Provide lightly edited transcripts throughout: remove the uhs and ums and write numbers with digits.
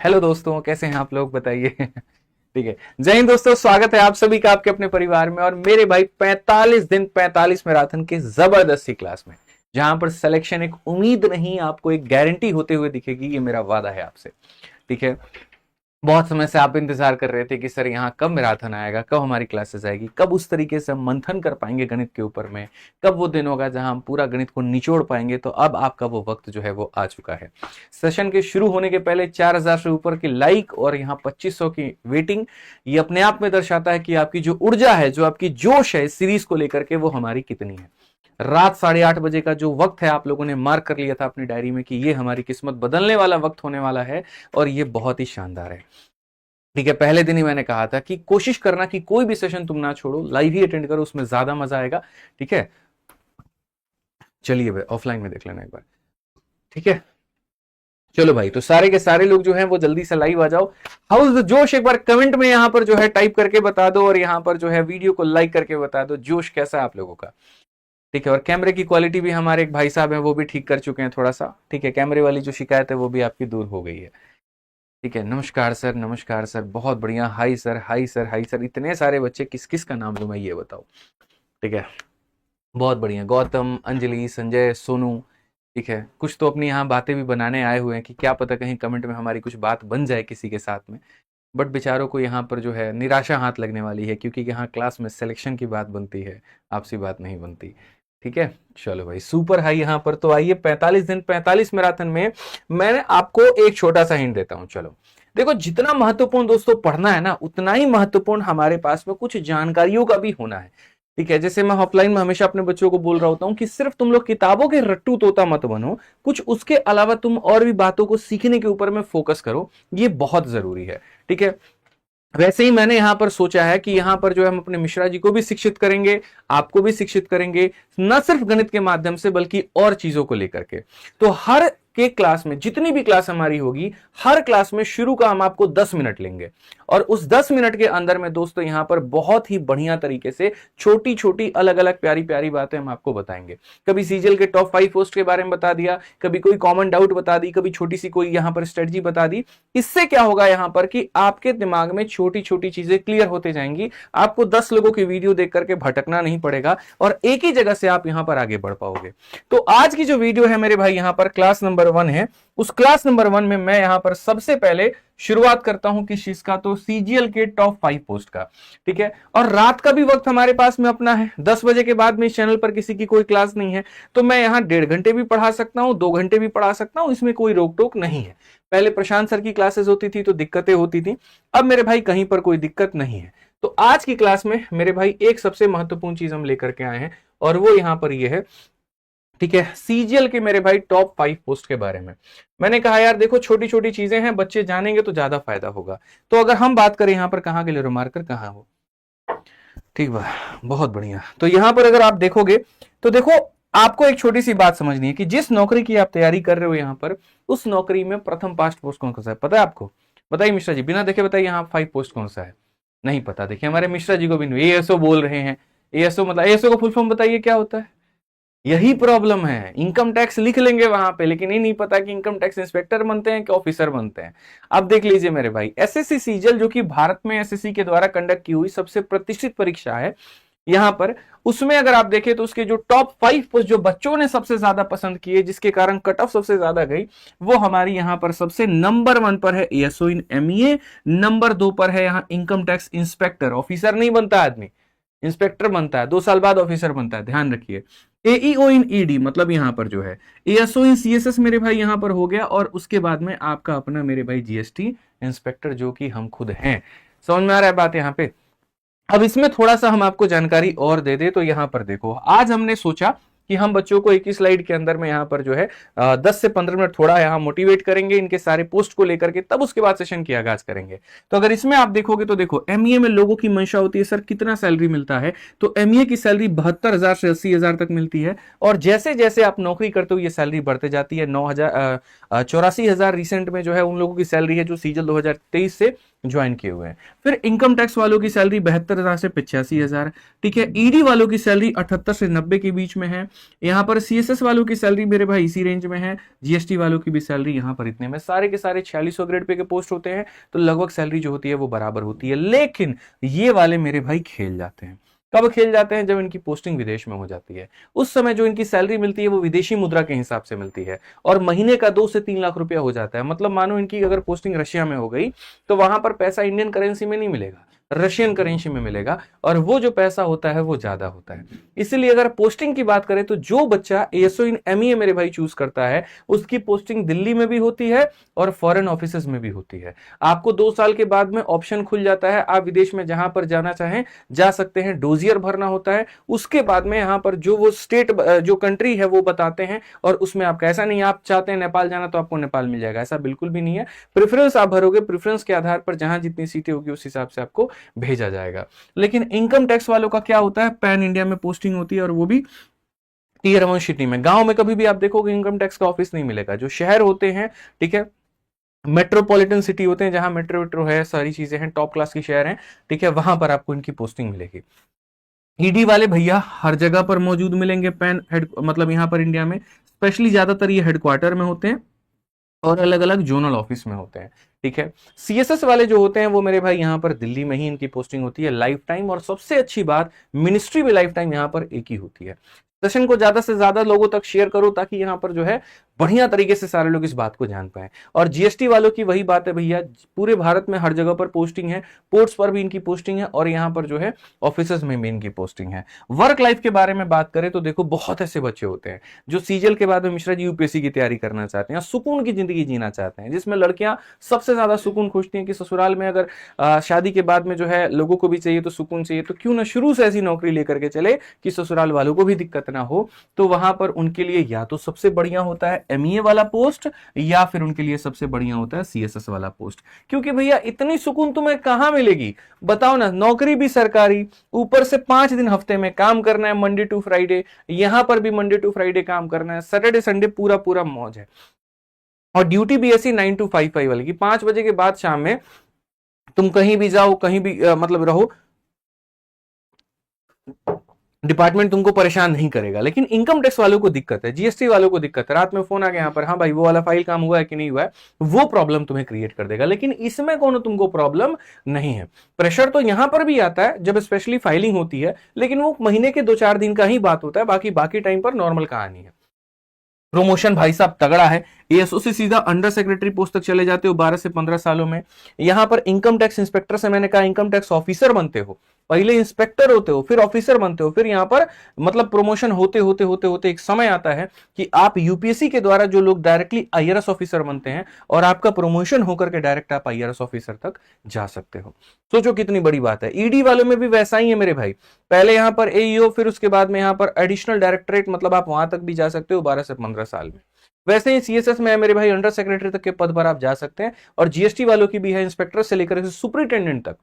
Hello दोस्तों, कैसे हैं आप लोग बताइए। ठीक है। जय हिंद दोस्तों, स्वागत है आप सभी का आपके अपने परिवार में। और मेरे भाई 45 दिन 45 मैराथन के जबरदस्ती क्लास में, जहां पर सिलेक्शन एक उम्मीद नहीं, आपको एक गारंटी होते हुए दिखेगी। ये मेरा वादा है आपसे। ठीक है। बहुत समय से आप इंतजार कर रहे थे कि सर यहाँ कब मैराथन आएगा, कब हमारी क्लासेस आएगी, कब उस तरीके से हम मंथन कर पाएंगे गणित के ऊपर में, कब वो दिन होगा जहां हम पूरा गणित को निचोड़ पाएंगे। तो अब आपका वो वक्त जो है वो आ चुका है। सेशन के शुरू होने के पहले 4000 से ऊपर की लाइक और यहाँ 2500 की वेटिंग, ये अपने आप में दर्शाता है कि आपकी जो ऊर्जा है, जो आपकी जोश है इस सीरीज को लेकर के, वो हमारी कितनी है। रात 8:30 बजे का जो वक्त है, आप लोगों ने मार्क कर लिया था अपनी डायरी में कि ये हमारी किस्मत बदलने वाला वक्त होने वाला है। और ये बहुत ही शानदार है। ठीक है। पहले दिन ही मैंने कहा था कि कोशिश करना कि कोई भी सेशन तुम ना छोड़ो, लाइव ही अटेंड करो, उसमें ज्यादा मजा आएगा। ठीक है। चलिए भाई, ऑफलाइन में देख लेना एक बार। ठीक है। चलो भाई, तो सारे के सारे लोग जो हैं वो जल्दी से लाइव आ जाओ। हाउस द जोश एक बार कमेंट में यहां पर जो है टाइप करके बता दो, और यहां पर जो है वीडियो को लाइक करके बता दो जोश कैसा है आप लोगों का। ठीक है। और कैमरे की क्वालिटी भी हमारे एक भाई साहब हैं, वो भी ठीक कर चुके हैं थोड़ा सा। ठीक है। कैमरे वाली जो शिकायत है वो भी आपकी दूर हो गई है। ठीक है। नमस्कार सर, नमस्कार सर, बहुत बढ़िया। High sir, high sir, high sir. इतने सारे बच्चे, किस किस का नाम लूं मैं, ये बताओ। ठीक है। बहुत बढ़िया। गौतम, अंजलि, संजय, सोनू। ठीक है। कुछ तो अपनी यहाँ बातें भी बनाने आए हुए हैं कि क्या पता कहीं कमेंट में हमारी कुछ बात बन जाए किसी के साथ में। बट बेचारों को यहाँ पर जो है निराशा हाथ लगने वाली है, क्योंकि यहाँ क्लास में सिलेक्शन की बात बनती है, आपसी बात नहीं बनती। ठीक है। चलो भाई, सुपर हाई यहाँ पर। तो आइए, 45 दिन 45 मैराथन में मैं आपको एक छोटा सा हिंट देता हूं। चलो देखो, जितना महत्वपूर्ण दोस्तों पढ़ना है ना, उतना ही महत्वपूर्ण हमारे पास में कुछ जानकारियों का भी होना है। ठीक है। जैसे मैं ऑफलाइन में हमेशा अपने बच्चों को बोल रहा होता हूं कि सिर्फ तुम लोग किताबों के रट्टू तोता मत बनो, कुछ उसके अलावा तुम और भी बातों को सीखने के ऊपर में फोकस करो। ये बहुत जरूरी है। ठीक है। वैसे ही मैंने यहां पर सोचा है कि यहां पर जो है हम अपने मिश्रा जी को भी शिक्षित करेंगे, आपको भी शिक्षित करेंगे, न सिर्फ गणित के माध्यम से बल्कि और चीजों को लेकर के। तो हर के क्लास में, जितनी भी क्लास हमारी होगी, हर क्लास में शुरू का हम आपको 10 मिनट लेंगे। और उस 10 मिनट के अंदर में दोस्तों यहां पर बहुत ही बढ़िया तरीके से छोटी छोटी अलग अलग प्यारी प्यारी बातें हम आपको बताएंगे। कभी सीजीएल के टॉप 5 पोस्ट के बारे में बता दिया, कभी कोई कॉमन डाउट बता दी, कभी छोटी सी कोई यहां पर स्ट्रेटजी बता दी। इससे क्या होगा यहां पर कि आपके दिमाग में छोटी छोटी चीजें क्लियर होते जाएंगी। आपको 10 लोगों की वीडियो देख करके भटकना नहीं पड़ेगा, और एक ही जगह से आप यहां पर आगे बढ़ पाओगे। तो आज की जो वीडियो है मेरे भाई, यहां पर क्लास नंबर 1 है। उस क्लास नंबर 1 में मैं यहां पर सबसे पहले शुरुआत करता हूं किस चीज का, तो सीजीएल के टॉप 5 पोस्ट का। ठीक है। और रात का भी वक्त हमारे पास में अपना है। 10 बजे के बाद में इस चैनल पर किसी की कोई क्लास नहीं है, तो मैं यहां 1.5 घंटे भी पढ़ा सकता हूं, 2 घंटे भी पढ़ा सकता हूं, इसमें कोई रोक टोक नहीं है। पहले प्रशांत सर की क्लासेस होती थी तो दिक्कतें होती थी, अब मेरे भाई कहीं पर कोई दिक्कत नहीं है। तो आज की क्लास में मेरे भाई एक सबसे महत्वपूर्ण चीज हम लेकर के आए हैं, और वो यहां पर ये है। ठीक है। सीजीएल के मेरे भाई टॉप 5 पोस्ट के बारे में मैंने कहा यार देखो, छोटी छोटी चीजें हैं, बच्चे जानेंगे तो ज्यादा फायदा होगा। तो अगर हम बात करें यहां पर, कहां के लिए मार्कर, कहां हो, ठीक बा, बहुत बढ़िया। तो यहां पर अगर आप देखोगे तो देखो, आपको एक छोटी सी बात समझनी है कि जिस नौकरी की आप तैयारी कर रहे हो यहां पर, उस नौकरी में प्रथम पास्ट पोस्ट कौन सा है, पता है आपको? बताइए मिश्रा जी, बिना देखे बताइए, यहाँ 5 पोस्ट कौन सा है? नहीं पता। देखिए, हमारे मिश्रा जी को भी नहीं। एएसओ बोल रहे हैं। एएसओ मतलब, एएसओ का फुल फॉर्म बताइए क्या होता है? यही प्रॉब्लम है। इनकम टैक्स लिख लेंगे वहां पे, लेकिन ये नहीं पता कि इनकम टैक्स इंस्पेक्टर बनते हैं कि ऑफिसर बनते हैं। अब देख लीजिए मेरे भाई, एसएससी सीजीएल जो कि भारत में एसएससी के द्वारा कंडक्ट की हुई सबसे प्रतिष्ठित परीक्षा है, यहां पर उसमें अगर आप देखें तो उसके जो टॉप 5 पोस्ट जो बच्चों ने सबसे ज्यादा पसंद किए, जिसके कारण कट ऑफ सबसे ज्यादा गई, वो हमारी यहां पर सबसे नंबर 1 पर है एएसओ इन एमईए, नंबर 2 पर है यहां इनकम टैक्स इंस्पेक्टर। ऑफिसर नहीं बनता आदमी, इंस्पेक्टर बनता है, 2 साल बाद ऑफिसर बनता है, ध्यान रखिए। एईओ इन ईडी मतलब यहां पर जो है एएसओ इन सीएसएस मेरे भाई यहां पर हो गया, और उसके बाद में आपका अपना मेरे भाई जीएसटी इंस्पेक्टर, जो कि हम खुद हैं। समझ में आ रहा है बात यहां पे? अब इसमें थोड़ा सा हम आपको जानकारी और दे दे, तो यहां पर देखो, आज हमने सोचा कि हम बच्चों को एक ही स्लाइड के अंदर में यहां पर जो है 10 से 15 मिनट थोड़ा यहां मोटिवेट करेंगे इनके सारे पोस्ट को लेकर के, तब उसके बाद सेशन की आगाज करेंगे। तो अगर इसमें आप देखोगे तो देखो, एमईए में लोगों की मंशा होती है, सर कितना सैलरी मिलता है, तो एमईए की सैलरी 72,000 से 80,000 तक मिलती है। और जैसे जैसे आप नौकरी करते हो ये सैलरी बढ़ते जाती है। 9,000 84,000 रिसेंट में जो है उन लोगों की सैलरी है जो सीजल 2023 से ज्वाइन किए हुए हैं। फिर इनकम टैक्स वालों की सैलरी 72,000 से 85,000, ठीक है। ईडी वालों की सैलरी 78 से 90 के बीच में है। यहाँ पर सीएसएस वालों की सैलरी मेरे भाई इसी रेंज में है। जीएसटी वालों की भी सैलरी यहाँ पर इतने में, सारे के सारे 4600 ग्रेड पे के पोस्ट होते हैं, तो लगभग सैलरी जो होती है वो बराबर होती है। लेकिन ये वाले मेरे भाई खेल जाते हैं। कब खेल जाते हैं? जब इनकी पोस्टिंग विदेश में हो जाती है। उस समय जो इनकी सैलरी मिलती है वो विदेशी मुद्रा के हिसाब से मिलती है, और महीने का 2 से 3 लाख रुपया हो जाता है। मतलब मानो इनकी अगर पोस्टिंग रशिया में हो गई तो वहां पर पैसा इंडियन करेंसी में नहीं मिलेगा, रशियन करेंसी में मिलेगा, और वो जो पैसा होता है वो ज्यादा होता है। इसलिए अगर पोस्टिंग की बात करें तो जो बच्चा एएसओ इन एमईए मेरे भाई चूज करता है उसकी पोस्टिंग दिल्ली में भी होती है और फॉरेन ऑफिसेज में भी होती है। आपको 2 साल के बाद में ऑप्शन खुल जाता है, आप विदेश में जहां पर जाना चाहें जा सकते हैं। डोजियर भरना होता है, उसके बाद में यहाँ पर जो वो स्टेट जो कंट्री है वो बताते हैं, और उसमें आपका ऐसा नहीं आप चाहते हैं नेपाल जाना तो आपको नेपाल मिल जाएगा, ऐसा बिल्कुल भी नहीं है। प्रेफरेंस आप भरोगे, प्रेफरेंस के आधार पर जहां जितनी सीटें होगी उस हिसाब से आपको भेजा जाएगा। लेकिन इनकम टैक्स वालों का क्या होता है? पैन इंडिया में पोस्टिंग होती है, और वो भी टीयर 1 सिटी में। गांव में कभी भी आप देखोगे इनकम टैक्स का ऑफिस नहीं मिलेगा। जो शहर होते हैं, ठीक है, मेट्रोपॉलिटन सिटी होते हैं, जहां मेट्रो है, सारी चीजें हैं, टॉप क्लास की शहर हैं, ठीक है, वहां पर आपको इनकी पोस्टिंग मिलेगी। ईडी वाले भैया हर जगह पर मौजूद मिलेंगे। पैन हेड मतलब यहां पर इंडिया में स्पेशली ज्यादातर ये हेडक्वार्टर में होते हैं और अलग अलग जोनल ऑफिस में होते हैं, ठीक है। सीएसएस वाले जो होते हैं वो मेरे भाई यहाँ पर दिल्ली में ही इनकी पोस्टिंग होती है लाइफ टाइम, और सबसे अच्छी बात मिनिस्ट्री भी लाइफ टाइम यहाँ पर एक ही होती है। सेशन को ज्यादा से ज्यादा लोगों तक शेयर करो ताकि यहाँ पर जो है बढ़िया तरीके से सारे लोग इस बात को जान पाए। और जीएसटी वालों की वही बात है भैया, पूरे भारत में हर जगह पर पोस्टिंग है, पोर्ट्स पर भी इनकी पोस्टिंग है, और यहाँ पर जो है ऑफिसेज में भी इनकी पोस्टिंग है। वर्क लाइफ के बारे में बात करें तो देखो बहुत ऐसे बच्चे होते हैं जो सीजल के बाद में मिश्रा जी यूपीएससी की तैयारी करना चाहते हैं, सुकून की जिंदगी जीना चाहते हैं, जिसमें लड़कियां सबसे ज्यादा सुकून खोजती हैं कि ससुराल में अगर शादी के बाद में जो है लोगों को भी चाहिए तो सुकून चाहिए, तो क्यों ना शुरू से ऐसी नौकरी लेकर के चले कि ससुराल वालों को भी दिक्कत ना हो। तो वहां पर उनके लिए या तो सबसे बढ़िया होता है एमईए वाला पोस्ट, या फिर उनके लिए सबसे बढ़िया होता है सीएसएस वाला पोस्ट। क्योंकि भैया इतनी सुकून तुम्हें कहां मिलेगी बताओ ना, नौकरी भी सरकारी, ऊपर से 5 दिन हफ्ते में काम करना है, मंडे टू फ्राइडे, यहां पर भी मंडे टू फ्राइडे काम करना है, सैटरडे संडे पूरा पूरा मौज है। और ड्यूटी भी ऐसी 9 to 5 वाली की 5 बजे के बाद शाम में तुम कहीं भी जाओ, कहीं भी मतलब रहो, डिपार्टमेंट तुमको परेशान नहीं करेगा। लेकिन इनकम टैक्स वालों को दिक्कत है, जीएसटी वालों को दिक्कत है, रात में फोन आ गया यहाँ पर, हाँ भाई वो वाला फाइल काम हुआ है कि नहीं हुआ है, वो प्रॉब्लम तुम्हें क्रिएट कर देगा। लेकिन इसमें कोनो तुमको प्रॉब्लम नहीं है। प्रेशर तो यहां पर भी आता है जब स्पेशली फाइलिंग होती है, लेकिन वो महीने के 2-4 दिन का ही बात होता है, बाकी टाइम पर नॉर्मल कहानी है। प्रमोशन भाई साहब तगड़ा है, एएसओ से सीधा अंडर सेक्रेटरी पोस्ट तक चले जाते हो 12 से 15 सालों में। यहां पर इनकम टैक्स इंस्पेक्टर से मैंने कहा इनकम टैक्स ऑफिसर बनते हो, पहले इंस्पेक्टर होते हो, फिर ऑफिसर बनते हो, फिर यहां पर मतलब प्रमोशन होते होते होते होते एक समय आता है कि आप यूपीएससी के द्वारा जो लोग डायरेक्टली आईआरएस ऑफिसर बनते हैं, और आपका प्रमोशन होकर के डायरेक्ट आप आईआरएस ऑफिसर तक जा सकते हो। सोचो कितनी बड़ी बात है। ईडी वालों में भी वैसा ही है मेरे भाई, पहले यहां पर एईओ, फिर उसके बाद में यहां पर एडिशनल डायरेक्टरेट, मतलब आप वहां तक भी जा सकते हो 12 से 15 साल में। वैसे ही सीएसएस में है मेरे भाई, अंडर सेक्रेटरी तक के पद पर आप जा सकते हैं। और जीएसटी वालों की भी है, इंस्पेक्टर से लेकर सुपरिटेंडेंट तक,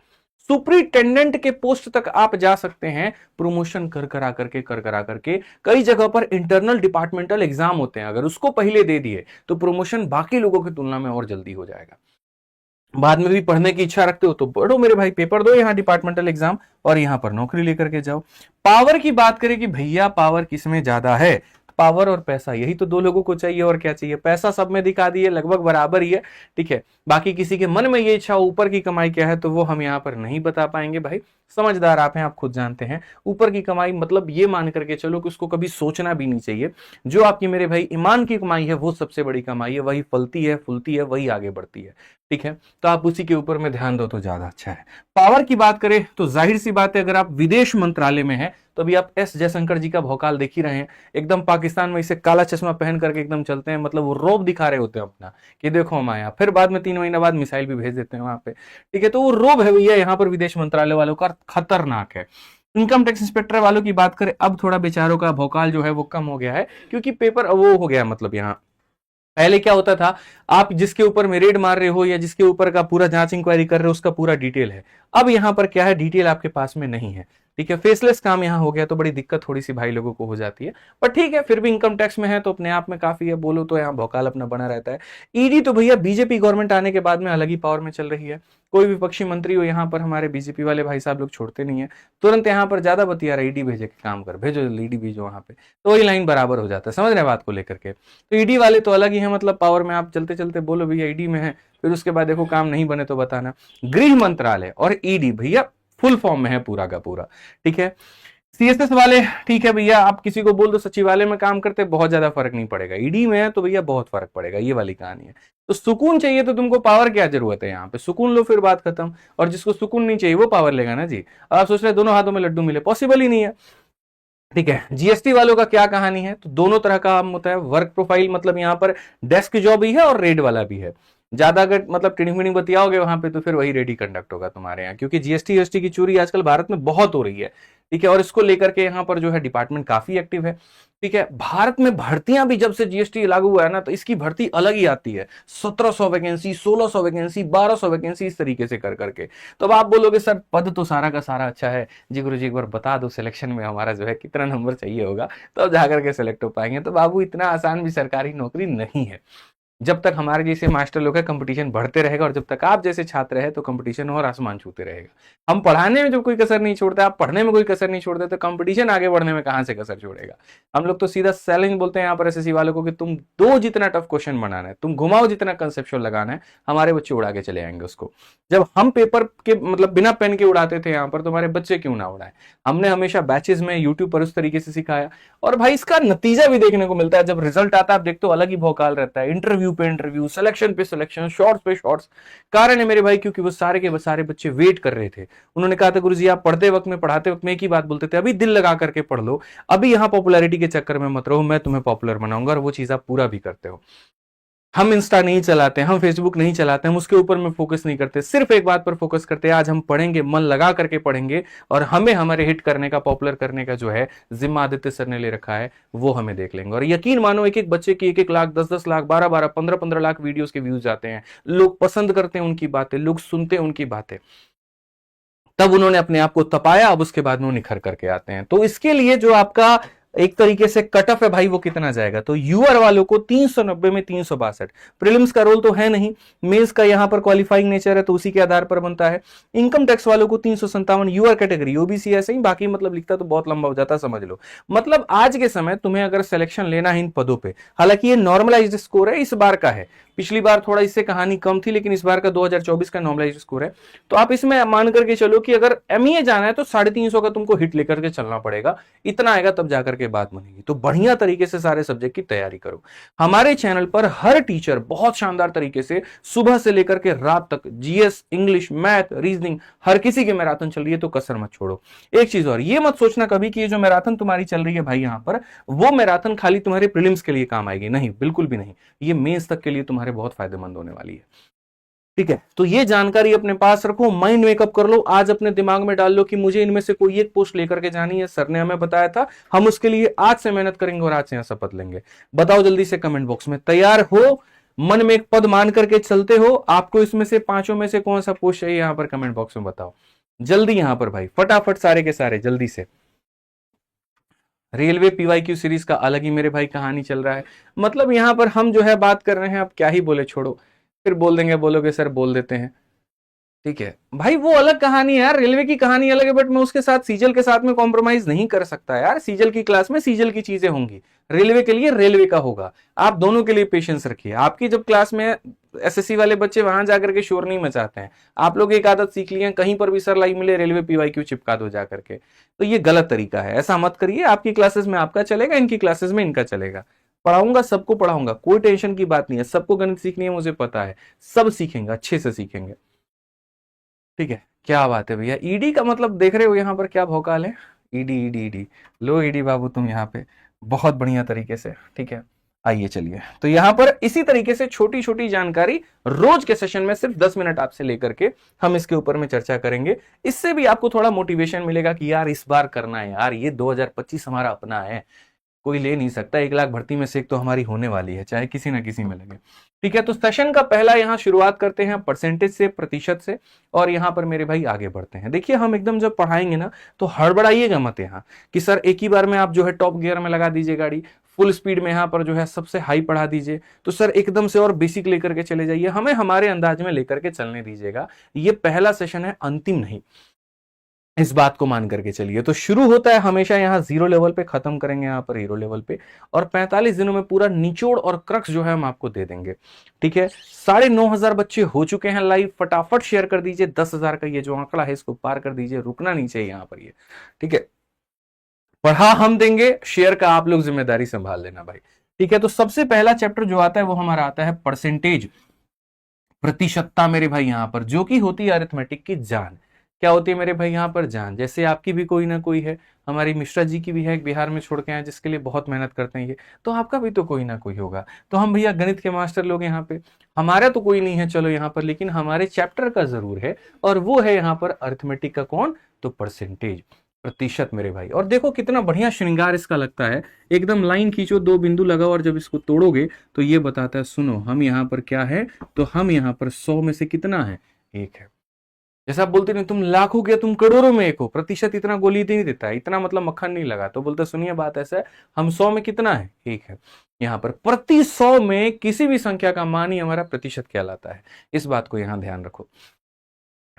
सुपरिटेंडेंट के पोस्ट तक आप जा सकते हैं प्रमोशन कर करा करके। कई जगह पर इंटरनल डिपार्टमेंटल एग्जाम होते हैं, अगर उसको पहले दे दिए तो प्रमोशन बाकी लोगों की तुलना में और जल्दी हो जाएगा। बाद में भी पढ़ने की इच्छा रखते हो तो पढ़ो मेरे भाई, पेपर दो यहाँ डिपार्टमेंटल एग्जाम, और यहां पर नौकरी लेकर के जाओ। पावर की बात करें कि भैया पावर किसमें ज्यादा है, पावर और पैसा, यही तो दो लोगों को चाहिए, और क्या चाहिए। पैसा सब में दिखा दिए लगभग बराबर ही है, ठीक है। बाकी किसी के मन में ये इच्छा ऊपर की कमाई क्या है तो वो हम यहाँ पर नहीं बता पाएंगे भाई, समझदार आप हैं, आप खुद जानते हैं। ऊपर की कमाई मतलब ये मान करके चलो कि उसको कभी सोचना भी नहीं चाहिए। जो आपकी मेरे भाई ईमान की कमाई है वो सबसे बड़ी कमाई है, वही फलती है, फूलती है, वही आगे बढ़ती है, ठीक है। तो आप उसी के ऊपर में ध्यान दो तो ज्यादा अच्छा है। पावर की बात करें तो जाहिर सी बात है, अगर आप विदेश मंत्रालय में हैं तो अभी आप एस जयशंकर जी का भौकाल देख ही रहे हैं, एकदम पाकिस्तान में इसे काला चश्मा पहन करके एकदम चलते हैं, मतलब वो रौब दिखा रहे होते हैं अपना कि देखो हम आया। फिर बाद में 3 महीना बाद मिसाइल भी भेज देते हैं वहां पे, ठीक है। तो वो रौब है भैया यहाँ पर विदेश मंत्रालय वालों का, खतरनाक है। इनकम टैक्स इंस्पेक्टर वालों की बात करें, अब थोड़ा बेचारों का भौकाल जो है वो कम हो गया है, क्योंकि पेपर वो हो गया, मतलब यहाँ पहले क्या होता था, आप जिसके ऊपर में रेड मार रहे हो या जिसके ऊपर का पूरा जांच इंक्वायरी कर रहे हो उसका पूरा डिटेल है। अब यहां पर क्या है, डिटेल आपके पास में नहीं है, ठीक है, फेसलेस काम यहाँ हो गया तो बड़ी दिक्कत थोड़ी सी भाई लोगों को हो जाती है, पर ठीक है, फिर भी इनकम टैक्स में है तो अपने आप में काफी है, बोलो तो यहाँ भौकाल अपना बना रहता है। ईडी तो भैया बीजेपी गवर्नमेंट आने के बाद में अलग ही पावर में चल रही है, कोई विपक्षी मंत्री हो यहाँ पर हमारे बीजेपी वाले भाई साहब लोग छोड़ते नहीं है, तुरंत यहाँ पर ज्यादा बतिया रहा, ईडी भेजे के काम कर, भेजो ईडी भेजो वहां पे, तो वही लाइन बराबर हो जाता है, समझ रहे हैं बात को लेकर के। तो ईडी वाले तो अलग ही है, मतलब पावर में, आप चलते चलते बोलो भैया ईडी में है, फिर उसके बाद देखो काम नहीं बने तो बताना। गृह मंत्रालय और ईडी भैया फुल फॉर्म में है पूरा का पूरा, ठीक है। सीएसएस वाले ठीक है भैया, आप किसी को बोल दो सचिवालय में काम करते, बहुत ज्यादा फर्क नहीं पड़ेगा, ईडी में है तो भैया बहुत फर्क पड़ेगा, ये वाली कहानी है। तो सुकून चाहिए तो तुमको पावर क्या जरूरत है, यहाँ पे सुकून लो फिर बात खत्म, और जिसको सुकून नहीं चाहिए वो पावर लेगा ना जी। आप सोच रहे दोनों हाथों में लड्डू मिले, पॉसिबल ही नहीं है, ठीक है। जीएसटी वालों का क्या कहानी है, तो दोनों तरह का काम होता है, वर्क प्रोफाइल मतलब यहाँ पर डेस्क जॉब भी है और रेड वाला भी है। ज्यादा अगर मतलब टिड़िंग बतियाओगे वहां पे तो फिर वही रेडी कंडक्ट होगा तुम्हारे यहाँ, क्योंकि जीएसटी की चोरी आजकल भारत में बहुत हो रही है, ठीक है। और इसको लेकर के यहाँ पर जो है डिपार्टमेंट काफी एक्टिव है, ठीक है। भारत में भर्तियां भी जब से जीएसटी लागू हुआ है ना, तो इसकी भर्ती अलग ही आती है, 1700 वैकेंसी, 1600 वैकेंसी, 1200 वैकेंसी, इस तरीके से कर करके। तो अब आप बोलोगे सर पद तो सारा का सारा अच्छा है जी, गुरु जी एक बार बता दो सिलेक्शन में हमारा जो है कितना नंबर चाहिए होगा तो अब जाकर के सिलेक्ट हो पाएंगे। तो बाबू इतना आसान भी सरकारी नौकरी नहीं है, जब तक हमारे जैसे मास्टर लोग हैं कंपटीशन बढ़ते रहेगा, और जब तक आप जैसे छात्र हैं तो कंपटीशन और आसमान छूते रहेगा। हम पढ़ाने में जो कोई कसर नहीं छोड़ते, आप पढ़ने में कोई कसर नहीं छोड़ते, तो कंपटीशन आगे बढ़ने में कहां से कसर छोड़ेगा। हम लोग तो सीधा चैलेंज बोलते हैं यहाँ पर एसएससी वालों को कि तुम दो जितना टफ क्वेश्चन बनाना है, तुम घुमाओ जितना कंसेप्चुअल लगाना है, हमारे बच्चे उड़ा के चले आएंगे उसको। जब हम पेपर के मतलब बिना पेन के उड़ाते थे यहाँ पर, तो हमारे बच्चे क्यों ना उड़ाए। हमने हमेशा बैचेस में यूट्यूब पर उस तरीके से सिखाया, और भाई इसका नतीजा भी देखने को मिलता है। जब रिजल्ट आता है आप देखते हो अलग ही भौकाल रहता है, इंटरव्यू पे इंटरव्यू, सिलेक्शन पे सिलेक्शन, शॉर्ट्स पे शॉर्ट्स। कारण है मेरे भाई क्योंकि वो सारे के सारे बच्चे वेट कर रहे थे। उन्होंने कहा था गुरुजी आप पढ़ते वक्त में, पढ़ाते वक्त में एक ही बात बोलते थे, अभी दिल लगा करके पढ़ लो, अभी यहाँ पॉपुलैरिटी के चक्कर में मत रहो, मैं तुम्हें पॉपुलर बनाऊंगा, और वो चीज आप पूरा भी करते हो। हम इंस्टा नहीं चलाते, हम फेसबुक नहीं चलाते, हम उसके ऊपर में फोकस नहीं करते, सिर्फ एक बात पर फोकस करते हैं, आज हम पढ़ेंगे, मन लगा करके पढ़ेंगे, और हमें हमारे हिट करने का, पॉपुलर करने का जो है जिम्मा आदित्य सर ने ले रखा है, वो हमें देख लेंगे। और यकीन मानो एक एक बच्चे की 1-1 लाख, 10-10 लाख, 12-12, 15-15 लाख वीडियोस के व्यूज आते हैं, लोग पसंद करते हैं उनकी बातें, लोग सुनते हैं उनकी बातें, तब उन्होंने अपने आप को तपाया, अब उसके बाद में वो निखर करके आते हैं। तो इसके लिए जो आपका एक तरीके से कट ऑफ है भाई, वो कितना जाएगा, तो यूआर वालों को 390 में 362। प्रीलिम्स का रोल तो है नहीं, मेंस का यहां पर क्वालिफाइंग नेचर है तो उसी के आधार पर बनता है। इनकम टैक्स वालों को 357, यूआर कैटेगरी, ओबीसी ऐसे ही, बाकी मतलब लिखता तो बहुत लंबा हो जाता, समझ लो। मतलब आज के समय तुम्हें अगर सिलेक्शन लेना है इन पदों पे, हालांकि ये नॉर्मलाइज्ड स्कोर है, इस बार का है, पिछली बार थोड़ा इससे कहानी कम थी, लेकिन इस बार का 2024 का नॉर्मलाइज्ड स्कोर है। तो आप इसमें मान करके चलो कि अगर एमईए जाना है तो 350 का तुमको हिट लेकर के चलना पड़ेगा, इतना आएगा तब जाकर के बात बनेगी। तो बढ़िया तरीके से सारे सब्जेक्ट की तैयारी करो। हमारे चैनल पर हर टीचर बहुत शानदार तरीके से सुबह से लेकर के रात तक जीएस, इंग्लिश, मैथ, रीजनिंग, हर किसी की मैराथन चल रही है, तो कसर मत छोड़ो। एक चीज और, ये मत सोचना कभी कि ये जो मैराथन तुम्हारी चल रही है भाई यहाँ पर, वो मैराथन खाली तुम्हारे प्रीलिम्स के लिए काम आएगी, नहीं, बिल्कुल भी नहीं, ये मेंस तक के लिए तुम्हारे बहुत फायदेमंद होने वाली है, ठीक है। तो ये जानकारी अपने पास रखो, माइंड मेकअप कर लो, आज अपने दिमाग में डाल लो कि मुझे इनमें से कोई एक पोस्ट लेकर के जानी है, सर ने हमें बताया था, हम उसके लिए आज से मेहनत करेंगे और आज से शपथ लेंगे। बताओ जल्दी से कमेंट बॉक्स में, तैयार हो, मन में एक पद मान करके चलते हो, आपको इसमें से पांचों में से कौन सा पोस्ट चाहिए, यहां पर कमेंट बॉक्स में बताओ जल्दी, यहां पर भाई फटाफट सारे के सारे जल्दी से। रेलवे पीवाईक्यू सीरीज का अलग ही मेरे भाई कहानी चल रहा है, मतलब यहां पर हम जो है बात कर रहे हैं, अब क्या ही बोले, छोड़ो, फिर बोल देंगे, बोलोगे सर बोल देते हैं, ठीक है भाई, वो अलग कहानी है यार, रेलवे की कहानी अलग है, बट मैं उसके साथ सीजल के साथ में कॉम्प्रोमाइज नहीं कर सकता यार। सीजल की क्लास में सीजल की चीजें होंगी, रेलवे के लिए रेलवे का होगा, आप दोनों के लिए पेशेंस रखिए। आपकी जब क्लास में एसएससी वाले बच्चे वहां जाकर के शोर नहीं मचाते हैं, आप लोग एक आदत सीख लिए, कहीं पर भी सर लाइव मिले रेलवे पीवाईक्यू चिपका दो जाकर के, तो ये गलत तरीका है, ऐसा मत करिए। आपकी क्लासेस में आपका चलेगा, इनकी क्लासेस में इनका चलेगा, पढ़ाऊंगा सबको पढ़ाऊंगा, कोई टेंशन की बात नहीं है, सबको गणित सीखनी है मुझे पता है, सब सीखेंगे, अच्छे से सीखेंगे, ठीक है। क्या बात है भैया, ईडी का मतलब देख रहे हो यहाँ पर क्या भौकाल है, ईडी ईडी ईडी, लो ईडी बाबू तुम यहाँ पे बहुत बढ़िया तरीके से, ठीक है। आइए चलिए, तो यहाँ पर इसी तरीके से छोटी छोटी जानकारी रोज के सेशन में सिर्फ 10 मिनट आपसे लेकर के हम इसके ऊपर में चर्चा करेंगे। इससे भी आपको थोड़ा मोटिवेशन मिलेगा कि यार इस बार करना है यार, ये 2025 हमारा अपना है, कोई ले नहीं सकता। 1 लाख भर्ती में से एक तो हमारी होने वाली है, चाहे किसी ना किसी में लगे। ठीक है, तो सेशन का पहला यहां शुरुआत करते हैं परसेंटेज से, प्रतिशत से, और यहां पर मेरे भाई आगे बढ़ते हैं। देखिए हम एकदम जब पढ़ाएंगे ना तो हड़बड़ाइएगा मत यहाँ कि सर एक ही बार में आप जो है टॉप गियर में लगा दीजिए गाड़ी, फुल स्पीड में यहाँ पर जो है सबसे हाई पढ़ा दीजिए, तो सर एकदम से और बेसिक लेकर के चले जाइए। हमें हमारे अंदाज में लेकर के चलने दीजिएगा। ये पहला सेशन है, अंतिम नहीं, इस बात को मान करके चलिए। तो शुरू होता है हमेशा यहाँ 0 लेवल पे, खत्म करेंगे यहाँ पर हीरो लेवल पे, और 45 दिनों में पूरा निचोड़ और क्रक्स जो है हम आपको दे देंगे। ठीक है, 9,500 बच्चे हो चुके हैं लाइव। फटाफट शेयर कर दीजिए, 10,000 का ये जो आंकड़ा है इसको पार कर दीजिए, रुकना नहीं चाहिए यहाँ पर ये। ठीक है, पढ़ा हम देंगे, शेयर का आप लोग जिम्मेदारी संभाल लेना भाई। ठीक है, तो सबसे पहला चैप्टर जो आता है वो हमारा आता है परसेंटेज, प्रतिशतता मेरे भाई यहाँ पर, जो कि होती है अरिथमेटिक की जान। क्या होती है मेरे भाई यहाँ पर? जान। जैसे आपकी भी कोई ना कोई है, हमारी मिश्रा जी की भी है, बिहार में छोड़ के आए, जिसके लिए बहुत मेहनत करते हैं ये, तो आपका भी तो कोई ना कोई होगा। तो हम भैया गणित के मास्टर लोग यहाँ पे, हमारा तो कोई नहीं है चलो यहाँ पर, लेकिन हमारे चैप्टर का जरूर है, और वो है यहाँ पर अरिथमेटिक का कौन? तो परसेंटेज, प्रतिशत मेरे भाई। और देखो कितना बढ़िया श्रृंगार इसका लगता है, एकदम लाइन खींचो, 2 बिंदु लगाओ, और जब इसको तोड़ोगे तो ये बताता है, सुनो हम यहाँ पर क्या है, तो हम यहाँ पर 100 में से कितना है? 1 है। जैसा आप बोलते नहीं तुम लाखों के, तुम करोड़ों में 1 हो, प्रतिशत इतना गोली नहीं देता है, इतना मतलब मक्खन नहीं लगा, तो बोलते सुनिए बात ऐसा है, हम 100 में कितना है? 1 है। यहाँ पर प्रति 100 में किसी भी संख्या का मान ही हमारा प्रतिशत कहलाता है, इस बात को यहाँ ध्यान रखो।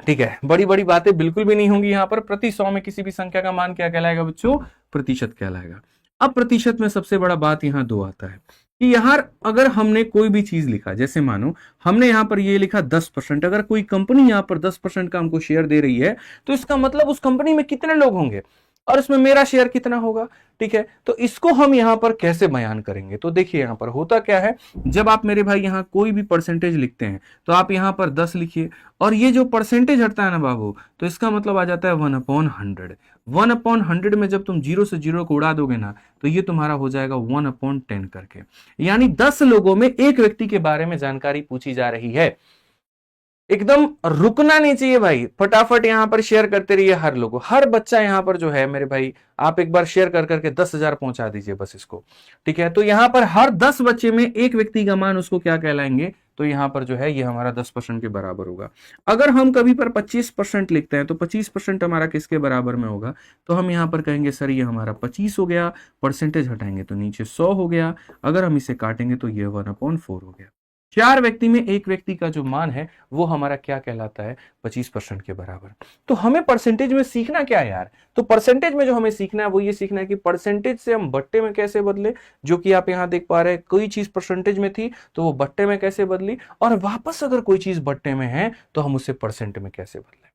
ठीक है, बड़ी बड़ी बातें बिल्कुल भी नहीं होंगी यहाँ पर। प्रति 100 में किसी भी संख्या का मान क्या कहलाएगा बच्चों? प्रतिशत कहलाएगा। अब प्रतिशत में सबसे बड़ा बात यहाँ 2 आता है कि यहाँ अगर हमने कोई भी चीज लिखा, जैसे मानो हमने यहाँ पर ये लिखा 10%, अगर कोई कंपनी यहाँ पर 10% का हमको शेयर दे रही है, तो इसका मतलब उस कंपनी में कितने लोग होंगे और इसमें मेरा शेयर कितना होगा। ठीक है, तो इसको हम यहाँ पर कैसे बयान करेंगे? तो देखिए यहाँ पर होता क्या है, जब आप मेरे भाई यहाँ कोई भी परसेंटेज लिखते हैं तो आप यहाँ पर 10 लिखिए, और ये जो परसेंटेज हटता है ना बाबू, तो इसका मतलब आ जाता है 1/100। 1/100 में जब तुम 0 से 0 को उड़ा दोगे ना, तो ये तुम्हारा हो जाएगा 1/10 करके। यानी 10 लोगों में एक व्यक्ति के बारे में जानकारी पूछी जा रही है। एकदम रुकना नहीं चाहिए भाई, फटाफट यहाँ पर शेयर करते रहिए हर लोगों, हर बच्चा यहाँ पर जो है मेरे भाई, आप एक बार शेयर कर करके 10,000 पहुंचा दीजिए बस इसको। ठीक है, तो यहाँ पर हर 10 बच्चे में एक व्यक्ति का मान उसको क्या कहलाएंगे? तो यहाँ पर जो है ये हमारा 10% के बराबर होगा। अगर हम कभी पर 25% लिखते हैं तो 25% हमारा किसके बराबर में होगा? तो हम यहाँ पर कहेंगे सर ये हमारा 25 हो गया, परसेंटेज हटाएंगे तो नीचे 100 हो गया, अगर हम इसे काटेंगे तो ये 1/4 हो गया। 4 व्यक्ति में एक व्यक्ति का जो मान है वो हमारा क्या कहलाता है? 25% के बराबर। तो हमें परसेंटेज में सीखना क्या है यार? तो परसेंटेज में जो हमें सीखना है वो ये सीखना है कि परसेंटेज से हम बट्टे में कैसे बदले, जो कि आप यहां देख पा रहे हैं, कोई चीज परसेंटेज में थी तो वो बट्टे में कैसे बदली, और वापस अगर कोई चीज बट्टे में है तो हम उसे परसेंट में कैसे बदले।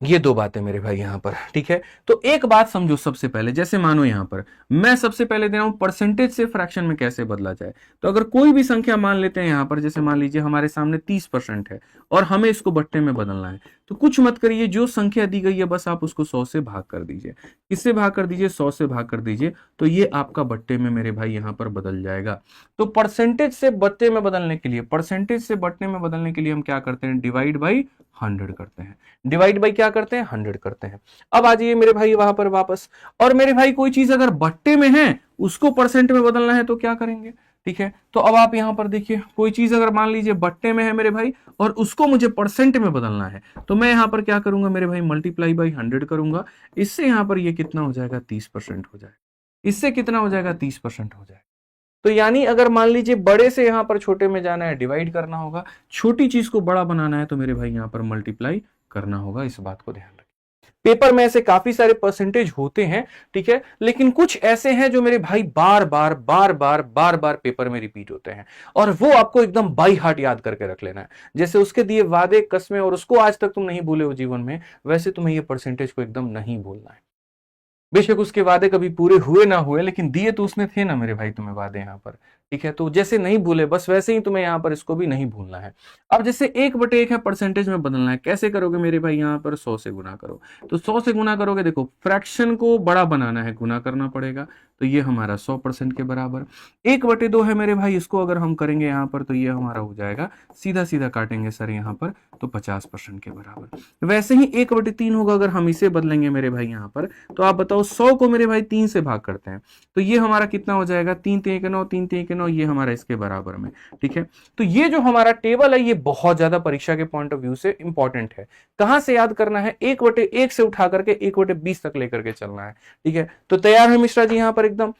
ये 2 बातें मेरे भाई यहां पर। ठीक है, तो एक बात समझो सबसे पहले, जैसे मानो यहां पर मैं सबसे पहले दे रहा हूं परसेंटेज से फ्रैक्शन में कैसे बदला जाए। तो अगर कोई भी संख्या मान लेते हैं यहां पर, जैसे मान लीजिए हमारे सामने 30% है और हमें इसको बट्टे में बदलना है, तो कुछ मत करिए, जो संख्या दी गई है बस आप उसको 100 से भाग कर दीजिए। किससे भाग कर दीजिए? 100 से भाग कर दीजिए, तो ये आपका बट्टे में मेरे भाई यहां पर बदल जाएगा। तो परसेंटेज से बट्टे में बदलने के लिए, परसेंटेज से बट्टे में बदलने के लिए हम क्या करते हैं? डिवाइड बाई 100 करते हैं। डिवाइड बाई क्या करते हैं? 100 करते हैं। अब आ जाइए मेरे भाई वहां पर वापस, और मेरे भाई कोई चीज अगर बट्टे में है उसको परसेंट में बदलना है तो क्या करेंगे? ठीक है, तो अब आप यहां पर देखिए, कोई चीज अगर मान लीजिए बट्टे में है मेरे भाई और उसको मुझे परसेंट में बदलना है, तो मैं यहां पर क्या करूंगा मेरे भाई? मल्टीप्लाई बाई 100 करूंगा। इससे यहां पर ये कितना हो जाएगा? 30% हो जाएगा। इससे कितना हो जाएगा? 30% हो जाएगा। तो यानी अगर मान लीजिए बड़े से यहां पर छोटे में जाना है, डिवाइड करना होगा, छोटी चीज को बड़ा बनाना है तो मेरे भाई यहां पर मल्टीप्लाई करना होगा। इस बात को ध्यान रखें। पेपर में ऐसे काफी सारे परसेंटेज होते हैं, ठीक है, लेकिन कुछ ऐसे हैं जो मेरे भाई बार बार पेपर में रिपीट होते हैं, और वो आपको एकदम बाई हार्ट याद करके रख लेना है। जैसे उसके दिए वादे, कस्में, और उसको आज तक तुम नहीं भूले हो जीवन में, वैसे तुम्हें ये परसेंटेज को एकदम नहीं भूलना है। बेशक उसके वादे कभी पूरे हुए ना हुए, लेकिन दिए तो उसने थे ना मेरे भाई तुम्हें वादे यहाँ पर। ठीक है, तो जैसे नहीं भूले बस वैसे ही तुम्हें यहाँ पर इसको भी नहीं भूलना है। अब जैसे 1/1 है, परसेंटेज में बदलना है, कैसे करोगे मेरे भाई? यहाँ पर 100 से गुना करो। तो 100 से गुना करोगे, देखो फ्रैक्शन को बड़ा बनाना है, गुना करना पड़ेगा, तो ये हमारा 100% के बराबर। 1/2 है मेरे भाई, इसको अगर हम करेंगे यहाँ पर तो ये हमारा हो जाएगा, सीधा सीधा काटेंगे सर यहाँ पर, तो 50% के बराबर। वैसे ही 1/3 होगा, अगर हम इसे बदलेंगे मेरे भाई यहाँ पर, तो आप बताओ जाओ, 100 को मेरे भाई 3 से भाग करते हैं तो ये हमारा कितना हो जाएगा, 3 3 9, 3 3 9, ये हमारा इसके बराबर में। ठीक है, तो ये जो हमारा टेबल है ये बहुत ज्यादा परीक्षा के पॉइंट ऑफ व्यू से इंपॉर्टेंट है। कहां से याद करना है, 1/1 से उठा करके 1/20 तक लेकर के चलना है। ठीक है, तो तैयार है मिश्रा जी यहां पर एकदम,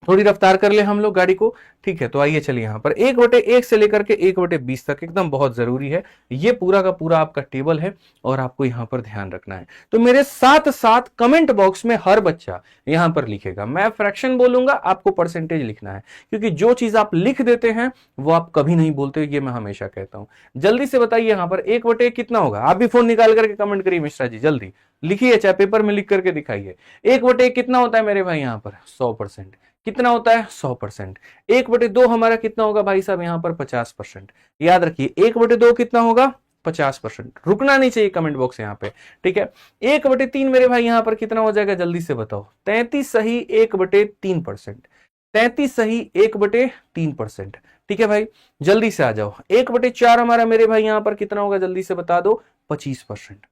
थोड़ी रफ्तार कर ले हम लोग गाड़ी को। ठीक है, तो आइए चलिए यहां पर 1/1 से लेकर के 1/20 तक एकदम बहुत जरूरी है, ये पूरा का पूरा आपका टेबल है और आपको यहां पर ध्यान रखना है। तो मेरे साथ साथ कमेंट बॉक्स में हर बच्चा यहां पर लिखेगा, मैं फ्रैक्शन बोलूंगा, आपको परसेंटेज लिखना है, क्योंकि जो चीज आप लिख देते हैं वो आप कभी नहीं बोलते, ये मैं हमेशा कहता हूं। जल्दी से बताइए यहां पर 1/1 कितना होगा, आप भी फोन निकाल करके कमेंट करिए मिश्रा जी, जल्दी लिखिए, चाहे पेपर में लिख करके दिखाइए। 1/1 कितना होता है मेरे भाई यहां पर 100%। कितना होता है 100%। 1/2 हमारा कितना होगा भाई साहब यहां पर 50%। याद रखिए 1/2 कितना होगा 50%, रुकना नहीं चाहिए कमेंट बॉक्स यहां पे। ठीक है, 1/3 मेरे भाई यहां पर कितना हो जाएगा, जल्दी से बताओ। 33 सही 1/3%, 33 सही 1/3%। ठीक है भाई, जल्दी से आ जाओ। 1/4 हमारा मेरे भाई यहां पर कितना होगा, जल्दी से बता दो, 25%।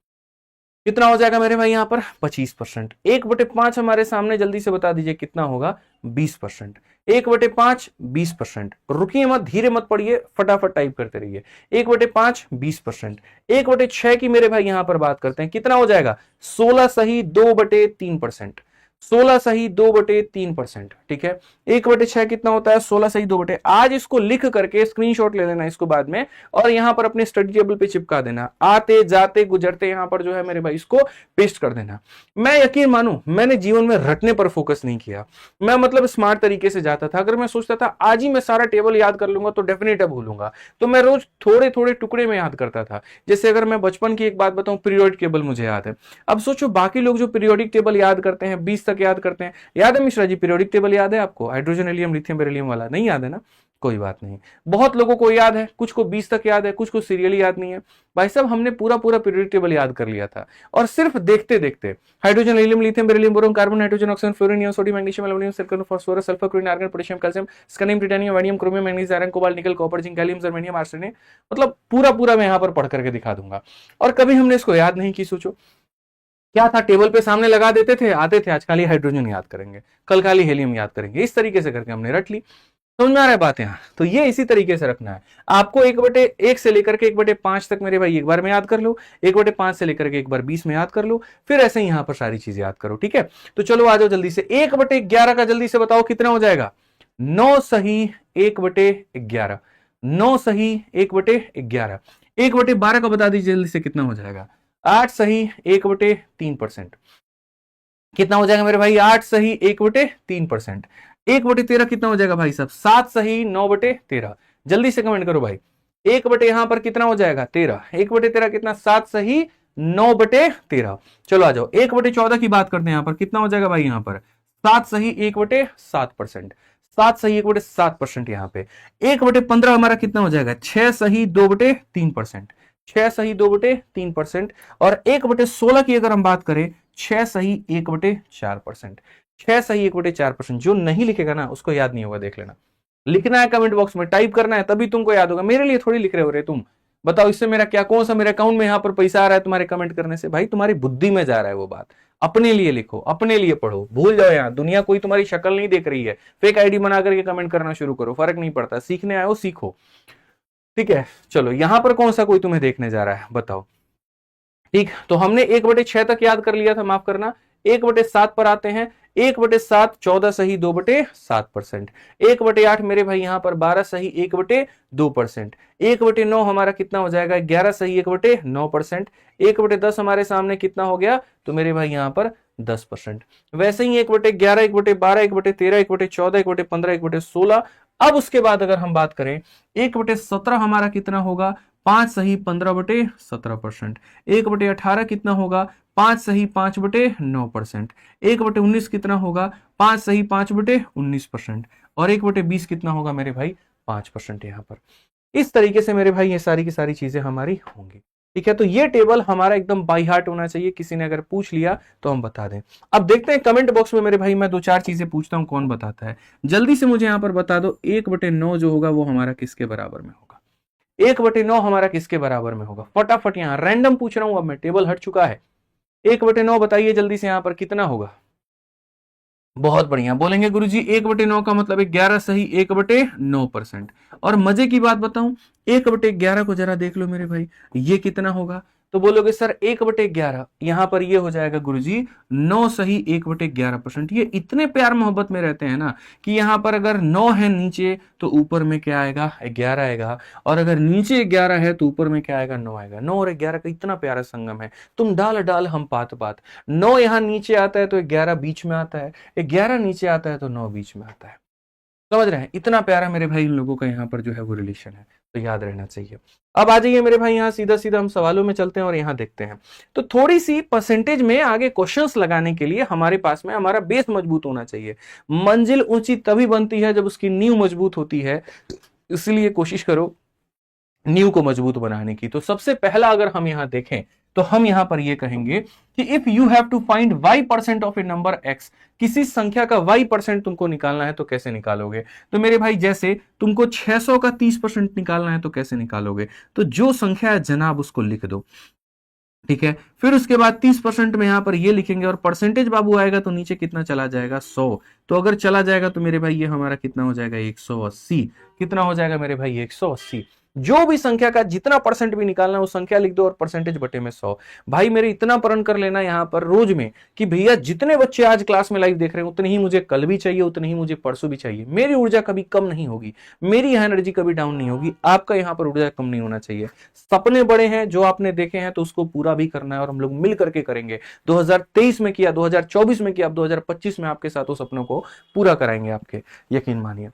कितना हो जाएगा मेरे भाई यहां पर 25%। 1/5 हमारे सामने, जल्दी से बता दीजिए कितना होगा 20%। 1/5 20%, रुकिए मत, धीरे मत पढ़िए, फटाफट टाइप करते रहिए। 1/5 20%। 1/6 की मेरे भाई यहां पर बात करते हैं, कितना हो जाएगा 16 सही 2/3%। 16 सही 2/3%। ठीक है, 1/6 कितना होता है 16 सही 2/। आज इसको लिख करके स्क्रीनशॉट ले लेना इसको बाद में, और यहां पर अपने स्टडी टेबल पे चिपका देना, आते जाते गुजरते यहां पर जो है मेरे भाई इसको पेस्ट कर देना। मैं यकीन मानू, मैंने जीवन में रटने पर फोकस नहीं किया, मैं मतलब स्मार्ट तरीके से जाता था। अगर मैं सोचता था आज ही मैं सारा टेबल याद कर लूंगा तो डेफिनेट भूलूंगा, तो मैं रोज थोड़े थोड़े टुकड़े में याद करता था। जैसे अगर मैं बचपन की एक बात बताऊं, पीरियोडिक टेबल मुझे याद है। अब सोचो बाकी लोग जो पीरियोडिक टेबल याद करते हैं 20 तक याद करते हैं, याद है मिश्रा जी पीरियोडिक टेबल याद है आपको, हाइड्रोजन हीलियम लिथियम बेरिलियम वाला, नहीं याद है ना, कोई बात नहीं। बहुत लोगों को याद है, कुछ को 20 तक याद है, कुछ को सीरियली याद नहीं है। भाई साहब हमने पूरा पूरा पीरियोडिक टेबल याद कर लिया था, और सिर्फ देखते देखते hydrogen helium lithium beryllium boron carbon nitrogen oxygen fluorine neon sodium magnesium aluminium silicon phosphorus sulphur chlorine argon potassium calcium scandium titanium वैनियम chromium manganese iron cobalt nickel copper zinc gallium germanium arsenic, मतलब पूरा पूरा मैं यहां पर पढ़ करके दिखा दूंगा। और कभी हमने इसको याद नहीं की। सोचो क्या था, टेबल पे सामने लगा देते थे, आते थे, आज खाली हाइड्रोजन याद करेंगे, कल खाली हेलियम याद करेंगे, इस तरीके से करके हमने रट ली। समझ में आ रहा है बात यहाँ, तो ये इसी तरीके से रखना है आपको। 1/1 से लेकर के 1/5 तक मेरे भाई एक बार में याद कर लो, 1/5 से लेकर के 1/20 में याद कर लो, फिर ऐसे ही यहां पर सारी चीजें याद करो। ठीक है, तो चलो आ जाओ जल्दी से। 1/11 का जल्दी से बताओ कितना हो जाएगा, 9 सही 1/11, 9 सही 1/11। 1/12 का बता दीजिए जल्दी से कितना हो जाएगा, 8 सही 1/3%। कितना हो जाएगा मेरे भाई 8 सही 1/3%। 1/13 कितना हो जाएगा भाई साहब, 7 सही 9/13। जल्दी से कमेंट करो भाई, 1/, यहां पर कितना हो जाएगा 13, 1/13 कितना, 7 सही 9/13। चलो आ जाओ 1/14 की बात करते हैं, यहां पर कितना हो जाएगा भाई, यहां पर 7 सही 1/7%, 7 सही 1/7% यहां पे। 1/15 हमारा कितना हो जाएगा, 6 सही 2/3%, 6 सही 2/3%। और 1/16 की अगर हम बात करें, 6 सही 1/4%, 6 सही 1/4%। जो नहीं लिखेगा ना उसको याद नहीं होगा, देख लेना। लिखना है कमेंट बॉक्स में, टाइप करना है, तभी तुमको याद होगा। मेरे लिए थोड़ी लिख रहे हो रे तुम, बताओ इससे मेरा क्या, कौन सा मेरे अकाउंट में यहां पर पैसा आ रहा है तुम्हारे कमेंट करने से, भाई तुम्हारी बुद्धि में जा रहा है वो बात। अपने लिए लिखो, अपने लिए पढ़ो, भूल जाओ यहाँ दुनिया कोई तुम्हारी शक्ल नहीं देख रही है। फेक आईडी बना करके कमेंट करना शुरू करो, फर्क नहीं पड़ता, सीखने आए हो सीखो। ठीक है, चलो यहां पर कौन सा कोई तुम्हें देखने जा रहा है बताओ। ठीक, तो हमने 1/6 तक याद कर लिया था, माफ करना। 1/7 पर आते हैं, 1/7 14 सही 2/7%। 1/8 मेरे भाई यहां पर 12 सही 1/2%। 1/9 हमारा कितना हो जाएगा, 11 सही 1/9%। 1/10 हमारे सामने कितना हो गया, तो मेरे भाई यहां पर 10%। वैसे ही 1/11, 1/12, 1/13, 1/14, 1/15, 1/16। अब उसके बाद अगर हम बात करें 1/17 हमारा कितना होगा, 5 सही 15/17%। 1/18 कितना होगा, 5 सही 5/9%। 1/19 कितना होगा, 5 सही 5/19%। और 1/20 कितना होगा मेरे भाई 5% यहां पर। इस तरीके से मेरे भाई ये सारी की सारी चीजें हमारी होंगी। ठीक है, तो ये टेबल हमारा एकदम बाई हार्ट होना चाहिए, किसी ने अगर पूछ लिया तो हम बता दें। अब देखते हैं कमेंट बॉक्स में मेरे भाई, मैं 2-4 चीजें पूछता हूं, कौन बताता है। जल्दी से मुझे यहां पर बता दो, 1/9 जो होगा वो हमारा किसके बराबर में होगा, 1/9 हमारा किसके बराबर में होगा, फटाफट यहां रैंडम पूछ रहा हूं, अब मैं टेबल हट चुका है। 1/9 बताइए जल्दी से यहां पर कितना होगा, बहुत बढ़िया। बोलेंगे गुरुजी 1/9 का मतलब 11 सही 1/9%। और मजे की बात बताऊं, 1/11 को जरा देख लो मेरे भाई, ये कितना होगा? तो बोलोगे सर 1/11, यहां पर ये हो जाएगा गुरुजी 9 सही 1/11%। ये इतने प्यार मोहब्बत में रहते हैं ना कि यहां पर अगर 9 है नीचे तो ऊपर में क्या आएगा? 11 आएगा। और अगर नीचे 11 है तो ऊपर में क्या आएगा? 9 आएगा। 9 और 11 का इतना प्यारा संगम है, तुम डाल डाल हम पात पात। 9 यहां नीचे आता है तो 11 बीच में आता है, 11 नीचे आता है तो 9 बीच में आता है। समझ रहे हैं? इतना प्यारा मेरे भाई इन लोगों का यहाँ पर जो है वो रिलेशन है, तो याद रहना चाहिए। अब आ जाइए मेरे भाई, यहाँ सीधा सीधा हम सवालों में चलते हैं और यहाँ देखते हैं। तो थोड़ी सी परसेंटेज में आगे क्वेश्चंस लगाने के लिए हमारे पास में हमारा बेस मजबूत होना चाहिए। मंजिल ऊंची तभी बनती है जब उसकी नींव मजबूत होती है, इसलिए कोशिश करो नींव को मजबूत बनाने की। तो सबसे पहला अगर हम यहां देखें तो हम यहां पर ये कहेंगे कि if you have to find y% of a number x, किसी संख्या का y% तुमको निकालना है तो कैसे निकालोगे? तो मेरे भाई जैसे तुमको 600 का 30% निकालना है तो कैसे निकालोगे? तो जो संख्या है जनाब उसको लिख दो, ठीक है। फिर उसके बाद 30% में यहां पर ये लिखेंगे और परसेंटेज बाबू आएगा तो नीचे कितना चला जाएगा? 100। तो अगर चला जाएगा तो मेरे भाई ये हमारा कितना हो जाएगा? 180। कितना हो जाएगा मेरे भाई? 180। जो भी संख्या का जितना परसेंट भी निकालना है वो संख्या लिख दो और परसेंटेज बटे में 100। भाई मेरे इतना प्रण कर लेना यहां पर रोज में कि भैया जितने बच्चे आज क्लास में लाइव देख रहे हैं उतने ही मुझे कल भी चाहिए, उतने ही मुझे परसों भी चाहिए। मेरी ऊर्जा कभी कम नहीं होगी, मेरी यहां एनर्जी कभी डाउन नहीं होगी, आपका यहां पर ऊर्जा कम नहीं होना चाहिए। सपने बड़े हैं जो आपने देखे हैं तो उसको पूरा भी करना है और हम लोग मिल करके करेंगे। 2023 में किया, 2024 में किया, अब 2025 में आपके साथ उस सपनों को पूरा कराएंगे आपके, यकीन मानिए।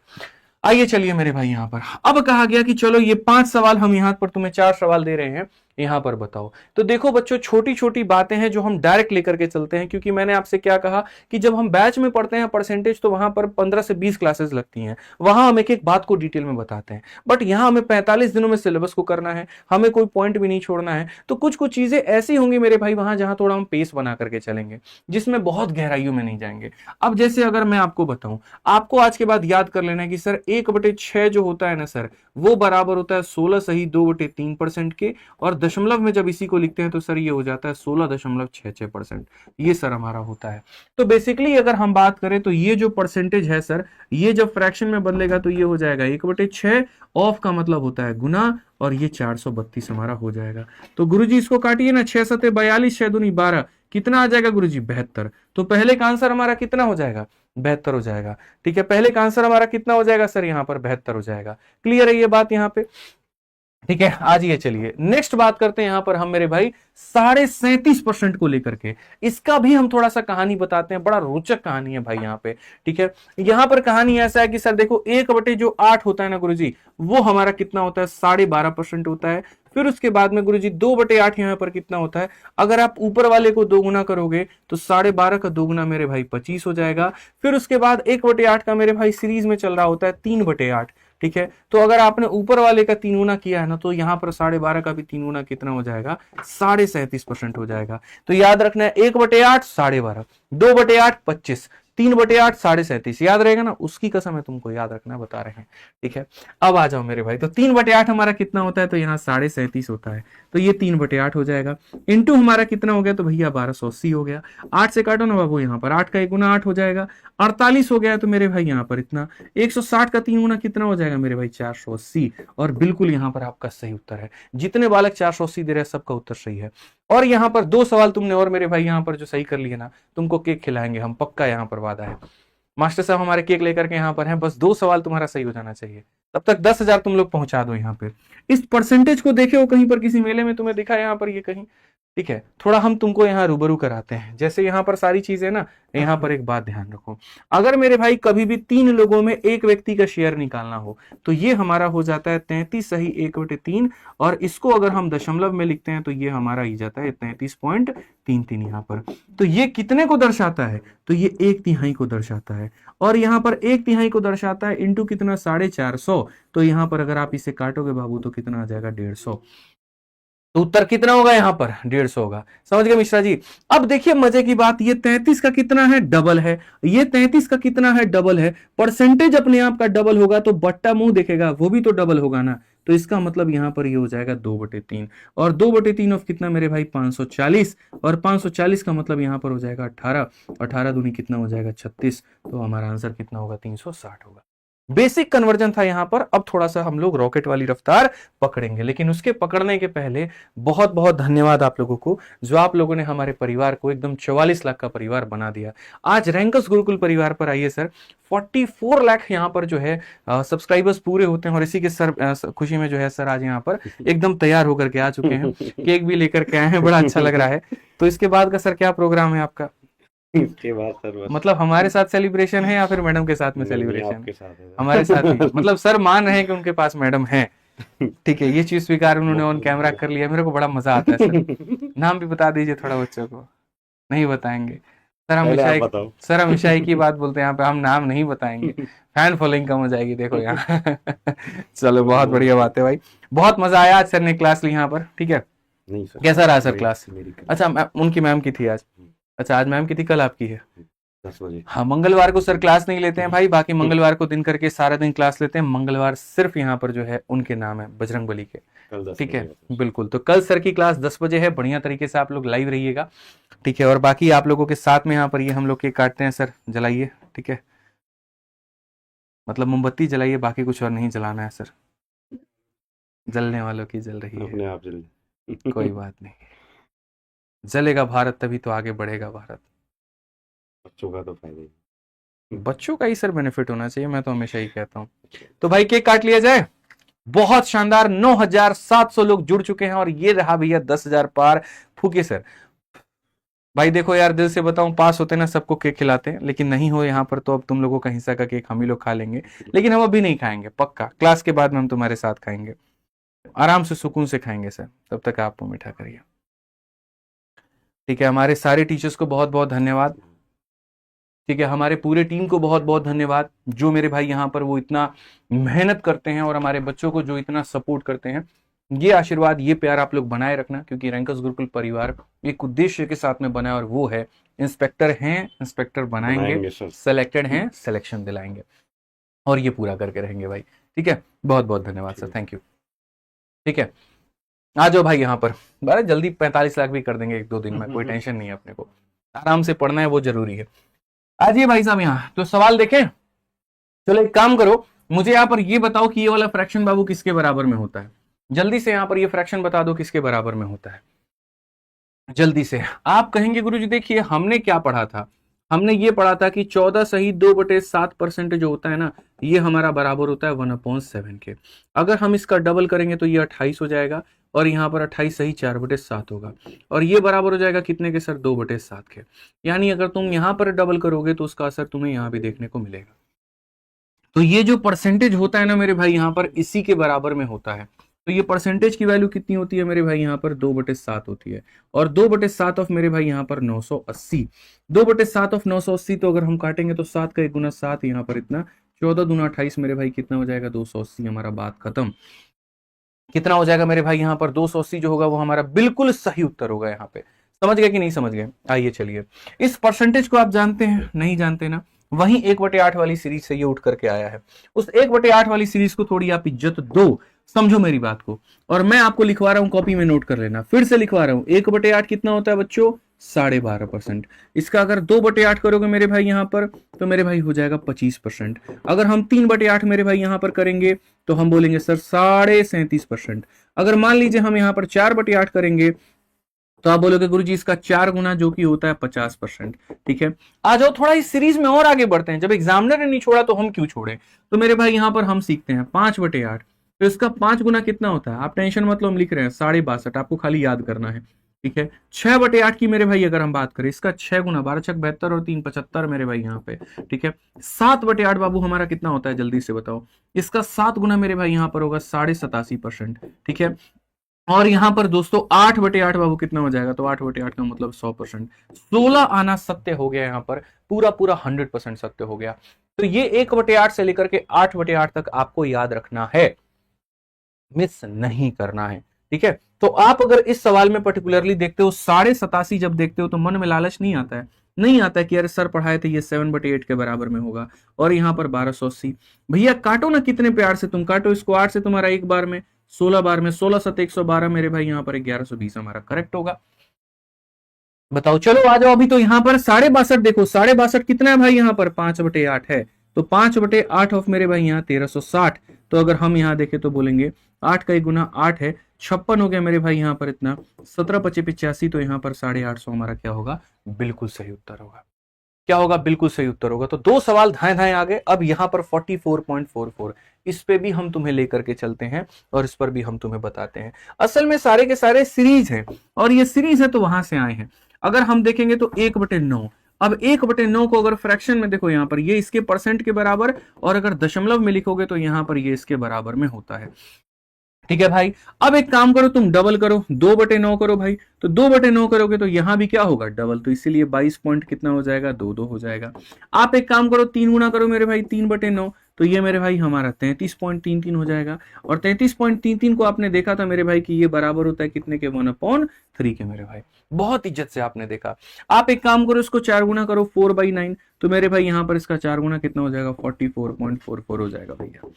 आइए चलिए मेरे भाई, यहां पर अब कहा गया कि चलो ये 5 सवाल, हम यहां पर तुम्हें 4 सवाल दे रहे हैं, यहां पर बताओ। तो देखो बच्चों, छोटी छोटी बातें हैं जो हम डायरेक्ट लेकर के चलते हैं, क्योंकि मैंने आपसे क्या कहा कि जब हम बैच में पढ़ते हैं परसेंटेज तो वहां पर 15 से 20 क्लासेस लगती हैं, वहां हम एक एक बात को डिटेल में बताते हैं। बट यहां हमें 45 दिनों में सिलेबस को करना है, हमें कोई पॉइंट भी नहीं छोड़ना है। तो कुछ कुछ चीजें ऐसी होंगी मेरे भाई वहां जहां थोड़ा हम पेस बना करके चलेंगे, जिसमें बहुत गहराइयों में नहीं जाएंगे। अब जैसे अगर मैं आपको बताऊं, आपको आज के बाद याद कर लेना है कि सर 1/6 जो होता है ना सर, वो बराबर होता है 16 सही 2/3% के, और दशमलव में जब इसी को लिखते हैं तो सर ये हो जाता है 16.66%। ये सर हमारा होता है। तो बेसिकली अगर हम बात करें तो ये जो परसेंटेज है सर, ये जब फ्रैक्शन में बदलेगा तो ये हो जाएगा 1/6, ऑफ का मतलब होता है गुना, और ये 432 हमारा हो जाएगा। तो गुरुजी इसको काटिए ना, 6 सते 42, 6 दूनी 12, कितना आ जाएगा गुरुजी? 72। तो पहले का आंसर हमारा कितना हो जाएगा? 72 हो जाएगा। ठीक है, पहले का आंसर हमारा कितना हो जाएगा सर? यहाँ पर 72 हो जाएगा। क्लियर है ये बात यहाँ पे? ठीक है, आज ये चलिए नेक्स्ट बात करते हैं यहां पर हम मेरे भाई 37.5% को लेकर के। इसका भी हम थोड़ा सा कहानी बताते हैं, बड़ा रोचक कहानी है भाई यहाँ पे। ठीक है, यहां पर कहानी ऐसा है कि सर देखो 1/8 होता है ना गुरुजी, वो हमारा कितना होता है? 12.5% होता है। फिर उसके बाद में गुरुजी 2/8 यहाँ पर कितना होता है? अगर आप ऊपर वाले को 2 गुना करोगे तो 12.5 का 2 गुना मेरे भाई 25 हो जाएगा। फिर उसके बाद 1/8 का मेरे भाई सीरीज में चल रहा होता है 3/8। ठीक है, तो अगर आपने ऊपर वाले का 3 गुना किया है ना, तो यहां पर 12.5 का भी 3 गुना कितना हो जाएगा? 37.5% हो जाएगा। तो याद रखना है 1/8 12.5, 2/8 25, 3/8 37.5, याद रहेगा ना? उसकी कसम है तुमको याद रखना, बता रहे हैं। ठीक है, अब आ जाओ मेरे भाई, तो 3/8 हमारा कितना होता है? तो यहाँ 37.5 होता है, तो ये 3/8 हो जाएगा। इंटू हमारा कितना हो गया? तो भैया 1280 हो गया। 8 से काटो ना बाबू, यहाँ पर 8 का 1 गुना 8 हो जाएगा, 48 हो गया। तो मेरे भाई यहाँ पर इतना 160 का 3 गुना कितना हो जाएगा मेरे भाई? 480। और बिल्कुल यहाँ पर आपका सही उत्तर है। जितने बालक 480 दे रहे हैं सबका उत्तर सही है। और यहाँ पर 2 सवाल तुमने और मेरे भाई यहाँ पर जो सही कर लिए ना, तुमको केक खिलाएंगे हम, पक्का यहाँ पर वादा है। मास्टर साहब हमारे केक लेकर के यहाँ पर हैं, बस 2 सवाल तुम्हारा सही हो जाना चाहिए, तब तक 10,000 तुम लोग पहुंचा दो यहाँ पे। इस परसेंटेज को देखे हो कहीं पर, किसी मेले में तुम्हें दिखा यहाँ पर ये कहीं? ठीक है, थोड़ा हम तुमको यहाँ रूबरू कराते हैं। जैसे यहाँ पर सारी चीजें ना, यहाँ पर एक बात ध्यान रखो, अगर मेरे भाई कभी भी 3 लोगों में एक व्यक्ति का शेयर निकालना हो तो ये हमारा हो जाता है 33 सही 1/3, और इसको अगर हम दशमलव में लिखते हैं तो ये हमारा ही जाता है 33.33 यहाँ पर। तो ये कितने को दर्शाता है? तो ये 1/3 को दर्शाता है, और यहाँ पर 1/3 को दर्शाता है इंटू कितना? 450। तो यहाँ पर अगर आप इसे काटोगे बाबू तो कितना आ जाएगा? 150। तो उत्तर कितना होगा यहाँ पर? 150 होगा। समझ गए मिश्रा जी? अब देखिए मजे की बात, ये 33 का कितना है? डबल है। ये 33 का कितना है? डबल है। परसेंटेज अपने आप का डबल होगा तो बट्टा मुंह देखेगा, वो भी तो डबल होगा ना। तो इसका मतलब यहाँ पर ये हो जाएगा 2/3, और 2/3 ऑफ कितना मेरे भाई 540, और 540 का मतलब यहाँ पर हो जाएगा 18, 18 दूनी कितना हो जाएगा 36, तो हमारा आंसर कितना होगा 360 होगा। बेसिक कन्वर्जन था यहां पर। अब थोड़ा सा हम लोग रॉकेट वाली रफ्तार पकड़ेंगे, लेकिन उसके पकड़ने के पहले बहुत बहुत धन्यवाद आप लोगों को, जो आप लोगों ने हमारे परिवार को एकदम 44 लाख का परिवार बना दिया। आज रैंकर्स गुरुकुल परिवार पर आइए सर, 44 लाख यहाँ पर जो है सब्सक्राइबर्स पूरे होते हैं, और इसी के सर खुशी में जो है सर आज यहाँ पर एकदम तैयार होकर के आ चुके हैं, केक भी लेकर के आए हैं, बड़ा अच्छा लग रहा है। तो इसके बाद का सर क्या प्रोग्राम है आपका? इसके बाद सर मतलब हमारे साथ सेलिब्रेशन है या फिर मैडम के साथ में सेलिब्रेशन? आपके साथ है। हमारे साथ ही, मतलब सर मान रहे हैं कि उनके पास मैडम है, ठीक है, ये चीज स्वीकार उन्होंने ऑन कैमरा कर लिया। मेरे को बड़ा मजा आता है सर। नाम भी बता दीजिए थोड़ा बच्चों को। नहीं बताएंगे सर, हम हमेशा एक ही बात बोलते हैं यहाँ पे, हम नाम नहीं बताएंगे, फैन फॉलोइंग कम हो जाएगी देखो यहाँ। चलो बहुत बढ़िया बात है भाई, बहुत मजा आया आज सर ने क्लास ली यहाँ पर, ठीक है। नहीं सर, कैसा रहा सर क्लास? अच्छा, उनकी मैम की थी आज? अच्छा, आज मैम की थी, कल आपकी है? 10 बजे। हाँ, मंगलवार को सर क्लास नहीं लेते हैं भाई, बाकी मंगलवार को दिन करके सारा दिन क्लास लेते हैं। मंगलवार सिर्फ यहाँ पर जो है उनके नाम है, बजरंगबली के, ठीक है, बिल्कुल। तो कल सर की क्लास 10 बजे है, बढ़िया तरीके से आप लोग लाइव रहिएगा, ठीक है। और बाकी आप लोगों के साथ में यहाँ पर ये हम लोग केक काटते हैं सर, जलाइए, ठीक है, मतलब मोमबत्ती जलाइए, बाकी कुछ और नहीं जलाना है सर, जलने वालों की जल रही है, अपने आप जल। कोई बात नहीं, जलेगा भारत तभी तो आगे बढ़ेगा भारत। बच्चों का तो फायदा ही, बच्चों का ही सर बेनिफिट होना चाहिए, मैं तो हमेशा ही कहता हूँ। तो भाई केक काट लिया जाए। बहुत शानदार, 9700 लोग जुड़ चुके हैं, और ये रहा भैया 10,000 पार। फूके सर भाई, देखो यार दिल से बताऊं, पास होते ना सबको केक खिलाते हैं, लेकिन नहीं हो यहाँ पर, तो अब तुम लोगों का हिस्सा का केक हम ही लोग खा लेंगे, लेकिन हम अभी नहीं खाएंगे, पक्का क्लास के बाद में हम तुम्हारे साथ खाएंगे, आराम से सुकून से खाएंगे सर, तब तक आप वो मीठा करिए, ठीक है। हमारे सारे टीचर्स को बहुत बहुत धन्यवाद, ठीक है, हमारे पूरे टीम को बहुत बहुत धन्यवाद, जो मेरे भाई यहाँ पर वो इतना मेहनत करते हैं, और हमारे बच्चों को जो इतना सपोर्ट करते हैं। ये आशीर्वाद, ये प्यार आप लोग बनाए रखना, क्योंकि रैंकर्स गुरुकुल परिवार एक उद्देश्य के साथ में बना है, और वो है इंस्पेक्टर हैं, इंस्पेक्टर बनाएंगे, सेलेक्टेड हैं, सिलेक्शन दिलाएंगे, और ये पूरा करके रहेंगे भाई, ठीक है। बहुत बहुत धन्यवाद सर, थैंक यू, ठीक है। आ जाओ भाई यहाँ पर, बड़ा जल्दी 45 लाख भी कर देंगे 1-2 दिन में, कोई टेंशन नहीं है, अपने को आराम से पढ़ना है, वो जरूरी है। आइए भाई साहब यहाँ, तो सवाल देखें। चलो एक काम करो, मुझे यहाँ पर ये बताओ कि ये वाला फ्रैक्शन बाबू किसके बराबर में होता है? जल्दी से यहाँ पर ये फ्रैक्शन बता दो किसके बराबर में होता है, जल्दी से। आप कहेंगे गुरुजी देखिए हमने क्या पढ़ा था, हमने ये पढ़ा था कि 14 सही 2/7% जो होता है ना, ये हमारा बराबर होता है 1/7 के। अगर हम इसका डबल करेंगे तो ये 28 हो जाएगा, और यहाँ पर 28 सही 4/7 होगा, और ये बराबर हो जाएगा कितने के सर? 2/7 के। यानी अगर तुम यहाँ पर डबल करोगे तो उसका असर तुम्हें यहाँ भी देखने को मिलेगा। तो ये जो परसेंटेज होता है ना मेरे भाई, यहाँ पर इसी के बराबर में होता है। तो ये परसेंटेज की वैल्यू कितनी होती है मेरे भाई? यहाँ पर 2/7 होती है, और 2/7 ऑफ मेरे भाई यहाँ पर 980, 2/7 ऑफ 980, तो अगर हम काटेंगे तो 7 का 1 गुना 7, यहाँ पर इतना 14 दूना 28 मेरे भाई कितना हो जाएगा? 280। हमारा बात खत्म। कितना हो जाएगा मेरे भाई यहाँ पर? 280 जो होगा वो हमारा बिल्कुल सही उत्तर होगा। यहाँ पे समझ गए कि नहीं समझ गए? आइए चलिए, इस परसेंटेज को आप जानते हैं? नहीं जानते ना? वहीं 1/8 वाली सीरीज से ये उठ करके आया है। उस 1/8 वाली सीरीज को थोड़ी आप इज्जत दो, समझो मेरी बात को। और मैं आपको लिखवा रहा हूं, कॉपी में नोट कर लेना, फिर से लिखवा रहा हूं। 1/8 कितना होता है बच्चों? 12.5%। इसका अगर 2/8 करोगे मेरे भाई यहाँ पर, तो मेरे भाई हो जाएगा 25%। अगर हम 3/8 मेरे भाई यहाँ पर करेंगे तो हम बोलेंगे सर 37.5%। अगर मान लीजिए हम यहाँ पर 4/8 करेंगे तो आप बोलोगे गुरुजी इसका 4 गुना जो कि होता है 50%। ठीक है, आ जाओ थोड़ा इस सीरीज में और आगे बढ़ते हैं। जब एग्जामिनर ने नहीं छोड़ा तो हम क्यों छोड़े? तो मेरे भाई यहाँ पर हम सीखते हैं 5/8, तो इसका 5 गुना कितना होता है? आप टेंशन मत लो, हम लिख रहे हैं 62.5, आपको खाली याद करना है। ठीक है, 6/8 की मेरे भाई अगर हम बात करें, इसका 6 गुना 12 छक 72 और 3 75 मेरे भाई यहाँ पे। ठीक है, 7/8 बाबू हमारा कितना होता है जल्दी से बताओ? इसका 7 गुना मेरे भाई यहाँ पर होगा 87.5%। ठीक है, और यहां पर दोस्तों 8/8 बाबू कितना हो जाएगा? तो 8/8 का मतलब 100%। 16 आना सत्य हो गया यहाँ पर, पूरा पूरा 100% सत्य हो गया। तो ये 1/8 से लेकर के 8/8 तक आपको याद रखना है, मिस नहीं करना है। ठीक है, तो आप अगर इस सवाल में पर्टिकुलरली देखते हो 87.5 जब देखते हो तो मन में लालच नहीं आता है? नहीं आता है कि अरे सर पढ़ाए थे ये 7/8 के बराबर में होगा, और यहाँ पर 1280। भैया काटो ना, कितने प्यार से तुम काटो इसको। 8 से तुम्हारा एक बार में 16 बार में 16 7 112 मेरे भाई यहाँ पर 1120 हमारा करेक्ट होगा। बताओ, चलो आ जाओ। अभी तो यहाँ पर 62.5 देखो, 62.5 कितना है भाई, यहाँ पर 5/8 है, तो 5/8 ऑफ मेरे भाई यहाँ 1360। तो अगर हम यहाँ देखें तो बोलेंगे 8 का 1 गुना 8 है, 56 हो गया मेरे भाई यहाँ पर इतना, 17×5 = 85। तो यहाँ पर 850 हमारा क्या होगा, बिल्कुल सही उत्तर होगा। क्या होगा, बिल्कुल सही उत्तर होगा। तो 2 सवाल धाए धाए आ गए। अब यहाँ पर 44.44, इस पे भी हम तुम्हें लेकर के चलते हैं और इस पर भी हम तुम्हें बताते हैं। असल में सारे के सारे सीरीज हैं, और ये सीरीज है तो वहां से आए हैं। अगर हम देखेंगे तो 1/9, अब 1/9 को अगर फ्रैक्शन में देखो, यहाँ पर ये इसके परसेंट के बराबर, और अगर दशमलव में लिखोगे तो यहाँ पर ये इसके बराबर में होता है। ठीक है भाई, अब एक काम करो, तुम डबल करो, 2/9 करो भाई, तो 2/9 करोगे तो यहां भी क्या होगा, डबल, तो इसीलिए 22 पॉइंट कितना हो जाएगा, 2 हो जाएगा। आप एक काम करो, 3 गुना करो मेरे भाई 3/9, तो ये मेरे भाई हमारा 33.33 हो जाएगा। और 33.33 को आपने देखा था मेरे भाई कि ये बराबर होता है कितने के, 1/3 के मेरे भाई। बहुत इज्जत से आपने देखा। आप एक काम करो, इसको 4 गुना करो 4/9, तो मेरे भाई यहाँ पर इसका 4 गुना कितना हो जाएगा, 44.44 हो जाएगा भैया।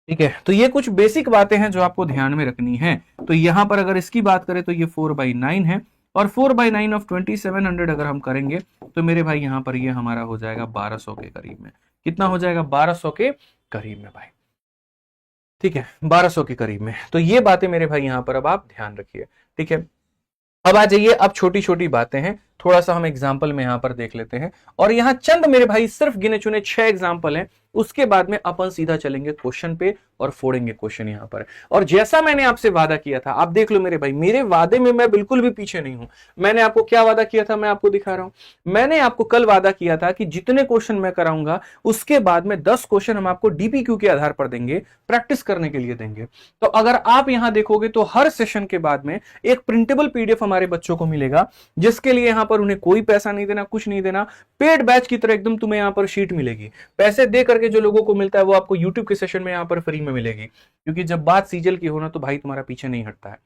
ठीक है, तो ये कुछ बेसिक बातें हैं जो आपको ध्यान में रखनी है। तो यहां पर अगर इसकी बात करें तो ये 4/9 है, और 4/9 ऑफ 2700 अगर हम करेंगे तो मेरे भाई यहां पर ये हमारा हो जाएगा 1200 के करीब में। कितना हो जाएगा, 1200 के करीब में भाई। ठीक है, 1200 के करीब में। तो ये बातें मेरे भाई यहां पर अब आप ध्यान रखिए। ठीक है, अब आ जाइए, अब छोटी छोटी बातें हैं, थोड़ा सा हम एग्जाम्पल में यहां पर देख लेते हैं। और यहां चंद मेरे भाई सिर्फ गिने चुने 6 एग्जाम्पल हैं, उसके बाद में अपन सीधा चलेंगे क्वेश्चन पे और फोड़ेंगे क्वेश्चन यहां पर। और जैसा मैंने आपसे वादा किया था, आप देख लो मेरे भाई, मेरे वादे में मैं बिल्कुल भी पीछे नहीं हूं। मैंने आपको क्या वादा किया था, मैं आपको दिखा रहा हूं। मैंने आपको कल वादा किया था कि जितने क्वेश्चन मैं कराऊंगा उसके बाद में 10 क्वेश्चन हम आपको डीपीक्यू के आधार पर देंगे, प्रैक्टिस करने के लिए देंगे। तो अगर आप यहां देखोगे तो हर सेशन के बाद में एक प्रिंटेबल पीडीएफ हमारे बच्चों को मिलेगा, जिसके लिए यहां पर उन्हें कोई पैसा नहीं देना, कुछ नहीं देना। पेड बैच की तरह एकदम तुम्हें यहां पर शीट मिलेगी। पैसे दे करके जो लोगों को मिलता है वो आपको यूट्यूब के सेशन में यहां पर फ्री में मिलेगी, क्योंकि जब बात सीजल की हो ना तो भाई तुम्हारा पीछे नहीं हटता है।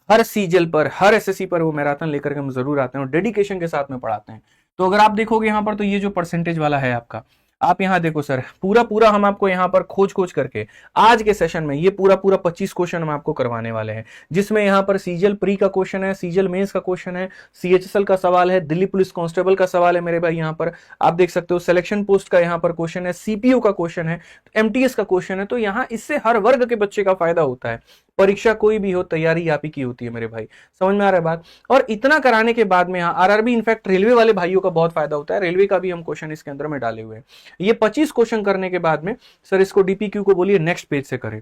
हर सीजल पर, हर एसएससी पर वो मैराथन लेकर के हम जरूर आते हैं और डेडिकेशन के साथ में पढ़ाते हैं। तो अगर आप देखोगे यहां पर, तो ये जो परसेंटेज वाला है आपका, आप यहां देखो सर, पूरा पूरा हम आपको यहां पर खोज खोज करके आज के सेशन में ये पूरा पूरा 25 क्वेश्चन हम आपको करवाने वाले हैं, जिसमें यहां पर सीजल प्री का क्वेश्चन है, सीजल मेंस का क्वेश्चन है, सीएचएसएल का सवाल है, दिल्ली पुलिस कांस्टेबल का सवाल है मेरे भाई। यहां पर आप देख सकते हो सिलेक्शन पोस्ट का यहां पर क्वेश्चन है, सीपीओ का क्वेश्चन है, एमटीएस का क्वेश्चन है। तो यहां इससे हर वर्ग के बच्चे का फायदा होता है। परीक्षा कोई भी हो, तैयारी आप ही की होती है मेरे भाई, समझ में आ रहा है बात। और इतना कराने के बाद में यहाँ आरआरबी, इनफैक्ट रेलवे वाले भाइयों का बहुत फायदा होता है। रेलवे का भी हम क्वेश्चन इसके अंदर में डाले हुए हैं। ये 25 क्वेश्चन करने के बाद में सर इसको डीपीक्यू को बोलिए नेक्स्ट पेज से करें,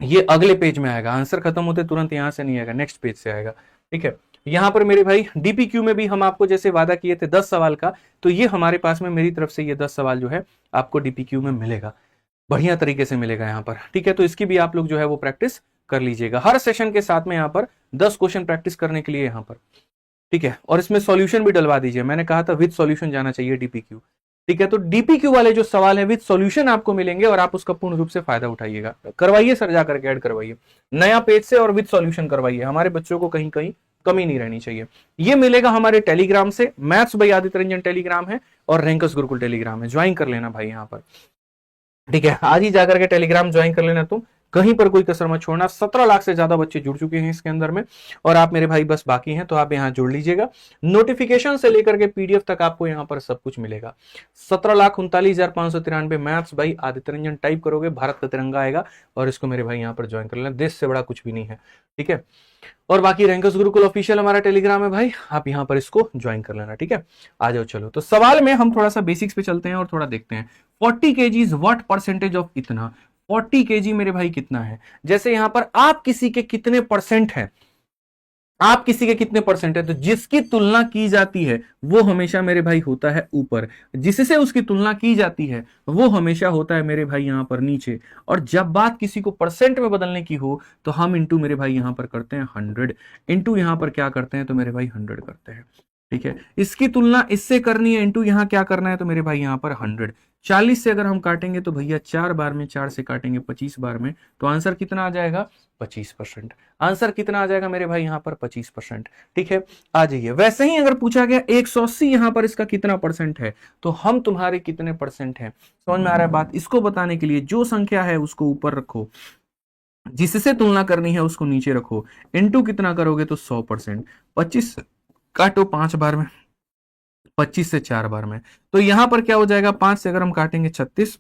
ये अगले पेज में आएगा। आंसर खत्म होते तुरंत यहां से नहीं आएगा, नेक्स्ट पेज से आएगा। ठीक है, यहां पर मेरे भाई डीपीक्यू में भी हम आपको जैसे वादा किए थे 10 सवाल का, तो ये हमारे पास में मेरी तरफ से ये 10 सवाल जो है आपको डीपीक्यू में मिलेगा, बढ़िया तरीके से मिलेगा यहाँ पर। ठीक है, तो इसकी भी आप लोग जो है वो प्रैक्टिस कर लीजिएगा हर सेशन के साथ में। यहाँ पर 10 क्वेश्चन प्रैक्टिस करने के लिए यहाँ पर। ठीक है, और इसमें सॉल्यूशन भी डलवा दीजिए, मैंने कहा था विद सॉल्यूशन जाना चाहिए डीपीक्यू। ठीक है, तो डीपीक्यू वाले जो सवाल है विद सॉल्यूशन आपको मिलेंगे और आप उसका पूर्ण रूप से फायदा उठाइएगा। करवाइए सर, जाकर के ऐड करवाइए नया पेज से और विद सॉल्यूशन करवाइए, हमारे बच्चों को कहीं कहीं कमी नहीं रहनी चाहिए। ये मिलेगा हमारे टेलीग्राम से, maths by Aditya Ranjan Telegram है और रैंकर्स गुरुकुल टेलीग्राम है, ज्वाइन कर लेना भाई यहाँ पर। ठीक है, आज ही जाकर के टेलीग्राम ज्वाइन कर लेना, तुम कहीं पर कोई कसर मत छोड़ना। 17 लाख से ज्यादा बच्चे जुड़ चुके हैं इसके अंदर में, और आप मेरे भाई बस बाकी हैं, तो आप यहां जुड़ लीजिएगा। नोटिफिकेशन से लेकर के पीडीएफ तक आपको यहां पर सब कुछ मिलेगा। 17,39,593 मैथ्स भाई आदित्य रंजन टाइप करोगे, भारत का तिरंगा आएगा, और इसको मेरे भाई यहां पर ज्वाइन कर लेना। देश से बड़ा कुछ भी नहीं है। ठीक है, और बाकी रैंकर्स गुरुकुल ऑफिशियल हमारा टेलीग्राम है भाई, आप यहां पर इसको ज्वाइन कर लेना। ठीक है, आ जाओ। चलो, तो सवाल में हम थोड़ा सा बेसिक्स पे चलते हैं और थोड़ा देखते हैं। 40 kg व्हाट परसेंटेज ऑफ इतना, 40 kg मेरे भाई कितना है। जैसे यहां पर आप किसी के कितने परसेंट है, आप किसी के कितने परसेंट है, तो जिसकी तुलना की जाती है वो हमेशा मेरे भाई होता है ऊपर, जिससे उसकी तुलना की जाती है वो हमेशा होता है मेरे भाई यहां पर नीचे। और जब बात किसी को परसेंट में बदलने की हो तो हम इंटू मेरे भाई यहां पर करते हैं 100, इंटू यहां पर क्या करते हैं तो मेरे भाई 100 करते हैं। ठीक है, इसकी तुलना इससे करनी है, इंटू यहाँ क्या करना है, तो मेरे भाई यहाँ पर 100, 40 से अगर हम काटेंगे तो भैया 4 बार में, 4 से काटेंगे 25 बार में, तो आंसर कितना आ जाएगा 25%। आंसर कितना आ जाएगा मेरे भाई यहाँ पर 25%। ठीक है, आ जाइए। वैसे ही अगर पूछा गया 180 यहाँ पर इसका कितना परसेंट है, तो हम तुम्हारे कितने परसेंट है, समझ में आ रहा है बात। इसको बताने के लिए जो संख्या है उसको ऊपर रखो, जिससे तुलना करनी है उसको नीचे रखो, इनटू कितना करोगे तो 100%। 25 काटो 5 बार में, 25 से 4 बार में, तो यहां पर क्या हो जाएगा, 5 से अगर हम काटेंगे 36,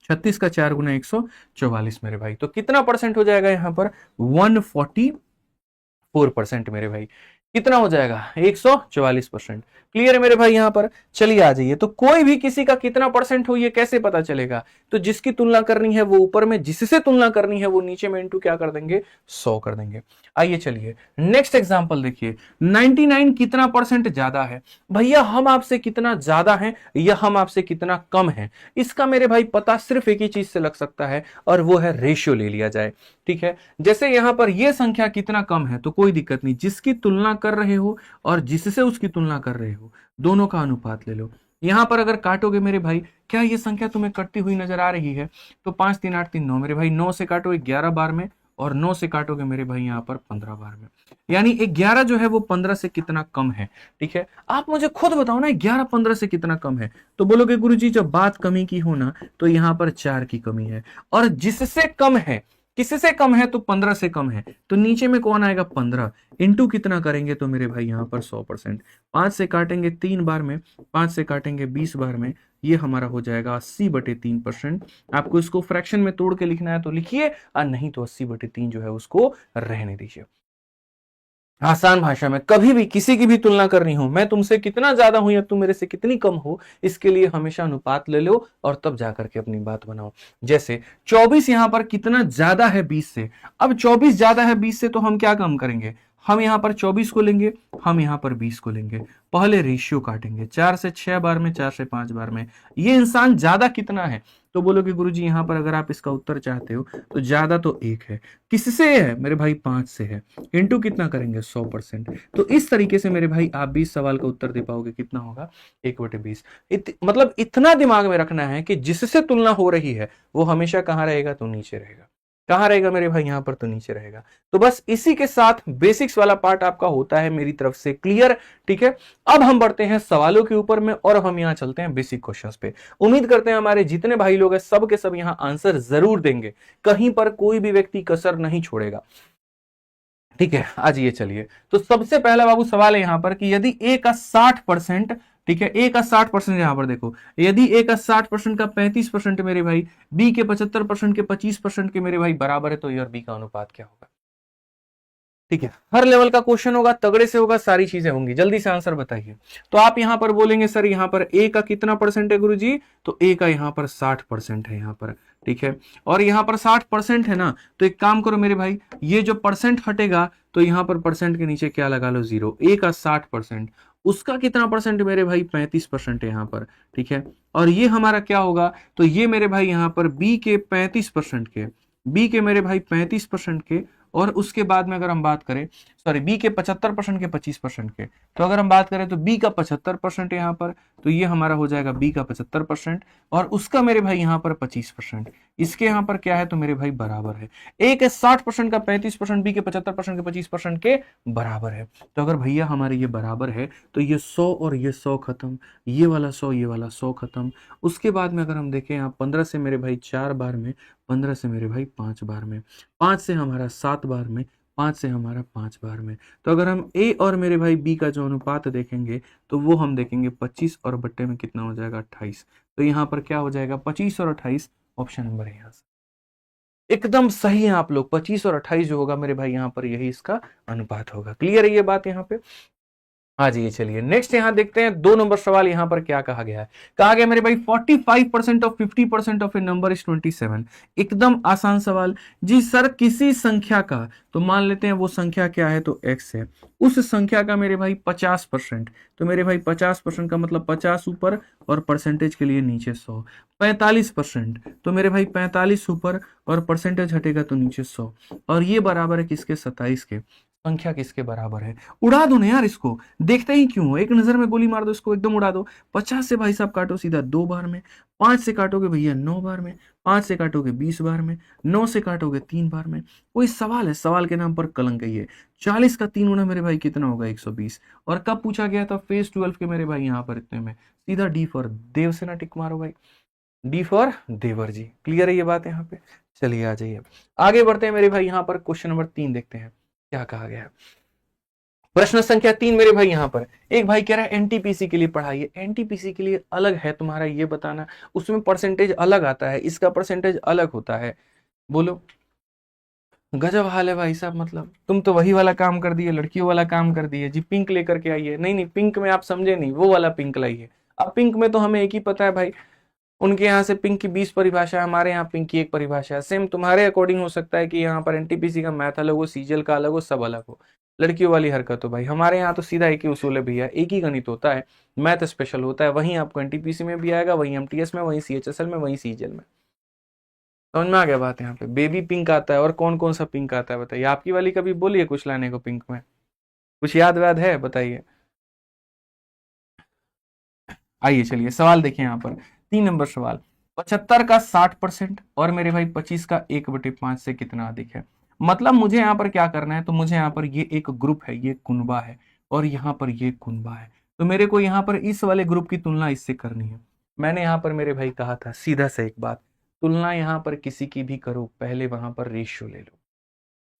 36 का 4 गुना 144 मेरे भाई, तो कितना परसेंट हो जाएगा यहां पर 144% मेरे भाई। कितना हो जाएगा 144%। क्लियर है मेरे भाई यहाँ पर। चलिए आ जाइए, तो कोई भी किसी का कितना परसेंट हो ये कैसे पता चलेगा, तो जिसकी तुलना करनी है वो ऊपर में, जिससे तुलना करनी है वो नीचे में, इनटू क्या कर देंगे 100 कर देंगे। आइए चलिए नेक्स्ट एग्जांपल देखिए, 99 कितना परसेंट ज्यादा है, भैया हम आपसे कितना ज्यादा है या हम आपसे कितना कम है, इसका मेरे भाई पता सिर्फ एक ही चीज से लग सकता है, और वो है रेशियो ले लिया जाए। ठीक है, जैसे यहां पर ये संख्या कितना कम है, तो कोई दिक्कत नहीं, जिसकी तुलना कर रहे हो और जिससे उसकी तुलना कर रहे हो दोनों का अनुपात ले लो। यहां पर अगर काटोगे मेरे भाई, क्या ये संख्या तुम्हें कटती हुई नजर आ रही है, तो 5 3 8 3 9 मेरे भाई, 9 से काटोगे 11 बार में, और 9 से काटोगे मेरे भाई यहाँ पर 15 बार में, यानी 11 जो है वो 15 से कितना कम है। ठीक है, आप मुझे खुद बताओ ना 11 15 से कितना कम है, तो बोलोगे गुरुजी जब बात कमी की हो ना, तो यहाँ पर 4 की कमी है, और जिससे कम है, किससे कम है, तो 15 से कम है, तो नीचे में कौन आएगा 15, इंटू कितना करेंगे तो मेरे भाई यहाँ पर 100%। 5 से काटेंगे 3 बार में, 5 से काटेंगे 20 बार में, ये हमारा हो जाएगा 80/3%। आपको इसको फ्रैक्शन में तोड़ के लिखना है तो लिखिए, और नहीं तो 80/3 जो है उसको रहने दीजिए। आसान भाषा में कभी भी किसी की भी तुलना करनी हो, मैं तुमसे कितना ज्यादा हूं या तुम मेरे से कितनी कम हो, इसके लिए हमेशा अनुपात ले लो और तब जाकर के अपनी बात बनाओ। जैसे 24 यहां पर कितना ज्यादा है 20 से, अब 24 ज्यादा है 20 से, तो हम क्या कम करेंगे, हम यहां पर 24 को लेंगे, हम यहां पर 20 को लेंगे, पहले रेशियो काटेंगे, 4 से 6 बार में, 4 से 5 बार में, ये इंसान ज्यादा कितना है, तो बोलोगे गुरुजी यहां पर अगर आप इसका उत्तर चाहते हो तो ज्यादा तो 1 है, किससे है मेरे भाई 5 से है, इंटू कितना करेंगे 100%। तो इस तरीके से मेरे भाई आप 20 सवाल का उत्तर दे पाओगे, कितना होगा 1/20। मतलब इतना दिमाग में रखना है कि जिससे तुलना हो रही है वो हमेशा कहां रहेगा, तो नीचे रहेगा। कहां रहेगा मेरे भाई, यहां पर तो नीचे रहेगा। तो बस इसी के साथ बेसिक्स वाला पार्ट आपका होता है मेरी तरफ से क्लियर। ठीक है, अब हम बढ़ते हैं सवालों के ऊपर में, और हम यहां चलते हैं बेसिक क्वेश्चंस पे। उम्मीद करते हैं हमारे जितने भाई लोग हैं सब के सब यहां आंसर जरूर देंगे, कहीं पर कोई भी व्यक्ति कसर नहीं छोड़ेगा। ठीक है, आज ये चलिए, तो सबसे पहला बाबू सवाल है यहां पर कि यदि ए का 60%, ठीक है, ए का 60% यहां पर देखो, यदि ए का 60% का 35% मेरे भाई, बी के 75% के 25% के मेरे भाई बराबर है, तो ए और बी का अनुपात क्या होगा। ठीक है, हर लेवल का क्वेश्चन होगा, तगड़े से होगा, सारी चीजें होंगी, जल्दी से आंसर बताइए। तो आप यहां पर बोलेंगे सर यहां पर ए का कितना परसेंट है गुरुजी, तो ए का यहां पर 60% है यहां पर। ठीक है, और यहां पर 60% है ना, तो एक काम करो मेरे भाई, ये जो परसेंट हटेगा तो यहां पर परसेंट के नीचे क्या लगा लो 0। ए का 60%, उसका कितना परसेंट मेरे भाई 35% है यहां पर। ठीक है, और ये हमारा क्या होगा, तो ये मेरे भाई यहां पर बी के 35% के, बी के मेरे भाई 35% के, और उसके बाद में अगर हम बात करें, सॉरी बी के 75% के 25% के, तो अगर हम बात करें तो बी का 75% यहाँ पर, तो ये हमारा हो जाएगा बी का 75%, और उसका मेरे भाई यहाँ पर 25%, इसके यहाँ पर क्या है, तो मेरे भाई बराबर है। ए के 60% का 35%, बी के 75% के 25% के बराबर है। तो अगर भैया हमारे ये बराबर है, तो ये 100 और ये 100 खत्म, ये वाला 100 ये वाला 100 खत्म। उसके बाद में अगर हम देखें यहाँ 15 से मेरे भाई 4 बार में, 15 से मेरे भाई 5 बार में, 5 से हमारा 7 बार में, 5 से हमारा 5 बार में। तो अगर हम ए और मेरे भाई बी का जो अनुपात देखेंगे, तो वो हम देखेंगे 25 और बट्टे में कितना हो जाएगा 28। तो यहाँ पर क्या हो जाएगा 25 और 28, ऑप्शन नंबर है यहाँ से एकदम सही है आप लोग। 25 और 28 जो होगा मेरे भाई यहाँ पर यही इसका अनुपात होगा। क्लियर है ये बात यहाँ पे। हाँ जी, चलिए नेक्स्ट यहां देखते हैं 2 नंबर सवाल यहां पर क्या कहा गया है। कहा गया मेरे भाई 45% of 50% of a number is 27। एकदम आसान सवाल जी सर, किसी संख्या का, तो मान लेते हैं वो संख्या क्या है, तो x है, उस संख्या का मेरे भाई 50%, तो मेरे भाई 50% का मतलब 50 ऊपर और परसेंटेज के लिए नीचे 100। 45%, तो मेरे भाई 45 ऊपर और परसेंटेज हटेगा तो नीचे 100, और ये बराबर है किसके 27 के। संख्या किसके बराबर है? उड़ा दो ना यार इसको, देखते ही क्यों हो? एक नजर में गोली मार दो, इसको एकदम उड़ा दो। 50 से भाई साहब काटो सीधा 2 बार में, 5 से काटोगे भैया 9 बार में, 5 से काटोगे 20 बार में, 9 से काटोगे 3 बार में। कोई सवाल है? सवाल के नाम पर कलंक है ये। 40 का 3 गुना मेरे भाई कितना होगा? 120। और कब पूछा गया था? फेज 12 के मेरे भाई यहाँ पर इतने में। सीधा डी फॉर देवसेना टिक मारो भाई, डी फॉर देवर जी। क्लियर है ये बात यहाँ पे? चलिए आ जाइए, आगे बढ़ते हैं मेरे भाई। यहाँ पर क्वेश्चन नंबर 3 देखते हैं क्या कहा गया है। प्रश्न संख्या 3 मेरे भाई यहाँ पर एक भाई कह रहा है एनटीपीसी के लिए पढ़ाइए। एनटीपीसी के लिए अलग है तुम्हारा ये बताना, उसमें परसेंटेज अलग आता है, इसका परसेंटेज अलग होता है। बोलो, गजब हाल है भाई साहब, मतलब तुम तो वही वाला काम कर दिए, लड़कियों वाला काम कर दिए जी। पिंक लेकर के आइए। नहीं नहीं, पिंक में आप समझे नहीं, वो वाला पिंक लाइए। अब पिंक में तो हमें एक ही पता है भाई, उनके यहाँ से पिंक की 20 परिभाषा है, हमारे यहाँ पिंक की 1 परिभाषा है। सेम तुम्हारे अकॉर्डिंग हो सकता है कि यहाँ पर एनटीपीसी का मैथ अलग हो, सीजीएल का अलग हो, सब अलग हो। लड़कियों वाली हरकत हो भाई, हमारे यहाँ तो सीधा एक ही उसूल है भैया, एक ही गणित होता है, मैथ स्पेशल होता है। वहीं आपको एनटीपीसी में भी आएगा, वहीं एमटीएस में, वहीं सीएचएसएल में, वहीं सीजीएल में। समझ में आ गया बात? यहाँ पे बेबी पिंक आता है, और कौन कौन सा पिंक आता है बताइए? आपकी वाली कभी बोलिए कुछ लाने को पिंक में, कुछ याद वाद है बताइए। आइए चलिए सवाल देखिए यहाँ पर, 3 नंबर सवाल। 75 का 60% और मेरे भाई 25 का 1/5 से कितना अधिक है? मतलब मुझे यहाँ पर क्या करना है, तो मुझे यहाँ पर ये एक ग्रुप है, ये कुनबा है, और यहाँ पर ये कुनबा है। तो मेरे को यहाँ पर इस वाले ग्रुप की तुलना इससे करनी है। मैंने यहाँ पर मेरे भाई कहा था सीधा सा एक बात, तुलना यहाँ पर किसी की भी करो, पहले वहां पर रेशियो ले लो,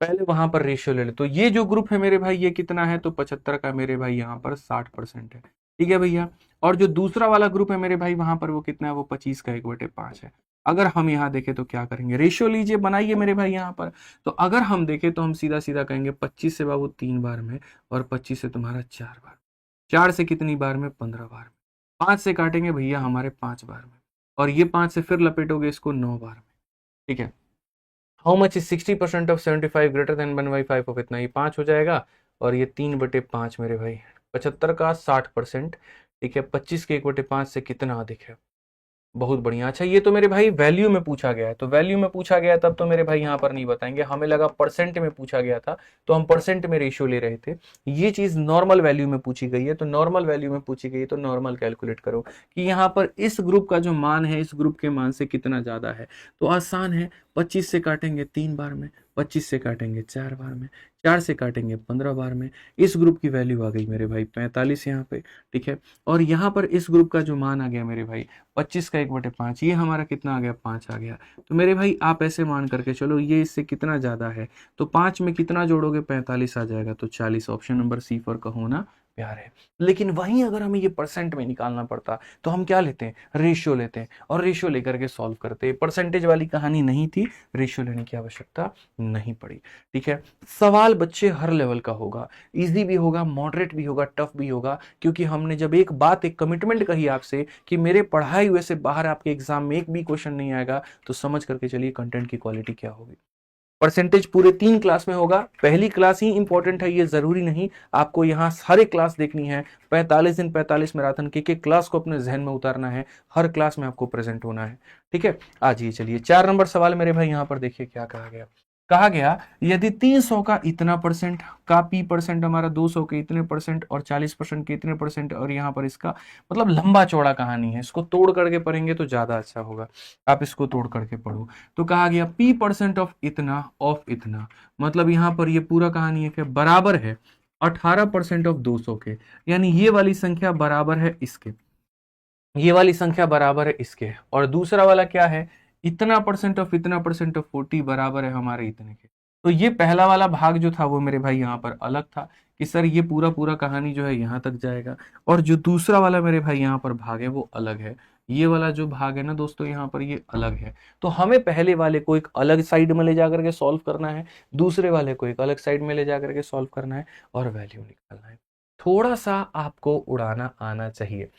पहले वहां पर रेशियो ले लो। तो ये जो ग्रुप है मेरे भाई ये कितना है? तो 75 का मेरे भाई यहाँ पर 60% है, ठीक है भैया। और जो दूसरा वाला ग्रुप है मेरे भाई वहां पर वो कितना है? वो 25 का 1/5 है। अगर हम यहाँ देखें तो क्या करेंगे? रेशियो लीजिए, बनाइए मेरे भाई यहाँ पर। तो अगर हम देखें तो हम सीधा सीधा कहेंगे 25 से बाबू 3 बार में, और 25 से तुम्हारा 4 बार, 4 से कितनी बार में? 15 बार में। 5 से काटेंगे भैया हमारे 5 बार में, और ये 5 से फिर लपेटोगे इसको 9 बार में, ठीक है। How much is 60% of 75 greater than 1/5 of इतना? ये 5 हो जाएगा, और ये 3/5 मेरे भाई। 75 का 60%, ठीक है, 25 के 1/5 से कितना अधिक है? बहुत बढ़िया। अच्छा ये तो मेरे भाई वैल्यू में पूछा गया है, तो वैल्यू में पूछा गया तब तो मेरे भाई यहाँ पर नहीं बताएंगे, हमें लगा परसेंट में पूछा गया था तो हम परसेंट में रेशियो ले रहे थे। ये चीज नॉर्मल वैल्यू में पूछी गई है, तो नॉर्मल वैल्यू में पूछी गई है तो नॉर्मल कैलकुलेट करो कि यहाँ पर इस ग्रुप का जो मान है इस ग्रुप के मान से कितना ज्यादा है। तो आसान है, 25 से काटेंगे 3 बार में, 25 से काटेंगे 4 बार में, 4 से काटेंगे 15 बार में। इस ग्रुप की वैल्यू आ गई मेरे भाई 45 यहाँ पे, ठीक है। और यहाँ पर इस ग्रुप का जो मान आ गया मेरे भाई 25 का 1/5, ये हमारा कितना आ गया? 5 आ गया। तो मेरे भाई आप ऐसे मान करके चलो ये इससे कितना ज्यादा है, तो 5 में कितना जोड़ोगे? 45 आ जाएगा, तो 40। ऑप्शन नंबर सी फॉर का होना प्यार है। लेकिन वहीं अगर हमें ये परसेंट में निकालना पड़ता तो हम क्या लेते हैं? रेशियो लेते हैं, और रेशियो लेकर के सॉल्व करते हैं। परसेंटेज वाली कहानी नहीं थी, रेशियो लेने की आवश्यकता नहीं पड़ी, ठीक है। सवाल बच्चे हर लेवल का होगा, इजी भी होगा, मॉडरेट भी होगा, टफ भी होगा, क्योंकि हमने जब एक बात, एक कमिटमेंट कही आपसे कि मेरे पढ़ाई हुए से बाहर आपके एग्जाम में एक भी क्वेश्चन नहीं आएगा, तो समझ करके चलिए कंटेंट की क्वालिटी क्या होगी। परसेंटेज पूरे 3 क्लास में होगा, पहली क्लास ही इंपॉर्टेंट है ये जरूरी नहीं, आपको यहाँ हर एक क्लास देखनी है। 45 दिन 45 मैराथन की क्लास को अपने जहन में उतारना है, हर क्लास में आपको प्रेजेंट होना है, ठीक है। आज ये चलिए 4 नंबर सवाल मेरे भाई यहाँ पर देखिए क्या कहा गया। कहा गया यदि 300 का इतना परसेंट का पी परसेंट हमारा 200 के इतने परसेंट और 40% के इतने परसेंट, और यहाँ पर इसका मतलब लंबा चौड़ा कहानी है, इसको तोड़ करके पढ़ेंगे तो ज्यादा अच्छा होगा, आप इसको तोड़ करके पढ़ो। तो कहा गया पी परसेंट ऑफ इतना, मतलब यहाँ पर ये पूरा कहानी है कि बराबर है 18% ऑफ 200 के, यानी ये वाली संख्या बराबर है इसके, ये वाली संख्या बराबर है इसके, और दूसरा वाला क्या है? इतना परसेंट ऑफ 40 बराबर है हमारे इतने के। तो ये पहला वाला भाग जो था वो मेरे भाई यहाँ पर अलग था कि सर ये पूरा पूरा कहानी जो है यहाँ तक जाएगा, और जो दूसरा वाला मेरे भाई यहाँ पर भाग है वो अलग है। ये वाला जो भाग है ना दोस्तों यहाँ पर ये अलग है। तो हमें पहले वाले को एक अलग साइड में ले जाकर के सॉल्व करना है, दूसरे वाले को एक अलग साइड में ले जाकर के सॉल्व करना है, और वैल्यू निकालना है। थोड़ा सा आपको उड़ाना आना चाहिए।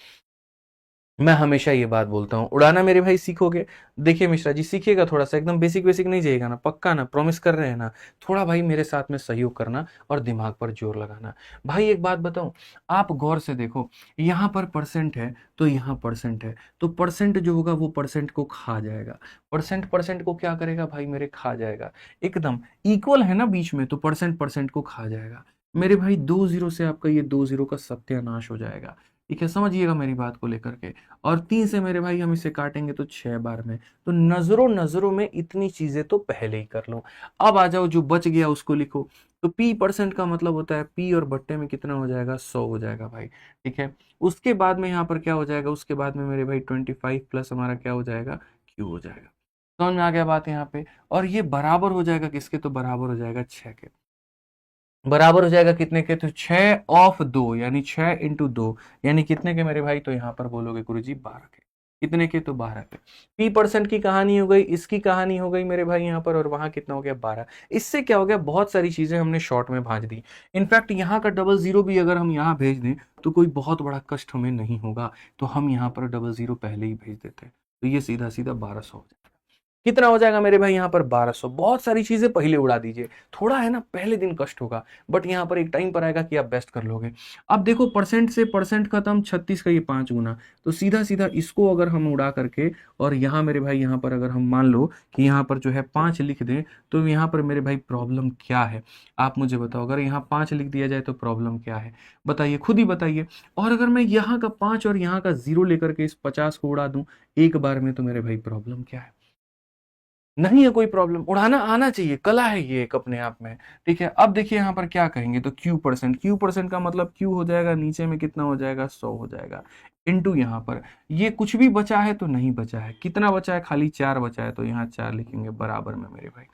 मैं हमेशा ये बात बोलता हूँ, उड़ाना मेरे भाई सीखोगे। देखिए मिश्रा जी, सीखिएगा थोड़ा सा, एकदम बेसिक बेसिक नहीं जाइएगा ना, पक्का ना, प्रॉमिस कर रहे हैं ना। थोड़ा भाई मेरे साथ में सहयोग करना और दिमाग पर जोर लगाना। भाई एक बात बताऊं, आप गौर से देखो, यहाँ पर परसेंट है तो यहाँ परसेंट है, तो परसेंट जो होगा वो परसेंट को खा जाएगा। परसेंट परसेंट को क्या करेगा भाई मेरे, खा जाएगा। एकदम इक्वल है ना बीच में, तो परसेंट परसेंट को खा जाएगा। मेरे भाई 2 जीरो से आपका ये 2 जीरो का सत्यानाश हो जाएगा। ठीक है, समझिएगा मेरी बात को लेकर के। और 3 से मेरे भाई हम इसे काटेंगे तो 6 बार में। तो नजरों नजरों में इतनी चीजें तो पहले ही कर लो। अब आ जाओ, जो बच गया उसको लिखो। तो पी परसेंट का मतलब होता है पी और बट्टे में कितना हो जाएगा, 100 हो जाएगा भाई। ठीक है, उसके बाद में यहाँ पर क्या हो जाएगा, उसके बाद में मेरे भाई 25 प्लस हमारा क्या हो जाएगा, क्यू हो जाएगा। समझ में आ गया बात यहाँ पे। और ये बराबर हो जाएगा किसके, तो बराबर हो जाएगा 6 के। बराबर हो जाएगा कितने के, तो 6/2, यानी 6 × 2, यानी कितने के मेरे भाई, तो यहां पर बोलोगे गुरुजी 12 के। कितने के, तो 12 के। पी परसेंट की कहानी हो गई, इसकी कहानी हो गई मेरे भाई यहाँ पर, और वहां कितना हो गया, 12। इससे क्या हो गया, बहुत सारी चीजें हमने शॉर्ट में भांज दी। इनफैक्ट यहाँ का 00 भी अगर हम यहाँ भेज दें तो कोई बहुत बड़ा कष्ट हमें नहीं होगा, तो हम यहाँ पर 00 पहले ही भेज देते हैं। तो ये सीधा सीधा 1200 हो जाएगा। कितना हो जाएगा मेरे भाई यहाँ पर, 1200। बहुत सारी चीजें पहले उड़ा दीजिए, थोड़ा है ना पहले दिन कष्ट होगा, बट यहाँ पर एक टाइम पर आएगा कि आप बेस्ट कर लोगे। अब देखो, परसेंट से परसेंट खत्म, 36 का ये 5 गुना, तो सीधा सीधा इसको अगर हम उड़ा करके, और यहाँ मेरे भाई यहाँ पर अगर हम मान लो कि यहाँ पर जो है 5 लिख दें, तो यहाँ पर मेरे भाई प्रॉब्लम क्या है, आप मुझे बताओ। अगर यहाँ 5 लिख दिया जाए तो प्रॉब्लम क्या है, बताइए, खुद ही बताइए। और अगर मैं यहाँ का 5 और यहाँ का 0 लेकर के इस 50 को उड़ा दूं एक बार में, तो मेरे भाई प्रॉब्लम क्या है, नहीं है कोई प्रॉब्लम। उड़ाना आना चाहिए, कला है ये एक अपने आप में। ठीक है, अब देखिए यहाँ पर क्या कहेंगे, तो क्यू परसेंट, क्यू परसेंट का मतलब क्यू हो जाएगा नीचे में कितना हो जाएगा, 100 हो जाएगा। इनटू यहाँ पर ये कुछ भी बचा है तो नहीं बचा है, कितना बचा है, खाली 4 बचा है, तो यहाँ 4 लिखेंगे बराबर में मेरे भाई।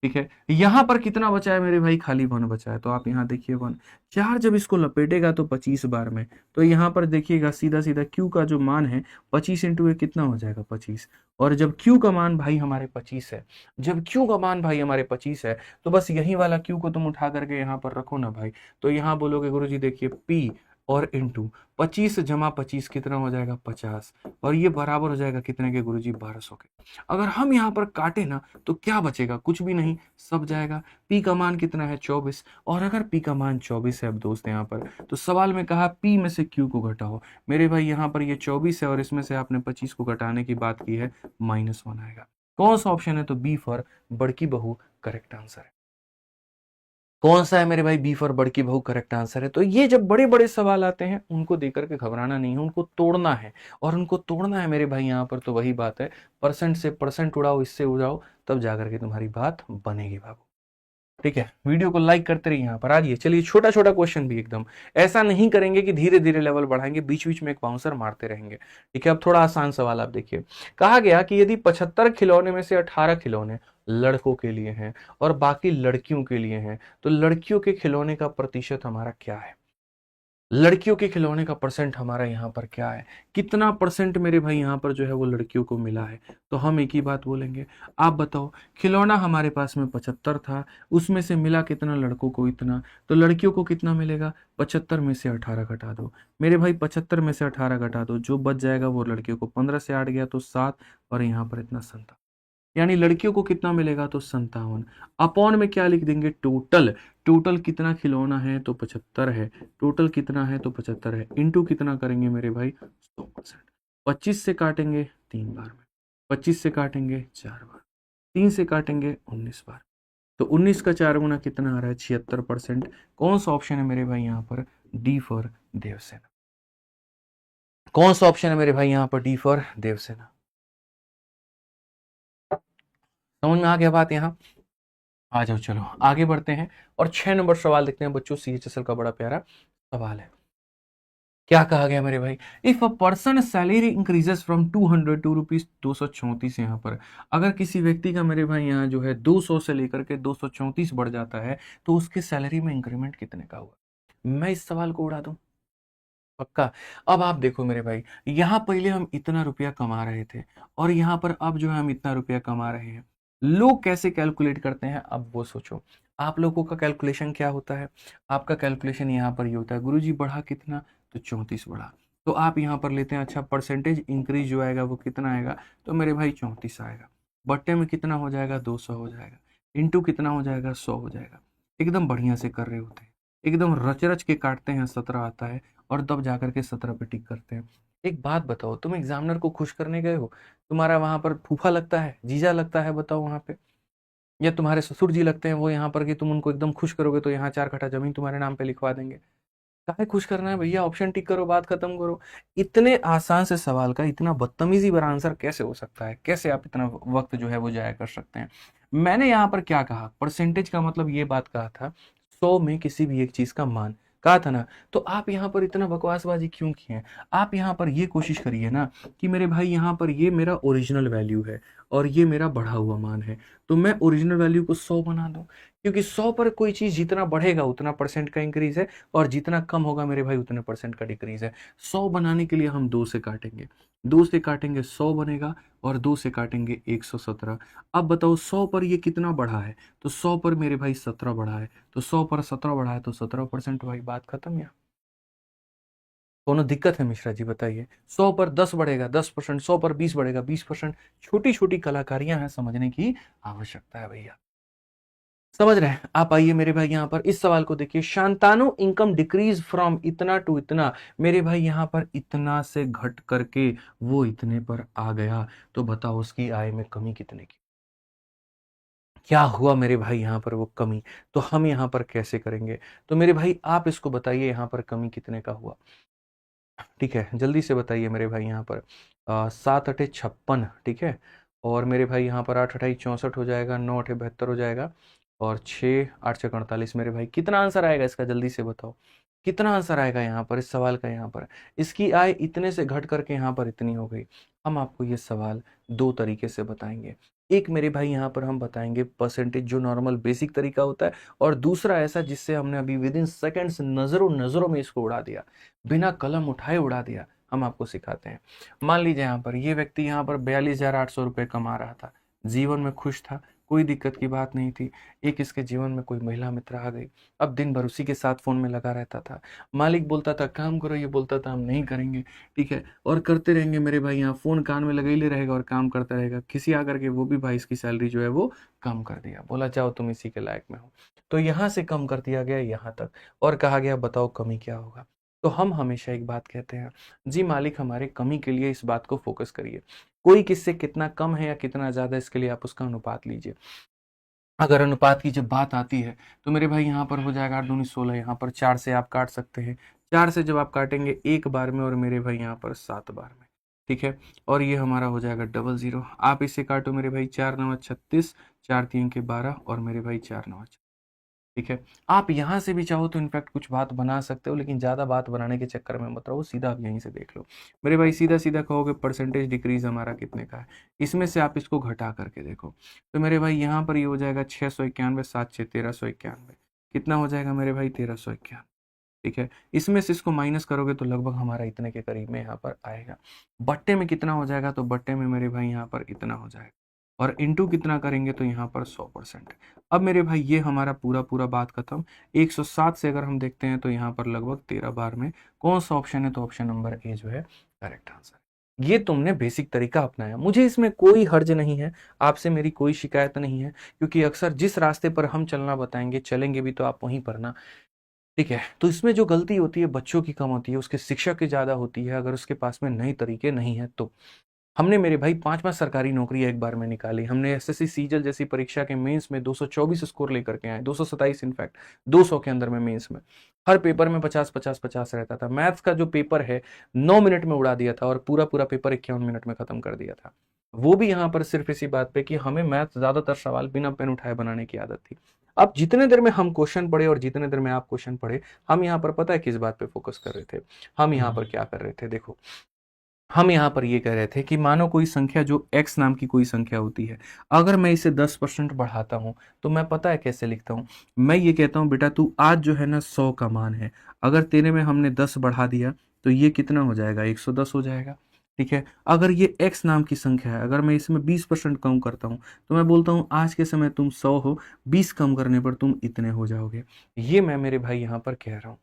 ठीक है, यहाँ पर कितना बचा है मेरे भाई, खाली 1 बचा है, तो आप यहाँ देखिए 1। 4 जब इसको लपेटेगा तो 25 बार में, तो यहाँ पर देखिएगा सीधा सीधा Q का जो मान है 25 इंटू ये कितना हो जाएगा, 25। और जब Q का मान भाई हमारे 25 है, जब Q का मान भाई हमारे 25 है, तो बस यही वाला Q को तुम उठा करके यहाँ पर रखो ना भाई। तो यहाँ बोलोगे गुरुजी देखिए P और इंटू 25 जमा 25 कितना हो जाएगा, 50। और ये बराबर हो जाएगा कितने के गुरुजी, 1200 के। अगर हम यहाँ पर काटे ना तो क्या बचेगा, कुछ भी नहीं, सब जाएगा। P का मान कितना है, 24। और अगर P का मान 24 है अब दोस्त यहाँ पर, तो सवाल में कहा P में से Q को घटाओ। मेरे भाई यहाँ पर ये 24 है और इसमें से आपने 25 को घटाने की बात की है, -1 आएगा। कौन सा ऑप्शन है, तो बी फॉर बड़की बहू करेक्ट आंसर है। कौन सा है मेरे भाई, बी फॉर बड़की बहू करेक्ट आंसर है। तो ये जब बड़े बड़े सवाल आते हैं उनको देकर के घबराना नहीं है, उनको तोड़ना है। और उनको तोड़ना है मेरे भाई यहाँ पर, तो वही बात है, परसेंट से परसेंट उड़ाओ, इससे उड़ाओ, तब जाकर के तुम्हारी बात बनेगी बाबू। ठीक है, वीडियो को लाइक करते रहिए। यहाँ पर आइए, चलिए छोटा छोटा क्वेश्चन भी एकदम ऐसा नहीं करेंगे कि धीरे धीरे लेवल बढ़ाएंगे, बीच बीच में एक बाउंसर मारते रहेंगे। ठीक है, अब थोड़ा आसान सवाल आप देखिए। कहा गया कि यदि 75 खिलौने में से 18 खिलौने लड़कों के लिए हैं और बाकी लड़कियों के लिए हैं, तो लड़कियों के खिलौने का प्रतिशत हमारा क्या है, लड़कियों के खिलौने का परसेंट हमारा यहाँ पर क्या है, कितना परसेंट मेरे भाई यहाँ पर जो है वो लड़कियों को मिला है। तो हम एक ही बात बोलेंगे, आप बताओ, खिलौना हमारे पास में 75 था, उसमें से मिला कितना लड़कों को, इतना, तो लड़कियों को कितना मिलेगा, 75 में से 18 घटा दो मेरे भाई, 75 में से 18 घटा दो, जो बच जाएगा वो लड़कियों को, 15 से 8 गया तो 7, और यहाँ पर इतना 57, यानी लड़कियों को कितना मिलेगा, तो 57। अपॉन में क्या लिख देंगे, टोटल, टोटल कितना खिलौना है, तो 75 है, टोटल कितना है, तो 75 है, इंटू कितना करेंगे मेरे भाई, 100%। 25 से काटेंगे 3 बार में, 25 से काटेंगे 4 बार, 3 से काटेंगे 19 बार, तो 19 का 4 गुना कितना आ रहा है, 76%। कौन सा ऑप्शन है मेरे भाई यहाँ पर, डी फॉर देवसेना। कौन सा ऑप्शन है मेरे भाई यहाँ पर, डी फॉर देवसेना। समझ में आ गया बात यहाँ, आ जाओ चलो आगे बढ़ते हैं। और 6 नंबर सवाल देखते हैं बच्चों, CHSL का बड़ा प्यारा सवाल है। क्या कहा गया मेरे भाई, if a person salary increases from 200 to rupees 234, यहाँ पर अगर किसी व्यक्ति का मेरे भाई यहाँ जो है 200 से लेकर के 234 बढ़ जाता है, तो उसके सैलरी में इंक्रीमेंट कितने का हुआ। मैं इस सवाल को उड़ा दूं, पक्का। अब आप देखो मेरे भाई, यहाँ पहले हम इतना रुपया कमा रहे थे, और यहाँ पर अब जो है हम इतना रुपया कमा रहे हैं। लोग कैसे कैलकुलेट करते हैं, अब वो सोचो। आप लोगों का कैलकुलेशन क्या होता है, आपका कैलकुलेशन यहाँ पर ये होता है, गुरुजी बढ़ा कितना, तो 34 बढ़ा, तो आप यहाँ पर लेते हैं, अच्छा परसेंटेज इंक्रीज जो आएगा वो कितना आएगा, तो मेरे भाई 34 आएगा। बट्टे में कितना हो जाएगा, 200 हो जाएगा। इंटू कितना हो जाएगा, 100 हो जाएगा। एकदम बढ़िया से कर रहे होते हैं, एकदम रच रच के काटते हैं, 17 आता है और तब जाकर के 17 पे टिक करते हैं। एक बात बताओ, तुम एग्जामिनर को खुश करने गए हो, तुम्हारा वहां पर फूफा लगता है, जीजा लगता है, बताओ वहां पे, या तुम्हारे ससुर जी लगते हैं वो यहाँ पर कि तुम उनको एकदम खुश करोगे तो यहाँ 4 कट्ठा जमीन तुम्हारे नाम पे लिखवा देंगे। काहे खुश करना है भैया, ऑप्शन टिक करो, बात खत्म करो। इतने आसान से सवाल का इतना बदतमीजी भरा आंसर कैसे हो सकता है, कैसे आप इतना वक्त जो है वो जाया कर सकते हैं। मैंने यहाँ पर क्या कहा, परसेंटेज का मतलब ये बात कहा था 100 में किसी भी एक चीज का मान, कहा था ना। तो आप यहाँ पर इतना बकवासबाजी क्यों किए हैं? आप यहाँ पर ये कोशिश करिए ना कि मेरे भाई यहाँ पर ये मेरा ओरिजिनल वैल्यू है और ये मेरा बढ़ा हुआ मान है, तो मैं ओरिजिनल वैल्यू को 100 बना दूं, क्योंकि 100 पर कोई चीज जितना बढ़ेगा उतना परसेंट का इंक्रीज है और जितना कम होगा मेरे भाई उतने परसेंट का डिक्रीज है। 100 बनाने के लिए हम 2 से काटेंगे, 2 से काटेंगे 100 बनेगा और 2 से काटेंगे 117। अब बताओ 100 पर ये कितना बढ़ा है, तो 100 पर मेरे भाई 17 बढ़ा है, तो 100 पर 17 बढ़ा है तो 17%। भाई बात खत्म। या कोनो दिक्कत है मिश्रा जी, बताइए। 100 पर 10 बढ़ेगा 10%, 100 पर 20 बढ़ेगा 20%। छोटी छोटी कलाकारियां हैं, समझने की आवश्यकता है भैया, समझ रहे हैं आप। आइए मेरे भाई यहाँ पर इस सवाल को देखिए, शांतानु इनकम डिक्रीज फ्रॉम इतना टू इतना, मेरे भाई यहाँ पर इतना से घट करके वो इतने पर आ गया, तो बताओ उसकी आय में कमी कितने की, क्या हुआ मेरे भाई यहाँ पर वो कमी। तो हम यहाँ पर कैसे करेंगे, तो मेरे भाई आप इसको बताइए यहाँ पर कमी कितने का हुआ, ठीक है, जल्दी से बताइए मेरे भाई यहाँ पर। 7 × 8 = 56, ठीक है, और मेरे भाई यहाँ पर 8 × 8 = 64 हो जाएगा, 9 × 8 = 72 हो जाएगा, और 6 8 × 48 मेरे भाई कितना आंसर आएगा इसका, जल्दी से बताओ कितना आंसर आएगा यहाँ पर इस सवाल का। यहाँ पर इसकी आय इतने से घट करके यहाँ पर इतनी हो गई। हम आपको ये सवाल 2 तरीके से बताएंगे। एक मेरे भाई यहाँ पर हम बताएंगे परसेंटेज जो नॉर्मल बेसिक तरीका होता है, और दूसरा ऐसा जिससे हमने अभी विद इन सेकेंड्स नजरों नजरों में इसको उड़ा दिया, बिना कलम उठाए उड़ा दिया। हम आपको सिखाते हैं। मान लीजिए यहाँ पर ये व्यक्ति यहाँ पर 42,800 रुपये कमा रहा था, जीवन में खुश था, कोई दिक्कत की बात नहीं थी। एक इसके जीवन में कोई महिला मित्र आ गई, अब दिन भर उसी के साथ फोन में लगा रहता था। मालिक बोलता था काम करो, ये बोलता था हम नहीं करेंगे, ठीक है, और करते रहेंगे मेरे भाई, यहाँ फोन कान में लगा ही ले रहेगा और काम करता रहेगा। किसी आकर के वो भी भाई इसकी सैलरी जो है वो कम कर दिया, बोला जाओ तुम इसी के लायक में हो, तो यहाँ से कम कर दिया गया यहाँ तक, और कहा गया बताओ कमी क्या होगा। तो हम हमेशा एक बात कहते हैं, जी मालिक हमारे कमी के लिए इस बात को फोकस करिए, कोई किससे कितना कम है या कितना ज्यादा, इसके लिए आप उसका अनुपात लीजिए। अगर अनुपात की जब बात आती है तो मेरे भाई यहाँ पर हो जाएगा 8 दूनी 16, यहाँ पर 4 से आप काट सकते हैं, 4 से जब आप काटेंगे एक बार में, और मेरे भाई यहाँ पर 7 बार में, ठीक है, और ये हमारा हो जाएगा 00। आप इसे काटो मेरे भाई, 4 9 36, 4 3 के 12, और मेरे भाई 4 9, ठीक है। आप यहाँ से भी चाहो तो इनफैक्ट कुछ बात बना सकते हो, लेकिन ज़्यादा बात बनाने के चक्कर में मत रहो, सीधा आप यहीं से देख लो मेरे भाई, सीधा सीधा कहोगे परसेंटेज डिक्रीज हमारा कितने का है, इसमें से आप इसको घटा करके देखो, तो मेरे भाई यहाँ पर ये हो जाएगा 691, 7 6 1391, कितना हो जाएगा मेरे भाई 1391, ठीक है। इसमें से इसको माइनस करोगे तो लगभग हमारा इतने के करीब में यहाँ पर आएगा। बट्टे में कितना हो जाएगा, तो बट्टे में मेरे भाई यहाँ पर इतना हो जाएगा, और इंटू कितना करेंगे तो यहाँ पर 100%। अब मेरे भाई ये हमारा पूरा पूरा बात खत्म। 107 से अगर हम देखते हैं तो यहाँ पर लगभग 13 बार में कौन सा ऑप्शन है, तो ऑप्शन नंबर ए जो है करेक्ट आंसर। ये तुमने बेसिक तरीका अपनाया, मुझे इसमें कोई हर्ज नहीं है, आपसे मेरी कोई शिकायत नहीं है, क्योंकि अक्सर जिस रास्ते पर हम चलना बताएंगे चलेंगे भी तो आप वहीं पर ना, ठीक है। तो इसमें जो गलती होती है बच्चों की कम होती है, उसके शिक्षक की ज्यादा होती है, अगर उसके पास में नए तरीके नहीं है तो। हमने मेरे भाई 5 5 सरकारी नौकरी एक बार में निकाली, हमने एसएससी सीजल जैसी परीक्षा के मेंस में 224 स्कोर लेकर के आए, 227 इनफैक्ट, 200 के अंदर में मेंस में, हर पेपर में 50 50 50 रहता था। मैथ्स का जो पेपर है 9 मिनट में उड़ा दिया था, और पूरा पूरा पेपर 51 मिनट में खत्म कर दिया था। वो भी यहाँ पर सिर्फ इसी बात पे कि हमें मैथ ज्यादातर सवाल बिना पेन उठाए बनाने की आदत थी। अब जितने देर में हम क्वेश्चन पढ़े और जितने देर में आप क्वेश्चन पढ़े, हम यहाँ पर पता है किस बात पे फोकस कर रहे थे, हम यहाँ पर क्या कर रहे थे, देखो हम यहाँ पर ये कह रहे थे कि मानो कोई संख्या जो x नाम की कोई संख्या होती है, अगर मैं इसे 10% बढ़ाता हूँ तो मैं पता है कैसे लिखता हूँ, मैं ये कहता हूँ बेटा तू आज जो है ना 100 का मान है, अगर तेरे में हमने 10 बढ़ा दिया तो ये कितना हो जाएगा, 110 हो जाएगा, ठीक है। अगर ये x नाम की संख्या है, अगर मैं इसमें 20% कम करता हूँ तो मैं बोलता हूँ आज के समय तुम 100 हो, 20 कम करने पर तुम इतने हो जाओगे। ये मैं मेरे भाई यहाँ पर कह रहा हूँ।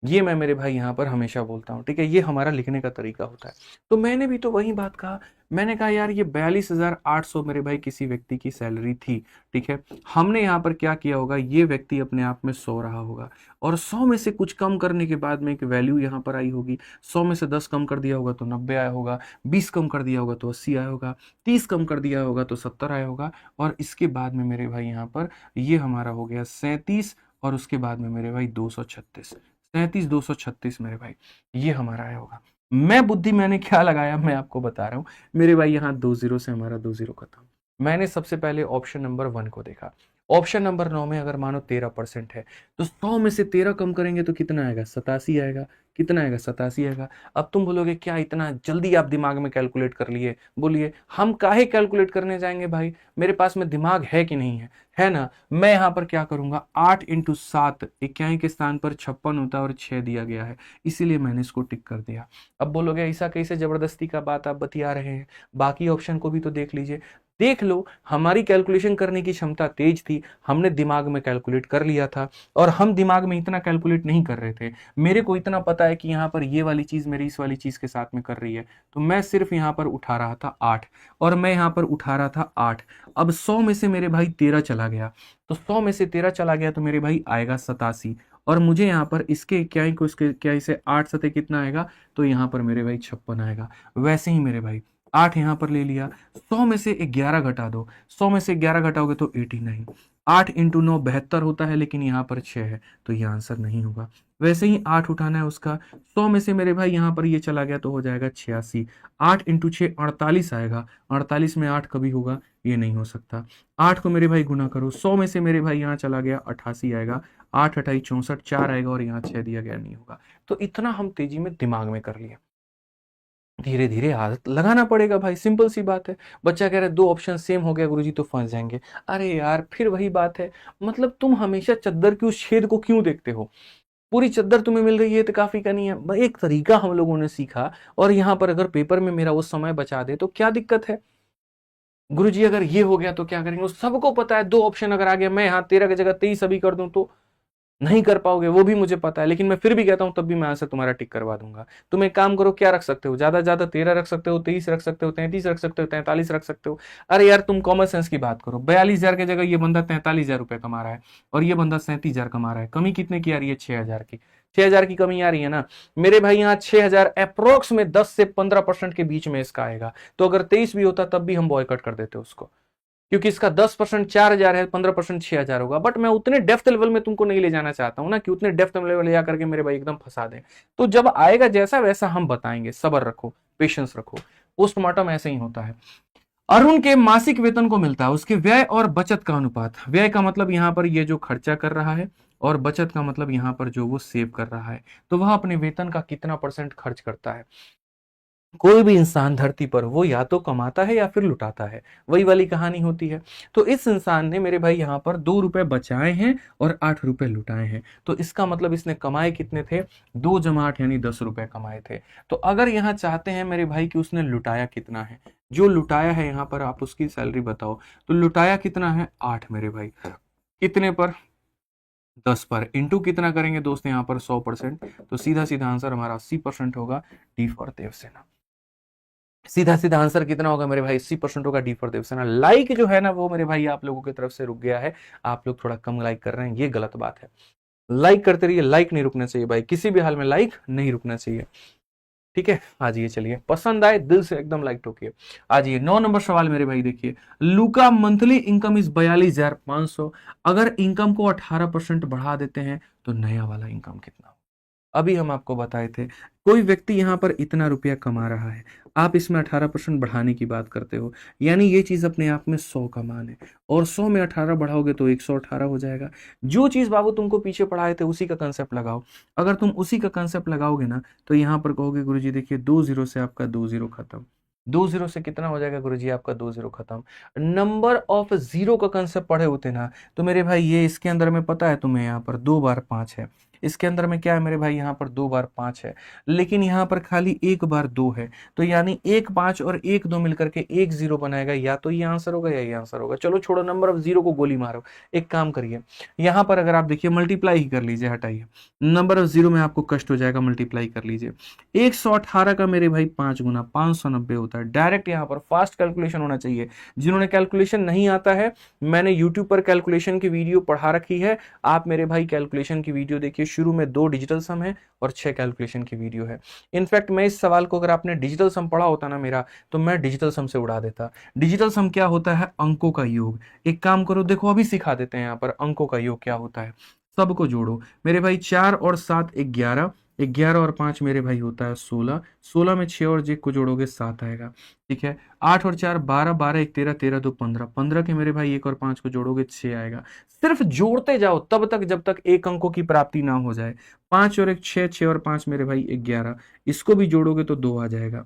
ये मैं मेरे भाई यहाँ पर हमेशा बोलता हूँ, ठीक है। ये हमारा लिखने का तरीका होता है। तो मैंने भी तो वही बात कहा, मैंने कहा यार ये 42,800 मेरे भाई किसी व्यक्ति की सैलरी थी, ठीक है। हमने यहाँ पर क्या किया होगा, ये व्यक्ति अपने आप में 100 रहा होगा, और 100 में से कुछ कम करने के बाद में एक वैल्यू यहाँ पर आई होगी। 100 में से 10 कम कर दिया होगा तो 90 आया होगा, 20 कम कर दिया होगा तो 80 आया होगा, 30 कम कर दिया होगा तो 70 आया होगा, और इसके बाद में मेरे भाई यहाँ पर ये हमारा हो गया 37, और उसके बाद में मेरे भाई 236, 37,236 मेरे भाई, ये हमारा आया होगा। मैं बुद्धि मैंने क्या लगाया मैं आपको बता रहा हूँ मेरे भाई। यहाँ 2 जीरो से हमारा 2 जीरो खत्म। मैंने सबसे पहले ऑप्शन नंबर 1 को देखा। ऑप्शन नंबर 9 में अगर मानो 13% है, तो 100 में से 13 कम करेंगे तो कितना आएगा, 87 आएगा। कितना आएगा, 87 आएगा। अब तुम बोलोगे क्या इतना जल्दी आप दिमाग में कैलकुलेट कर लिए, बोलिए हम काहे कैलकुलेट करने जाएंगे भाई, मेरे पास में दिमाग है कि नहीं है ना। मैं यहाँ पर क्या करूंगा, 8 इंटू 7, इक्याई के स्थान पर 56 होता है और 6 दिया गया है, इसीलिए मैंने इसको टिक कर दिया। अब बोलोगे ऐसा कैसे जबरदस्ती का बात आप बतिया रहे हैं, बाकी ऑप्शन को भी तो देख लीजिए। देख लो, हमारी कैलकुलेशन करने की क्षमता तेज थी, हमने दिमाग में कैलकुलेट कर लिया था, और हम दिमाग में इतना कैलकुलेट नहीं कर रहे थे। मेरे को इतना पता है कि यहाँ पर ये वाली चीज मेरी इस वाली चीज के साथ में कर रही है, तो मैं सिर्फ यहाँ पर उठा रहा था 8, और मैं यहाँ पर उठा रहा था 8। अब 100 में से मेरे भाई 13 चला गया, तो 100 में से 13 चला गया तो मेरे भाई आएगा 87, और मुझे यहाँ पर इसके इक्याई को इसके इक्याई से 8 सते कितना आएगा, तो यहाँ पर मेरे भाई 56 आएगा। वैसे ही मेरे भाई 8 यहाँ पर ले लिया, 100 में से 11 घटा दो, 100 में से 11 घटाओगे तो 89। 8 इंटू 9 72 होता है, लेकिन यहाँ पर 6 है, तो ये आंसर नहीं होगा। वैसे ही 8 उठाना है उसका, 100 में से मेरे भाई यहाँ पर ये चला गया तो हो जाएगा 86। 8 इंटू 6 48 आएगा, 48 में 8 कभी होगा, ये नहीं हो सकता। 8 को मेरे भाई गुना करो, 100 में से मेरे भाई यहाँ चला गया 88 आएगा, 8 अठाई 64, 4 आएगा, और यहाँ 6 दिया गया, नहीं होगा। तो इतना हम तेजी में दिमाग में कर लिए, धीरे धीरे आदत लगाना पड़ेगा भाई, सिंपल सी बात है। बच्चा कह रहा है 2 ऑप्शन सेम हो गया गुरुजी तो फंस जाएंगे। अरे यार फिर वही बात है, मतलब तुम हमेशा चद्दर के उस छेद को क्यों देखते हो, पूरी चद्दर तुम्हें मिल रही है तो काफी का नहीं है भाई। एक तरीका हम लोगों ने सीखा, और यहाँ पर अगर पेपर में मेरा वो समय बचा दे तो क्या दिक्कत है। गुरुजी अगर ये हो गया तो क्या करेंगे, सबको पता है 2 ऑप्शन अगर आ गया, मैं यहाँ 13 की जगह 23 अभी कर दूं तो नहीं कर पाओगे, वो भी मुझे पता है, लेकिन मैं फिर भी कहता हूं तब भी मैं आंसर तुम्हारा टिक करवा दूंगा। तुम एक काम करो, क्या रख सकते हो, ज्यादा ज्यादा 13 रख सकते हो, 23 रख सकते हो, 33 रख सकते हो, 43 रख सकते हो। अरे यार तुम कॉमन सेंस की बात करो, 42,000 की जगह ये बंदा 43,000 रुपए कमा रहा है, और ये बंदा 37,000 कमा रहा है, कमी कितने की आ रही है, 6,000 की। 6,000 की कमी आ रही है ना मेरे भाई, यहाँ 6,000 अप्रोक्स में 10 से 15% के बीच में इसका आएगा। तो अगर 23 भी होता तब भी हम बॉयकट कर देते उसको, क्योंकि इसका 10% 4,000 है, 15% 6,000 होगा। बट मैं उतने डेप्थ लेवल में तुमको नहीं ले जाना चाहता हूं ना, कि उतने डेप्थ लेवल ले जाकर के मेरे भाई एकदम फंसा दें। तो जब आएगा जैसा वैसा हम बताएंगे, सब्र रखो, पेशेंस रखो। पोस्टमार्टम ऐसे ही होता है। अरुण के मासिक वेतन को मिलता है उसके व्यय और बचत का अनुपात। व्यय का मतलब यहाँ पर ये जो खर्चा कर रहा है, और बचत का मतलब यहाँ पर जो वो सेव कर रहा है। तो वह अपने वेतन का कितना % खर्च करता है। कोई भी इंसान धरती पर वो या तो कमाता है या फिर लुटाता है, वही वाली कहानी होती है। तो इस इंसान ने मेरे भाई यहाँ पर 2 रुपए बचाए हैं और 8 रुपए लुटाए हैं, तो इसका मतलब इसने कमाए कितने थे, 2 जमा 8 यानी 10 रुपए कमाए थे। तो अगर यहाँ चाहते हैं मेरे भाई कि उसने लुटाया कितना है, जो लुटाया है यहाँ पर आप उसकी सैलरी बताओ, तो लुटाया कितना है, 8 मेरे भाई, कितने पर, 10 पर, इंटू कितना करेंगे दोस्त यहाँ पर 100%, तो सीधा सीधा आंसर हमारा 80% होगा, डी फॉर देवसेना। सीधा सीधा आंसर कितना होगा मेरे भाई, 80% होगा, डी फॉर देवसेना। लाइक जो है ना वो मेरे भाई आप लोगों की तरफ से रुक गया है, आप लोग थोड़ा कम लाइक कर रहे हैं, ये गलत बात है। लाइक करते रहिए, लाइक नहीं रुकना चाहिए भाई, किसी भी हाल में लाइक नहीं रुकना चाहिए, ठीक है। आ जाइए, चलिए, पसंद आए दिल से एकदम लाइक ठोकिए। आ जाइए 9 नंबर सवाल मेरे भाई, देखिए, लूका मंथली इनकम इज 42,500, अगर इनकम को 18% बढ़ा देते हैं तो नया वाला इनकम कितना हो। अभी हम आपको बताए थे, कोई व्यक्ति यहाँ पर इतना रुपया कमा रहा है, आप इसमें 18% बढ़ाने की बात करते हो, यानी ये चीज अपने आप में 100 का मान है, और 100 में 18 बढ़ाओगे तो 118 हो जाएगा। जो चीज बाबू तुमको पीछे पढ़ाए थे उसी का कंसेप्ट लगाओ। अगर तुम उसी का कंसेप्ट लगाओगे ना, तो यहाँ पर कहोगे गुरुजी देखिए 2 जीरो से आपका 2 जीरो खत्म, 2 जीरो से कितना हो जाएगा गुरुजी आपका 2 जीरो खत्म। नंबर ऑफ जीरो का कंसेप्ट पढ़े होते ना, तो मेरे भाई ये इसके अंदर में पता है तुम्हें, यहाँ पर 2 बार 5 है, इसके अंदर में क्या है मेरे भाई, यहाँ पर 2 बार 5 है, लेकिन यहाँ पर खाली 1 बार 2 है, तो यानी 1 5 और 1 2 मिलकर के 1 0 बनाएगा, या तो ये आंसर होगा या ये आंसर होगा। चलो छोड़ो, नंबर ऑफ जीरो को गोली मारो, एक काम करिए, यहाँ पर अगर आप देखिए मल्टीप्लाई ही कर लीजिए, हटाइए, नंबर ऑफ जीरो में आपको कष्ट हो जाएगा, मल्टीप्लाई कर लीजिए। 118 का मेरे भाई 5 गुना 590 होता है। डायरेक्ट यहाँ पर फास्ट कैलकुलेशन होना चाहिए। जिन्होंने कैलकुलेशन नहीं आता है, मैंने यूट्यूब पर कैलकुलेशन की वीडियो पढ़ा रखी है, आप मेरे भाई कैलकुलेशन की वीडियो देखिए, शुरू में 2 डिजिटल सम है और 6 कैलकुलेशन की वीडियो है। इनफैक्ट मैं इस सवाल को, अगर आपने डिजिटल सम पढ़ा होता ना मेरा, तो मैं डिजिटल सम से उड़ा देता। डिजिटल सम क्या होता है, अंकों का योग। एक काम करो, देखो अभी सिखा देते हैं यहाँ पर अंकों का योग क्या होता है। सबको जोड़ो मेरे भाई, 4 और 7 11, 11 और 5 मेरे भाई होता है 16, 16 में 6 और 1 को जोड़ोगे 7 आएगा, ठीक है। 8 और 4 12, 12 1 13, 13 2 15, 15 के मेरे भाई 1 और 5 को जोड़ोगे 6 आएगा। सिर्फ जोड़ते जाओ तब तक जब तक एक अंकों की प्राप्ति ना हो जाए। 5 और 1 6, 6 और 5 मेरे भाई 11, इसको भी जोड़ोगे तो 2 आ जाएगा।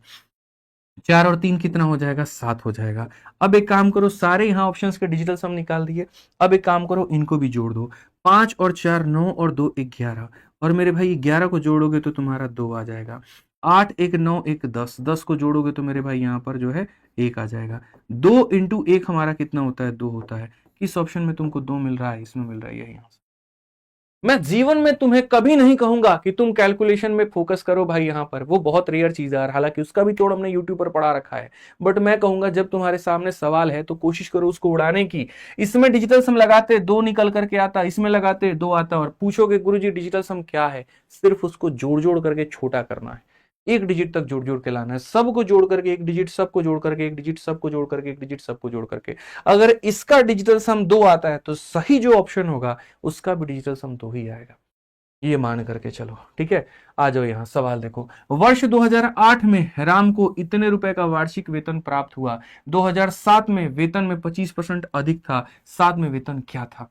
4 और 3 कितना हो जाएगा, 7 हो जाएगा। अब एक काम करो, सारे यहाँ ऑप्शंस के डिजिटल सम निकाल दिए, अब एक काम करो इनको भी जोड़ दो। 5 और 4 9 और 2 11, और मेरे भाई 11 को जोड़ोगे तो तुम्हारा 2 आ जाएगा। 8 1 9 1 10, 10 को जोड़ोगे तो मेरे भाई यहाँ पर जो है 1 आ जाएगा। 2 इंटू 1 हमारा कितना होता है, 2 होता है। किस ऑप्शन में तुमको 2 मिल रहा है, इसमें मिल रहा है, यही आंसर। मैं जीवन में तुम्हें कभी नहीं कहूंगा कि तुम कैलकुलेशन में फोकस करो भाई, यहाँ पर वो बहुत रेयर चीज है, हालांकि उसका भी तोड़ हमने यूट्यूब पर पढ़ा रखा है, बट मैं कहूंगा जब तुम्हारे सामने सवाल है तो कोशिश करो उसको उड़ाने की। इसमें डिजिटल सम लगाते 2 निकल करके आता, इसमें लगाते 2 आता, और पूछोगे गुरुजी डिजिटल सम क्या है, सिर्फ उसको जोड़ जोड़ करके छोटा करना है, एक डिजिट तक जोड़ जोड़ के लाना है, सबको जोड़ करके एक डिजिट, सबको जोड़ करके एक डिजिट, सबको जोड़ करके एक डिजिट, सबको जोड़ करके। अगर इसका डिजिटल सम 2 आता है तो सही जो ऑप्शन होगा उसका भी डिजिटल सम 2 ही आएगा, ये मान करके चलो, ठीक है। आ जाओ यहाँ सवाल देखो। वर्ष 2008 में राम को इतने रुपए का वार्षिक वेतन प्राप्त हुआ। 2007 में वेतन में 25% अधिक था। 7 में वेतन क्या था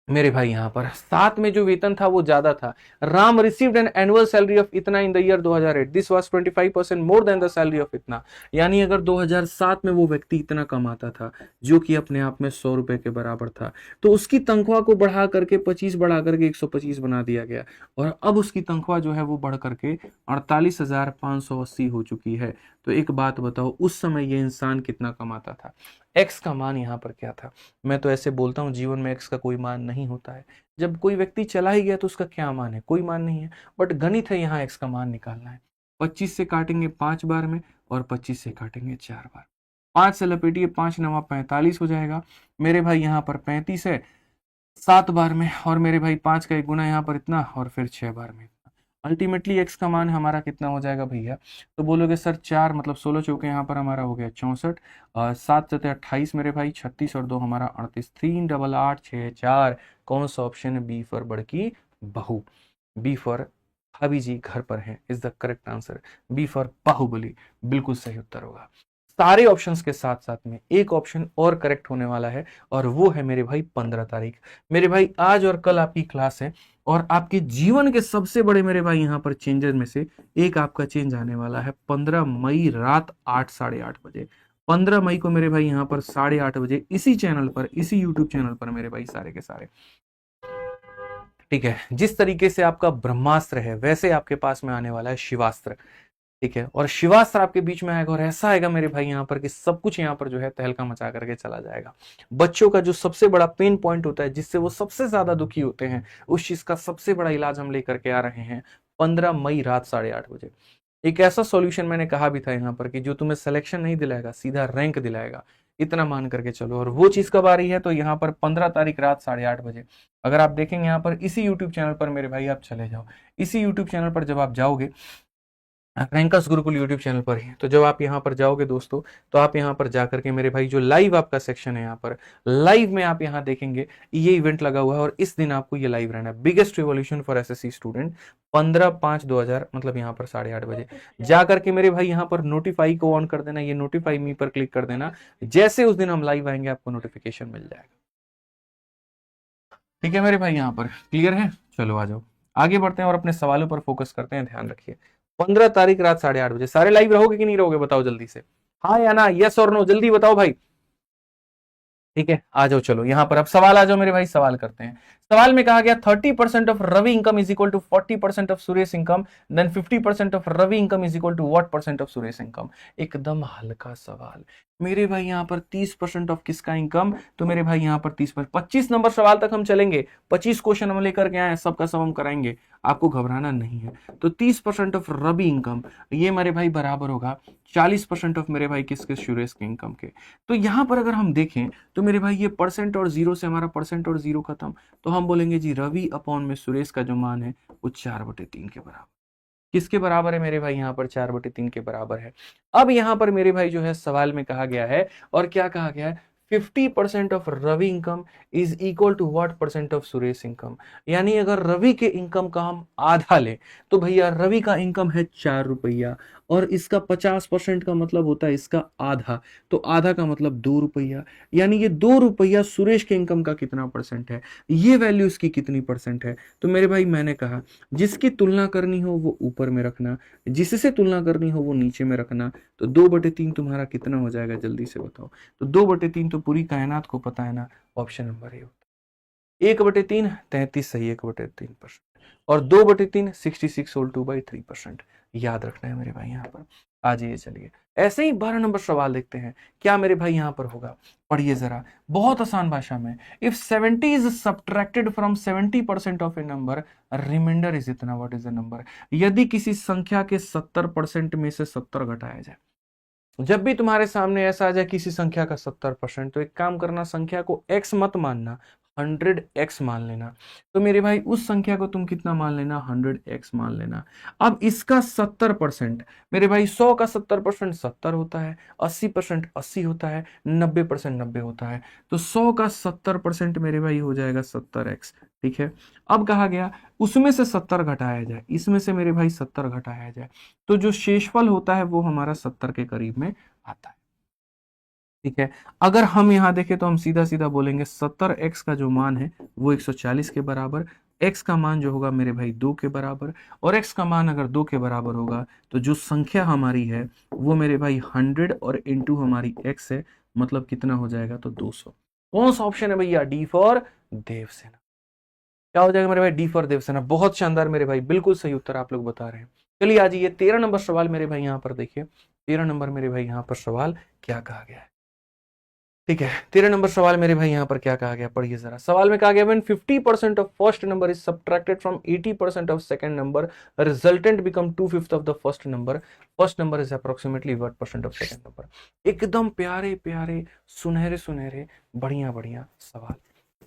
मेरे भाई, यहाँ पर 7 में जो वेतन था वो ज्यादा था। Ram received an annual salary of इतना in the year 2008, this was 25% more than the salary of इतना। यानी अगर 2007 में वो व्यक्ति इतना कमाता था, जो कि अपने आप में 100 रुपए के बराबर था, तो उसकी तनख्वाह को बढ़ा करके 25 बढ़ा करके 125 बना दिया गया, और अब उसकी तनख्वाह जो है वो बढ़ करके 48,580 हो चुकी है। तो एक बात बताओ, उस समय ये इंसान कितना कमाता था। एक्स का मान यहाँ पर क्या था। मैं तो ऐसे बोलता हूँ, जीवन में एक्स का कोई मान नहीं होता है। जब कोई व्यक्ति चला ही गया तो उसका क्या मान है, कोई मान नहीं है, बट गणित है, यहाँ एक्स का मान निकालना है। 25 से काटेंगे 5 बार में, और 25 से काटेंगे 4 बार। 5 से लपेटिए, 5 9 45 हो जाएगा मेरे भाई, यहाँ पर 35 है 7 बार में, और मेरे भाई 5 का 1 गुना यहाँ पर इतना, और फिर 6 बार में। अल्टीमेटली एक्स का मान हमारा कितना हो जाएगा भैया, तो बोलोगे सर 4 मतलब 16 चौके, यहाँ पर हमारा हो गया 64, 7 7 28 मेरे भाई 36, और 2 हमारा 38, 3 8 8 6 4। कौन सा ऑप्शन है, बी फॉर बड़की बहू, बी फॉर भाभी जी घर पर है, is the correct answer. B for Baahubali बिल्कुल सही उत्तर होगा। सारे ऑप्शंस के साथ साथ में एक ऑप्शन और करेक्ट होने वाला है, और वो है मेरे भाई 15 तारीख। मेरे भाई आज और कल आपकी क्लास है, और आपके जीवन के सबसे बड़े मेरे भाई यहाँ पर चेंजेस में से एक आपका चेंज आने वाला है 15 मई रात 8 साढ़े 8 बजे। 15 मई को मेरे भाई यहाँ पर 8:30 बजे इसी चैनल पर, इसी यूट्यूब चैनल पर मेरे भाई सारे के सारे, ठीक है। जिस तरीके से आपका ब्रह्मास्त्र है वैसे आपके पास में आने वाला है शिवास्त्र, ठीक है। और शिवास्त्र आपके बीच में आएगा, और ऐसा आएगा मेरे भाई यहाँ पर कि सब कुछ यहाँ पर जो है तहलका मचा करके चला जाएगा। बच्चों का जो सबसे बड़ा पेन पॉइंट होता है, जिससे वो सबसे ज्यादा दुखी होते हैं, उस चीज का सबसे बड़ा इलाज हम लेकर के आ रहे हैं 15 मई रात 8:30 बजे। एक ऐसा सॉल्यूशन मैंने कहा भी था यहाँ पर कि जो तुम्हें सिलेक्शन नहीं दिलाएगा, सीधा रैंक दिलाएगा, इतना मान करके चलो। और वो चीज कब आ रही है, तो यहाँ पर 15 तारीख रात 8:30 बजे। अगर आप देखेंगे यहाँ पर इसी यूट्यूब चैनल पर मेरे भाई, आप चले जाओ इसी यूट्यूब चैनल पर, जब आप जाओगे रैंकर्स गुरुकुल यूट्यूब चैनल पर ही, तो जब आप यहाँ पर जाओगे दोस्तों, तो आप यहाँ पर जाकर के मेरे भाई जो लाइव आपका सेक्शन है, यहाँ पर लाइव में आप यहाँ देखेंगे ये इवेंट लगा हुआ है, और इस दिन आपको ये लाइव रहना है, biggest revolution for SSC student, 15/5/2000 मतलब यहाँ पर 8:30 बजे जाकर के मेरे भाई यहाँ पर नोटिफाई को ऑन कर देना, ये नोटिफाई मी पर क्लिक कर देना। जैसे उस दिन हम लाइव आएंगे आपको नोटिफिकेशन मिल जाएगा, ठीक है मेरे भाई। यहाँ पर क्लियर है, चलो आ जाओ आगे बढ़ते हैं और अपने सवालों पर फोकस करते हैं। ध्यान रखिए 15 तारीख रात 8:30 बजे सारे लाइव रहोगे कि नहीं रहोगे, बताओ जल्दी से, हाँ या ना, यस और नो, जल्दी बताओ भाई। ठीक है आ जाओ, चलो यहाँ पर अब सवाल आ जाओ मेरे भाई, सवाल करते हैं। सवाल में कहा गया 30% of Ravi income is equal to 40% of Suresh income, then 50% of Ravi income is equal to what percent of Suresh income. एकदम हल्का सवाल मेरे भाई, यहाँ पर 30% ऑफ किसका इनकम, तो मेरे भाई यहाँ पर 30%, 25 नंबर सवाल तक हम चलेंगे, 25 क्वेश्चन हम लेकर के आए, सबका सब हम कराएंगे, आपको घबराना नहीं है। तो 30% ऑफ रवि इनकम, ये मेरे भाई बराबर होगा 40% ऑफ मेरे भाई किसके, सुरेश के इनकम के। तो यहाँ पर अगर हम देखें तो मेरे भाई ये परसेंट और जीरो से हमारा परसेंट और जीरो खत्म, तो हम बोलेंगे जी रवि अपॉन में सुरेश का जो मान है वो 4/3 के बराबर। किसके बराबर है मेरे भाई, यहाँ पर 4/3 के बराबर है। अब यहाँ पर मेरे भाई जो है सवाल में कहा गया है, और क्या कहा गया है, 50% of Ravi income is equal to what percent of Suresh income. यानी अगर रवि के इनकम का हम आधा लें तो भैया रवि का इनकम है 4 रुपया, और इसका 50% का मतलब होता है इसका आधा, तो आधा का मतलब 2 रुपया, यानी ये 2 रुपया सुरेश के इनकम का कितना परसेंट है, ये वैल्यू इसकी कितनी परसेंट है। तो मेरे भाई मैंने कहा जिसकी तुलना करनी हो वो ऊपर में रखना, जिससे तुलना करनी हो वो नीचे में रखना। तो 2/3 तुम्हारा कितना हो जाएगा, जल्दी से बताओ। तो 2/3 तो पूरी कायनात को पता है ना, ऑप्शन नंबर ए होता है। 1/3 33 सही, 1/3%, और 2/3 66 होल 2/3%। याद रखना है मेरे भाई यहाँ पर। आ जाइए, चलिए ऐसे ही 12 नंबर सवाल देखते हैं क्या मेरे भाई यहाँ पर होगा। पढ़िए जरा, बहुत आसान भाषा में। If 70 is subtracted from 70% of a number, remainder is इतना, व्हाट इज द नंबर। यदि किसी संख्या के 70% में से 70 घटाया जाए, जब भी तुम्हारे सामने ऐसा आ जाए किसी संख्या का 70%, तो एक काम करना, संख्या को x मत मानना, 100x मान लेना। तो मेरे भाई उस संख्या को तुम कितना मान लेना, 100x मान लेना। अब इसका 70%, मेरे भाई 100 का 70% 70 होता है, 80% 80 होता है, 90% 90 होता है। तो 100 का 70% मेरे भाई हो जाएगा 70x। ठीक है, अब कहा गया उसमें से 70 घटाया जाए, इसमें से मेरे भाई 70 घटाया जाए, तो जो शेषफल होता है वो हमारा 70 के करीब में आता है। ठीक है, अगर हम यहां देखें तो हम सीधा सीधा बोलेंगे 70x का जो मान है वो 140 के बराबर, x का मान जो होगा मेरे भाई 2 के बराबर, और x का मान अगर 2 के बराबर होगा तो जो संख्या हमारी है वो मेरे भाई 100 और इंटू हमारी x है, मतलब कितना हो जाएगा, तो 200। कौन सा ऑप्शन है भैया, डी फॉर देवसेना। क्या हो जाएगा मेरे भाई, डी फॉर देवसेना। बहुत शानदार मेरे भाई, बिल्कुल सही उत्तर आप लोग बता रहे हैं। चलिए आज ये 13 नंबर सवाल मेरे भाई यहाँ पर देखिए, 13 नंबर मेरे भाई यहाँ पर सवाल क्या कहा गया है। ठीक है, 13 नंबर सवाल मेरे भाई यहाँ पर क्या कहा गया, पढ़िए जरा। सवाल में कहा गया when 50% of first number is subtracted from 80% of second number, resultant become 2/5 of the first number, first number is approximately what percent of second number. एकदम प्यारे प्यारे, सुनहरे सुनहरे, बढ़िया बढ़िया सवाल।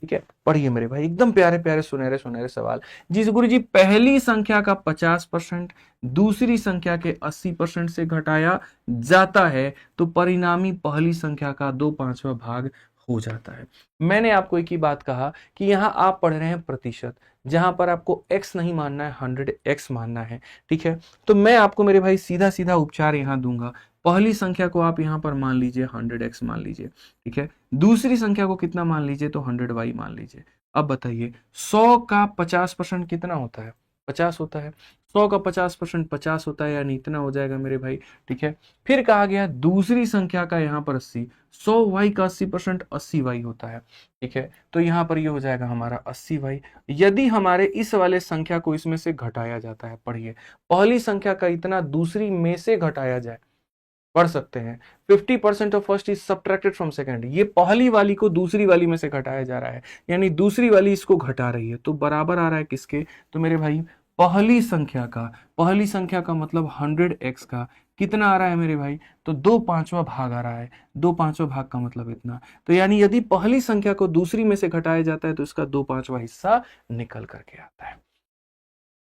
ठीक है, पढ़िए मेरे भाई, एकदम प्यारे प्यारे, सुनहरे सुनहरे सवाल। जिस गुरु जी पहली संख्या का 50% दूसरी संख्या के 80% से घटाया जाता है तो परिणामी पहली संख्या का 2/5वां भाग हो जाता है। मैंने आपको एक ही बात कहा कि यहां आप पढ़ रहे हैं प्रतिशत, जहां पर आपको x नहीं मानना है, 100x मानना है। ठीक है, तो मैं आपको मेरे भाई सीधा सीधा उपचार यहां दूंगा। पहली संख्या को आप यहां पर मान लीजिए 100x मान लीजिए। ठीक है, दूसरी संख्या को कितना मान लीजिए, तो 100y मान लीजिए। अब बताइए 100 का 50% कितना होता है, 50 होता है। 100 का 50% 50 होता है, यानी इतना हो जाएगा मेरे भाई। ठीक है, फिर कहा गया दूसरी संख्या का यहाँ पर 80, 100y का 80% 80y होता है। ठीक है, तो यहाँ पर ये हो जाएगा हमारा 80y। यदि हमारे इस वाले संख्या को इसमें से घटाया जाता है, पढ़िए, पहली संख्या का इतना दूसरी में से घटाया जाए, पढ़ सकते हैं 50% of first is subtracted from second, ये पहली वाली को दूसरी वाली में से घटाया जा रहा है, यानी दूसरी वाली इसको घटा रही है, तो बराबर आ रहा है किसके, तो मेरे भाई पहली संख्या का मतलब 100x का कितना आ रहा है मेरे भाई, तो 2/5वां भाग आ रहा है। 2/5वां भाग का मतलब इतना, तो यानी यदि पहली संख्या को दूसरी में से घटाया जाता है तो इसका 2/5वां हिस्सा निकल करके आता है।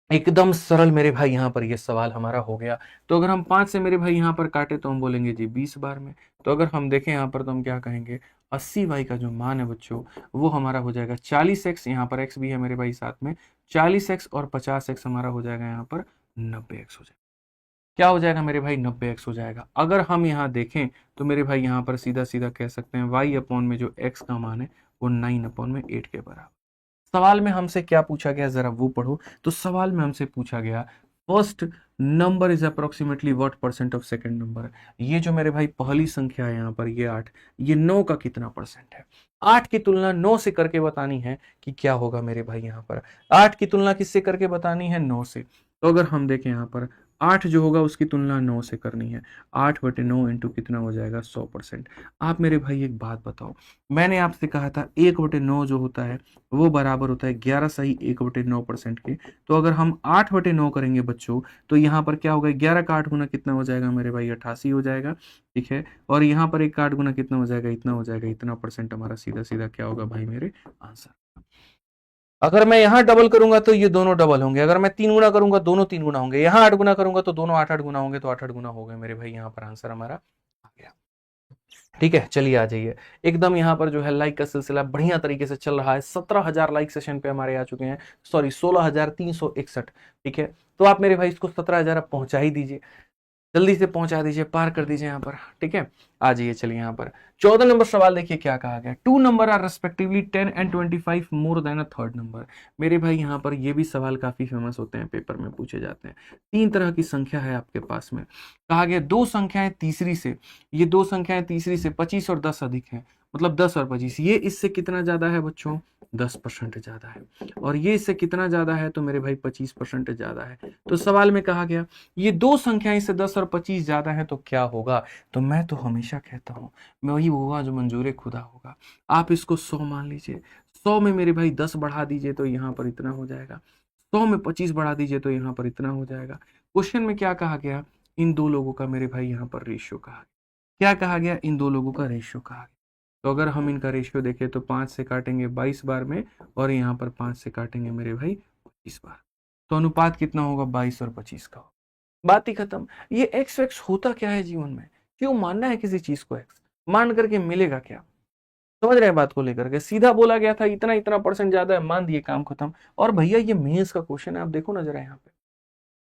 एकदम सरल मेरे भाई, यहाँ पर ये सवाल हमारा हो गया। तो अगर हम 5 से मेरे भाई यहाँ पर काटे तो हम बोलेंगे जी 20 बार में। तो अगर हम देखें यहाँ पर तो हम क्या कहेंगे, 80y का जो मान है बच्चों वो हमारा हो जाएगा 40x, यहाँ पर x भी है मेरे भाई साथ में, 40x और 50x हमारा हो जाएगा यहाँ पर 90x हो जाएगा। क्या हो जाएगा मेरे भाई, 90x हो जाएगा। अगर हम यहाँ देखें तो मेरे भाई यहाँ पर सीधा सीधा कह सकते हैं y अपॉन में जो x का मान है वो 9/8 के बराबर। सवाल में हमसे क्या पूछा गया, जरा वो पढ़ो। तो सवाल में हमसे पूछा गया first number is approximately what percent of second number. ये जो मेरे भाई पहली संख्या है यहाँ पर, ये 8, ये 9 का कितना परसेंट है। 8 की तुलना 9 से करके बतानी है कि क्या होगा मेरे भाई यहाँ पर। 8 की तुलना किससे करके बतानी है, 9 से। तो अगर हम देखें यहाँ पर 8 जो होगा उसकी तुलना 9 से करनी है। 8/9 इंटू कितना हो जाएगा, 100%। आप मेरे भाई एक बात बताओ, मैंने आपसे कहा था 1/9 जो होता है वो बराबर होता है 11 सही 1/9% के। तो अगर हम 8/9 करेंगे बच्चों, तो यहाँ पर क्या होगा, 11 का 8 गुना कितना हो जाएगा मेरे भाई, 88 हो जाएगा। ठीक है, और यहाँ पर 1 का 8 गुना कितना हो जाएगा, इतना हो जाएगा। इतना परसेंट हमारा सीधा सीधा क्या होगा भाई मेरे आंसर। अगर मैं यहाँ डबल करूंगा तो ये दोनों डबल होंगे, अगर मैं 3 गुना करूंगा दोनों 3 गुना होंगे, यहाँ 8 गुना करूंगा तो दोनों 8 8 गुना होंगे, तो 8 8 गुना हो गए मेरे भाई। यहाँ पर आंसर हमारा आ गया। ठीक है, चलिए आ जाइए। एकदम यहाँ पर जो है लाइक का सिलसिला बढ़िया तरीके से चल रहा है। 17,000 लाइक सेशन पे हमारे आ चुके हैं, सॉरी 16,361। ठीक है, तो आप मेरे भाई इसको 17,000 आप पहुंचा ही दीजिए, जल्दी से पहुंचा दीजिए, पार कर दीजिए यहाँ पर। ठीक है, आ जाइए। चलिए यहाँ पर 14 नंबर सवाल देखिए क्या कहा गया। 2 number are respectively 10 and 25 more than a third number. मेरे भाई यहाँ पर ये भी सवाल काफी फेमस होते हैं, पेपर में पूछे जाते हैं। 3 तरह की संख्या है आपके पास में, कहा गया 2 संख्याएं तीसरी से, ये 2 संख्याएं तीसरी से 25 और 10 अधिक है, मतलब 10 और 25, ये इससे कितना ज्यादा है बच्चों, 10% ज्यादा है। और ये इससे कितना ज्यादा है, तो मेरे भाई 25% ज्यादा है। तो सवाल में कहा गया ये 2 संख्याएं से 10 और 25 ज्यादा है तो क्या होगा। तो मैं तो हमेशा कहता हूं मैं वही होगा जो मंजूर खुदा होगा। आप इसको 100 मान लीजिए, 100 में मेरे भाई 10 बढ़ा दीजिए तो यहाँ पर इतना हो जाएगा, 100 में 25 बढ़ा दीजिए तो यहाँ पर इतना हो जाएगा। क्वेश्चन में क्या कहा गया, इन 2 लोगों का मेरे भाई यहाँ पर रेशियो कहा गया। क्या कहा गया, इन 2 लोगों का रेशियो कहा गया। तो अगर हम इनका रेशियो देखें तो 5 से काटेंगे 22 बार में, और यहाँ पर 5 से काटेंगे मेरे भाई 25 बार, तो अनुपात कितना होगा, 22 और 25 का। बात ही खत्म। ये एक्स एक्स होता क्या है जीवन में, क्यों मानना है किसी चीज को एक्स, मान करके मिलेगा क्या। समझ रहे हैं बात को लेकर के, सीधा बोला गया था इतना इतना परसेंट ज्यादा है, मान दिए, काम खत्म। और भैया ये मेंस का क्वेश्चन है, आप देखो ना जरा यहाँ पे,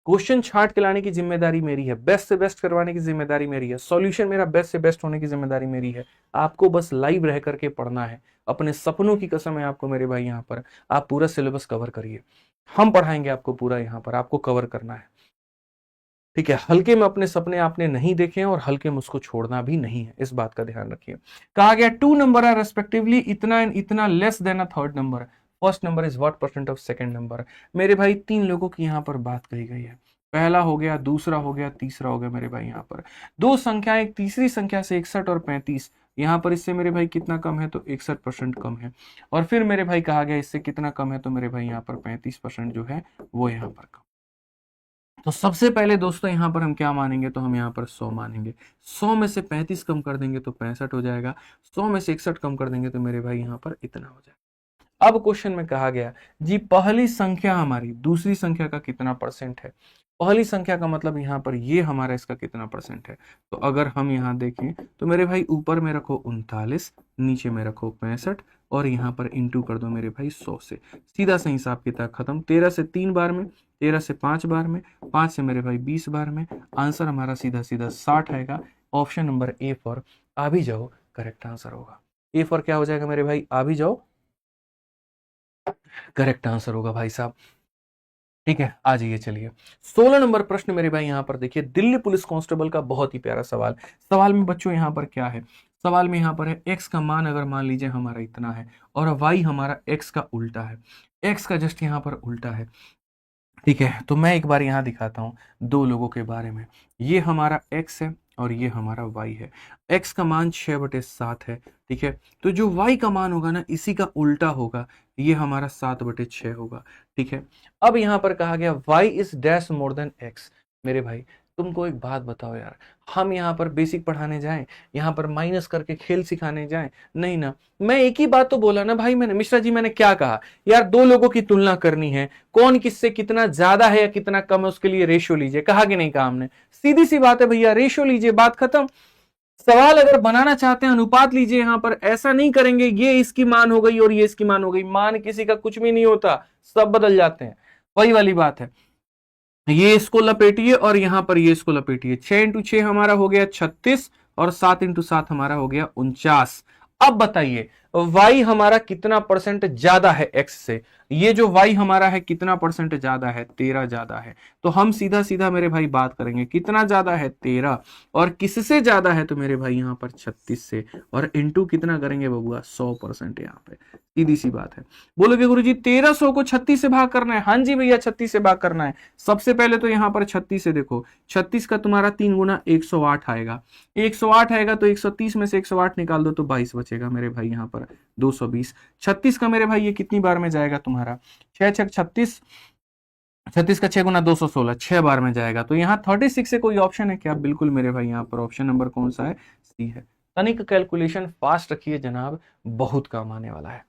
क्वेश्चन छाट के लाने की जिम्मेदारी मेरी है, बेस्ट से बेस्ट करवाने की जिम्मेदारी मेरी है, सॉल्यूशन मेरा बेस्ट से बेस्ट होने की जिम्मेदारी मेरी है। आपको बस लाइव रह करके पढ़ना है, अपने सपनों की कसम है आपको मेरे भाई। यहाँ पर आप पूरा सिलेबस कवर करिए, हम पढ़ाएंगे आपको पूरा, यहाँ पर आपको कवर करना है। ठीक है, हल्के में अपने सपने आपने नहीं देखे हैं और हल्के में उसको छोड़ना भी नहीं है, इस बात का ध्यान रखिए। कहा गया 2 नंबर आर रेस्पेक्टिवली इतना एंड इतना less than a third number, first number is what percent of second number. मेरे भाई 3 लोगों की यहाँ पर बात कही गई है, पहला हो गया, दूसरा हो गया, तीसरा हो गया मेरे भाई। यहाँ पर 2 संख्याएं, एक तीसरी संख्या से 61 और 35, यहाँ पर इससे मेरे भाई कितना कम है, तो 61% कम है। और फिर मेरे भाई कहा गया इससे कितना कम है, तो मेरे भाई यहाँ पर 35% जो है वो यहाँ पर कम। तो सबसे पहले दोस्तों यहाँ पर हम क्या मानेंगे, तो हम यहाँ पर 100 मानेंगे। 100 में से 35 कम कर देंगे तो 65 हो जाएगा, 100 में से 61 कम कर देंगे तो मेरे भाई यहाँ पर इतना हो जाएगा। अब क्वेश्चन में कहा गया जी पहली संख्या हमारी दूसरी संख्या का कितना परसेंट है। पहली संख्या का मतलब यहाँ पर ये हमारा इसका कितना परसेंट है। तो अगर हम यहाँ देखें तो मेरे भाई ऊपर में रखो 39, नीचे में रखो 65, और यहाँ पर इंटू कर दो मेरे भाई 100 से, सीधा सा हिसाब किताब खत्म। 13 से 3 बार में, 13 से 5 बार में, 5 से मेरे भाई 20 बार में, आंसर हमारा सीधा सीधा 60 आएगा। ऑप्शन नंबर ए फॉर आ भी जाओ करेक्ट आंसर होगा। ए फॉर क्या हो जाएगा मेरे भाई, आ भी जाओ करेक्ट आंसर होगा भाई साहब। ठीक है, आ जाइए। चलिए 16 नंबर प्रश्न मेरे भाई यहाँ पर देखिए, दिल्ली पुलिस कांस्टेबल का बहुत ही प्यारा सवाल। सवाल में बच्चों यहाँ पर क्या है, सवाल में यहाँ पर है एक्स का मान अगर मान लीजिए हमारा इतना है और वाई हमारा एक्स का उल्टा है, एक्स का जस्ट यहाँ पर उल्टा है। ठीक है, तो मैं एक बार यहाँ दिखाता हूँ 2 लोगों के बारे में। ये हमारा x है और ये हमारा y है। x का मान 6/7 है। ठीक है, तो जो y का मान होगा ना इसी का उल्टा होगा, ये हमारा 7/6 होगा। ठीक है, अब यहाँ पर कहा गया y is dash more than x। मेरे भाई तुमको एक बात बताओ यार, हम यहाँ पर बेसिक पढ़ाने जाएं, यहाँ पर माइनस करके खेल सिखाने जाएं, नहीं ना। मैं एक ही बात तो बोला ना भाई, मैंने मिश्रा जी मैंने क्या कहा यार, 2 लोगों की तुलना करनी है, कौन किससे कितना ज्यादा है या कितना कम है उसके लिए रेशियो लीजिए, कहा कि नहीं कहा हमने। सीधी सी बात है भैया, रेशियो लीजिए, बात खत्म। सवाल अगर बनाना चाहते हैं अनुपात लीजिए, यहाँ पर ऐसा नहीं करेंगे ये इसकी मान हो गई और ये इसकी मान हो गई, मान किसी का कुछ भी नहीं होता, सब बदल जाते हैं, वही वाली बात है। ये इसको लपेटिए और यहां पर ये इसको लपेटिए, 6 इंटू 6 हमारा हो गया 36 और 7 इंटू 7 हमारा हो गया 49। अब बताइए y हमारा कितना परसेंट ज्यादा है x से, ये जो y हमारा है कितना परसेंट ज्यादा है, 13 ज्यादा है। तो हम सीधा सीधा मेरे भाई बात करेंगे कितना ज्यादा है, 13, और किससे ज्यादा है, तो मेरे भाई यहाँ पर 36 से, और इंटू कितना करेंगे बबुआ, 100% यहाँ पे, सीधी सी बात है। बोलोगे गुरुजी 1300 को 36 से भाग करना है, हाँ जी भैया 36 से भाग करना है। सबसे पहले तो यहाँ पर 36 से देखो, 36 का तुम्हारा 3 गुना 108 आएगा, 108 आएगा तो 130 में से 108 निकाल दो तो 22 बचेगा मेरे भाई यहाँ पर 220। 36 का मेरे भाई ये कितनी बार में जाएगा तुम्हारा, 6 6 36, 36 का 6 गुना 216, 6 बार में जाएगा। तो यहाँ 36 से कोई ऑप्शन है क्या, बिल्कुल मेरे भाई यहाँ पर ऑप्शन नंबर कौन सा है, सी है। तनिक कैलकुलेशन फास्ट रखिए जनाब, बहुत काम आने वाला है।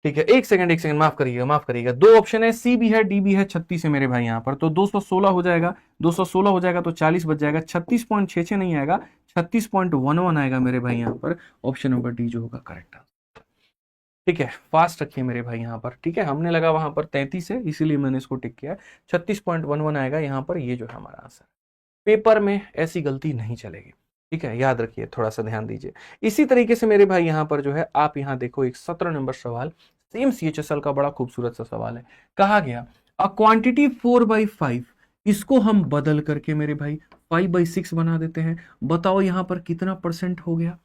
ठीक है, एक सेकंड माफ करिएगा, दो ऑप्शन है, सी भी है डी भी है, 36 है मेरे भाई यहाँ पर, तो 216 हो जाएगा, 216 हो जाएगा तो 40 बच जाएगा, 36.66 नहीं आएगा, 36.11 आएगा मेरे भाई यहाँ पर, ऑप्शन नंबर डी जो होगा करेक्ट आंसर। ठीक है, फास्ट रखिए मेरे भाई यहाँ पर। ठीक है, हमने लगा वहां पर 33 है इसीलिए मैंने इसको टिक किया, 36.11 आएगा यहाँ पर, ये जो है हमारा आंसर। पेपर में ऐसी गलती नहीं चलेगी, ठीक है, याद रखिए, थोड़ा सा ध्यान दीजिए। इसी तरीके से मेरे भाई यहाँ पर जो है, आप यहाँ देखो एक 17 नंबर सवाल, सेम CHSL का बड़ा खूबसूरत सा सवाल है। कहा गया अ क्वांटिटी 4/5, इसको हम बदल करके मेरे भाई 5/6 बना देते हैं, बताओ यहाँ पर कितना परसेंट हो गया।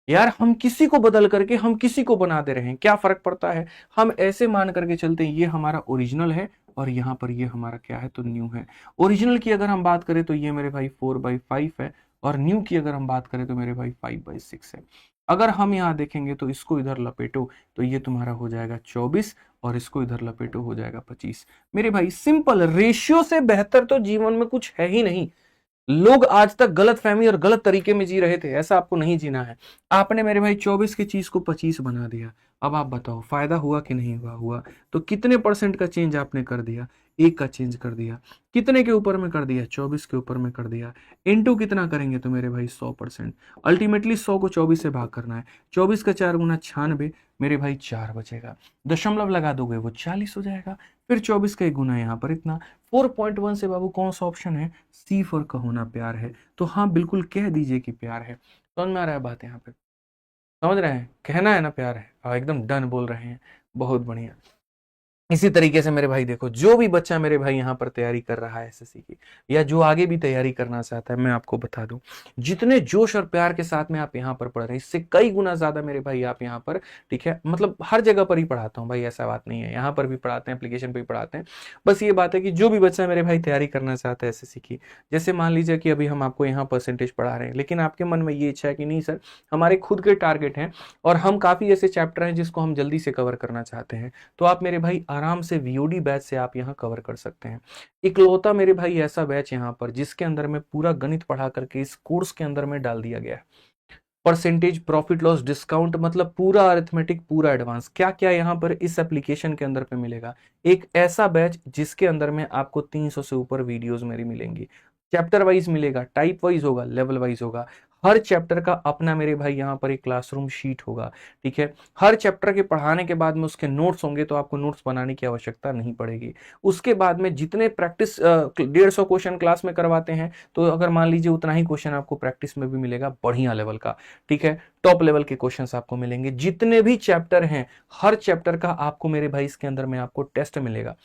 यार हम किसी को बदल करके हम किसी को बना दे रहे हैं, क्या फर्क पड़ता है, हम ऐसे मान करके चलते हैं ये हमारा ओरिजिनल है और यहाँ पर ये हमारा क्या है, तो न्यू है। ओरिजिनल की अगर हम बात करें तो ये मेरे भाई 4/5 है, और न्यू की अगर हम बात करें तो मेरे भाई 5/6 है। अगर हम यहाँ देखेंगे तो इसको इधर लपेटो तो ये तुम्हारा हो जाएगा 24, और इसको इधर लपेटो हो जाएगा 25। मेरे भाई सिंपल, रेशियो से बेहतर तो जीवन में कुछ है ही नहीं। लोग आज तक गलत फहमी और गलत तरीके में जी रहे थे, ऐसा आपको नहीं जीना है। आपने मेरे भाई 24 की चीज को 25 बना दिया, अब आप बताओ फायदा हुआ कि नहीं हुआ। तो कितने परसेंट का चेंज आपने कर दिया, 1 का चेंज कर दिया। कितने के ऊपर में कर दिया, 24 के ऊपर में कर दिया। इनटू कितना करेंगे तो मेरे भाई 100%। अल्टीमेटली 100 को 24 से भाग करना है, 24 का 4 गुना 96, मेरे भाई 4 बचेगा, दशमलव लगा दोगे वो 40 हो जाएगा। फिर 24 का 1 गुना यहाँ पर इतना। 4.1 से बाबू कौन सा ऑप्शन है, सी फॉर का होना प्यार है। तो हाँ बिल्कुल कह दीजिए कि प्यार है। समझ में आ रहा है बात, यहाँ पे समझ रहे हैं, कहना है ना प्यार है, हाँ एकदम डन बोल रहे हैं, बहुत बढ़िया। इसी तरीके से मेरे भाई देखो, जो भी बच्चा मेरे भाई यहाँ पर तैयारी कर रहा है एसएससी की, या जो आगे भी तैयारी करना चाहता है, मैं आपको बता दूं, जितने जोश और प्यार के साथ में आप यहाँ पर पढ़ रहे हैं, इससे कई गुना ज्यादा मेरे भाई आप यहाँ पर, ठीक है, मतलब हर जगह पर ही पढ़ाता हूँ भाई, ऐसा बात नहीं है, यहाँ पर भी पढ़ाते हैं, एप्लीकेशन पर भी पढ़ाते हैं। बस ये बात है कि जो भी बच्चा मेरे भाई तैयारी करना चाहता है एसएससी की, जैसे मान लीजिए कि अभी हम आपको यहाँ परसेंटेज पढ़ा रहे हैं, लेकिन आपके मन में ये इच्छा है कि नहीं सर, हमारे खुद के टारगेट हैं और हम काफी ऐसे चैप्टर हैं जिसको हम जल्दी से कवर करना चाहते हैं, तो आप मेरे भाई आराम से VOD बैच से आप यहाँ कवर कर सकते हैं। इकलौता मेरे भाई ऐसा बैच यहाँ पर जिसके अंदर में पूरा गणित पढ़ा करके इस कोर्स के अंदर में डाल दिया गया है। परसेंटेज, प्रॉफिट लॉस, डिस्काउंट, मतलब पूरा अरिथमेटिक, पूरा एडवांस, क्या क्या यहाँ पर इस एप्लीकेशन के अंदर पे मिलेगा। एक ऐसा बैच जिसके अंदर में आपको 300 से ऊपर वीडियोस मेरी मिलेंगी, चैप्टर वाइज मिलेगा, टाइप वाइज होगा, लेवल वाइज होगा, हर चैप्टर का अपना मेरे भाई यहाँ पर एक क्लासरूम शीट होगा, ठीक है। हर चैप्टर के पढ़ाने के बाद में उसके नोट्स होंगे, तो आपको नोट्स बनाने की आवश्यकता नहीं पड़ेगी। उसके बाद में जितने प्रैक्टिस 150 क्वेश्चन क्लास में करवाते हैं, तो अगर मान लीजिए उतना ही क्वेश्चन आपको प्रैक्टिस में भी मिलेगा, बढ़िया लेवल का, ठीक है, टॉप लेवल के क्वेश्चंस आपको मिलेंगे। जितने भी चैप्टर हैं, हर चैप्टर का आपको मेरे भाई इसके अंदर में आपको टेस्ट मिलेगा,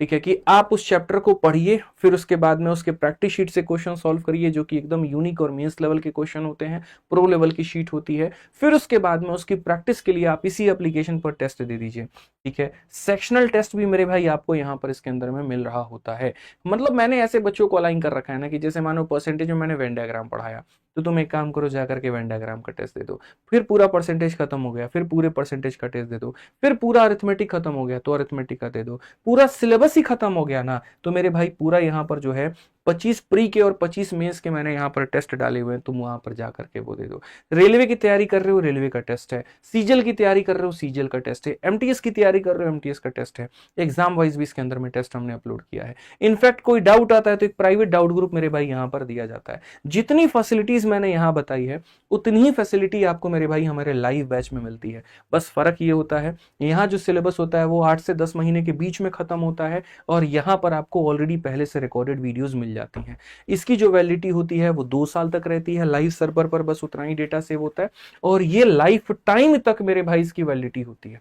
ठीक है, कि आप उस चैप्टर को पढ़िए, फिर उसके बाद में उसके प्रैक्टिस शीट से क्वेश्चन सॉल्व करिए, जो कि एकदम यूनिक और मेंस लेवल के क्वेश्चन होते हैं, प्रो लेवल की शीट होती है। फिर उसके बाद में उसकी प्रैक्टिस के लिए आप इसी एप्लीकेशन पर टेस्ट दे दीजिए, ठीक है। सेक्शनल टेस्ट भी मेरे भाई आपको यहाँ पर इसके अंदर में मिल रहा होता है। मतलब मैंने ऐसे बच्चों को अलाइन कर रखा है ना, कि जैसे मानो परसेंटेज में मैंने वेन डायग्राम पढ़ाया, तो तुम एक काम करो, जाकर के वेन डायग्राम का टेस्ट दे दो, फिर पूरा परसेंटेज खत्म हो गया, फिर पूरे परसेंटेज का टेस्ट दे दो, फिर पूरा अरिथमेटिक खत्म हो गया तो अरिथमेटिक का दे दो, पूरा सिलेबस ही खत्म हो गया ना, तो मेरे भाई पूरा यहाँ पर जो है 25 प्री के और 25 मेंस के मैंने यहाँ पर टेस्ट डाले हुए हैं, तुम वहां पर जाकर के वो दे दो। रेलवे की तैयारी कर रहे हो, रेलवे का टेस्ट है। सीजल की तैयारी कर रहे हो, सीजल का टेस्ट है। एमटीएस की तैयारी कर रहे हो, एमटीएस का टेस्ट है। एग्जाम वाइज भी इसके अंदर में टेस्ट हमने अपलोड किया है। इनफैक्ट कोई डाउट आता है तो एक प्राइवेट डाउट ग्रुप मेरे भाई यहाँ पर दिया जाता है। जितनी फैसिलिटीज मैंने यहाँ बताई है, उतनी ही फैसिलिटी आपको मेरे भाई हमारे लाइव बैच में मिलती है। बस फर्क ये होता है, यहाँ जो सिलेबस होता है वो 8 से 10 महीने के बीच में खत्म होता है, और यहाँ पर आपको ऑलरेडी पहले से रिकॉर्डेड वीडियोज मिल मिल जाती हैं। इसकी जो वैलिडिटी होती है वो 2 साल तक रहती है, लाइव सर्वर पर बस उतना ही डेटा सेव होता है, और ये लाइफ टाइम तक मेरे भाई इसकी वैलिडिटी होती है।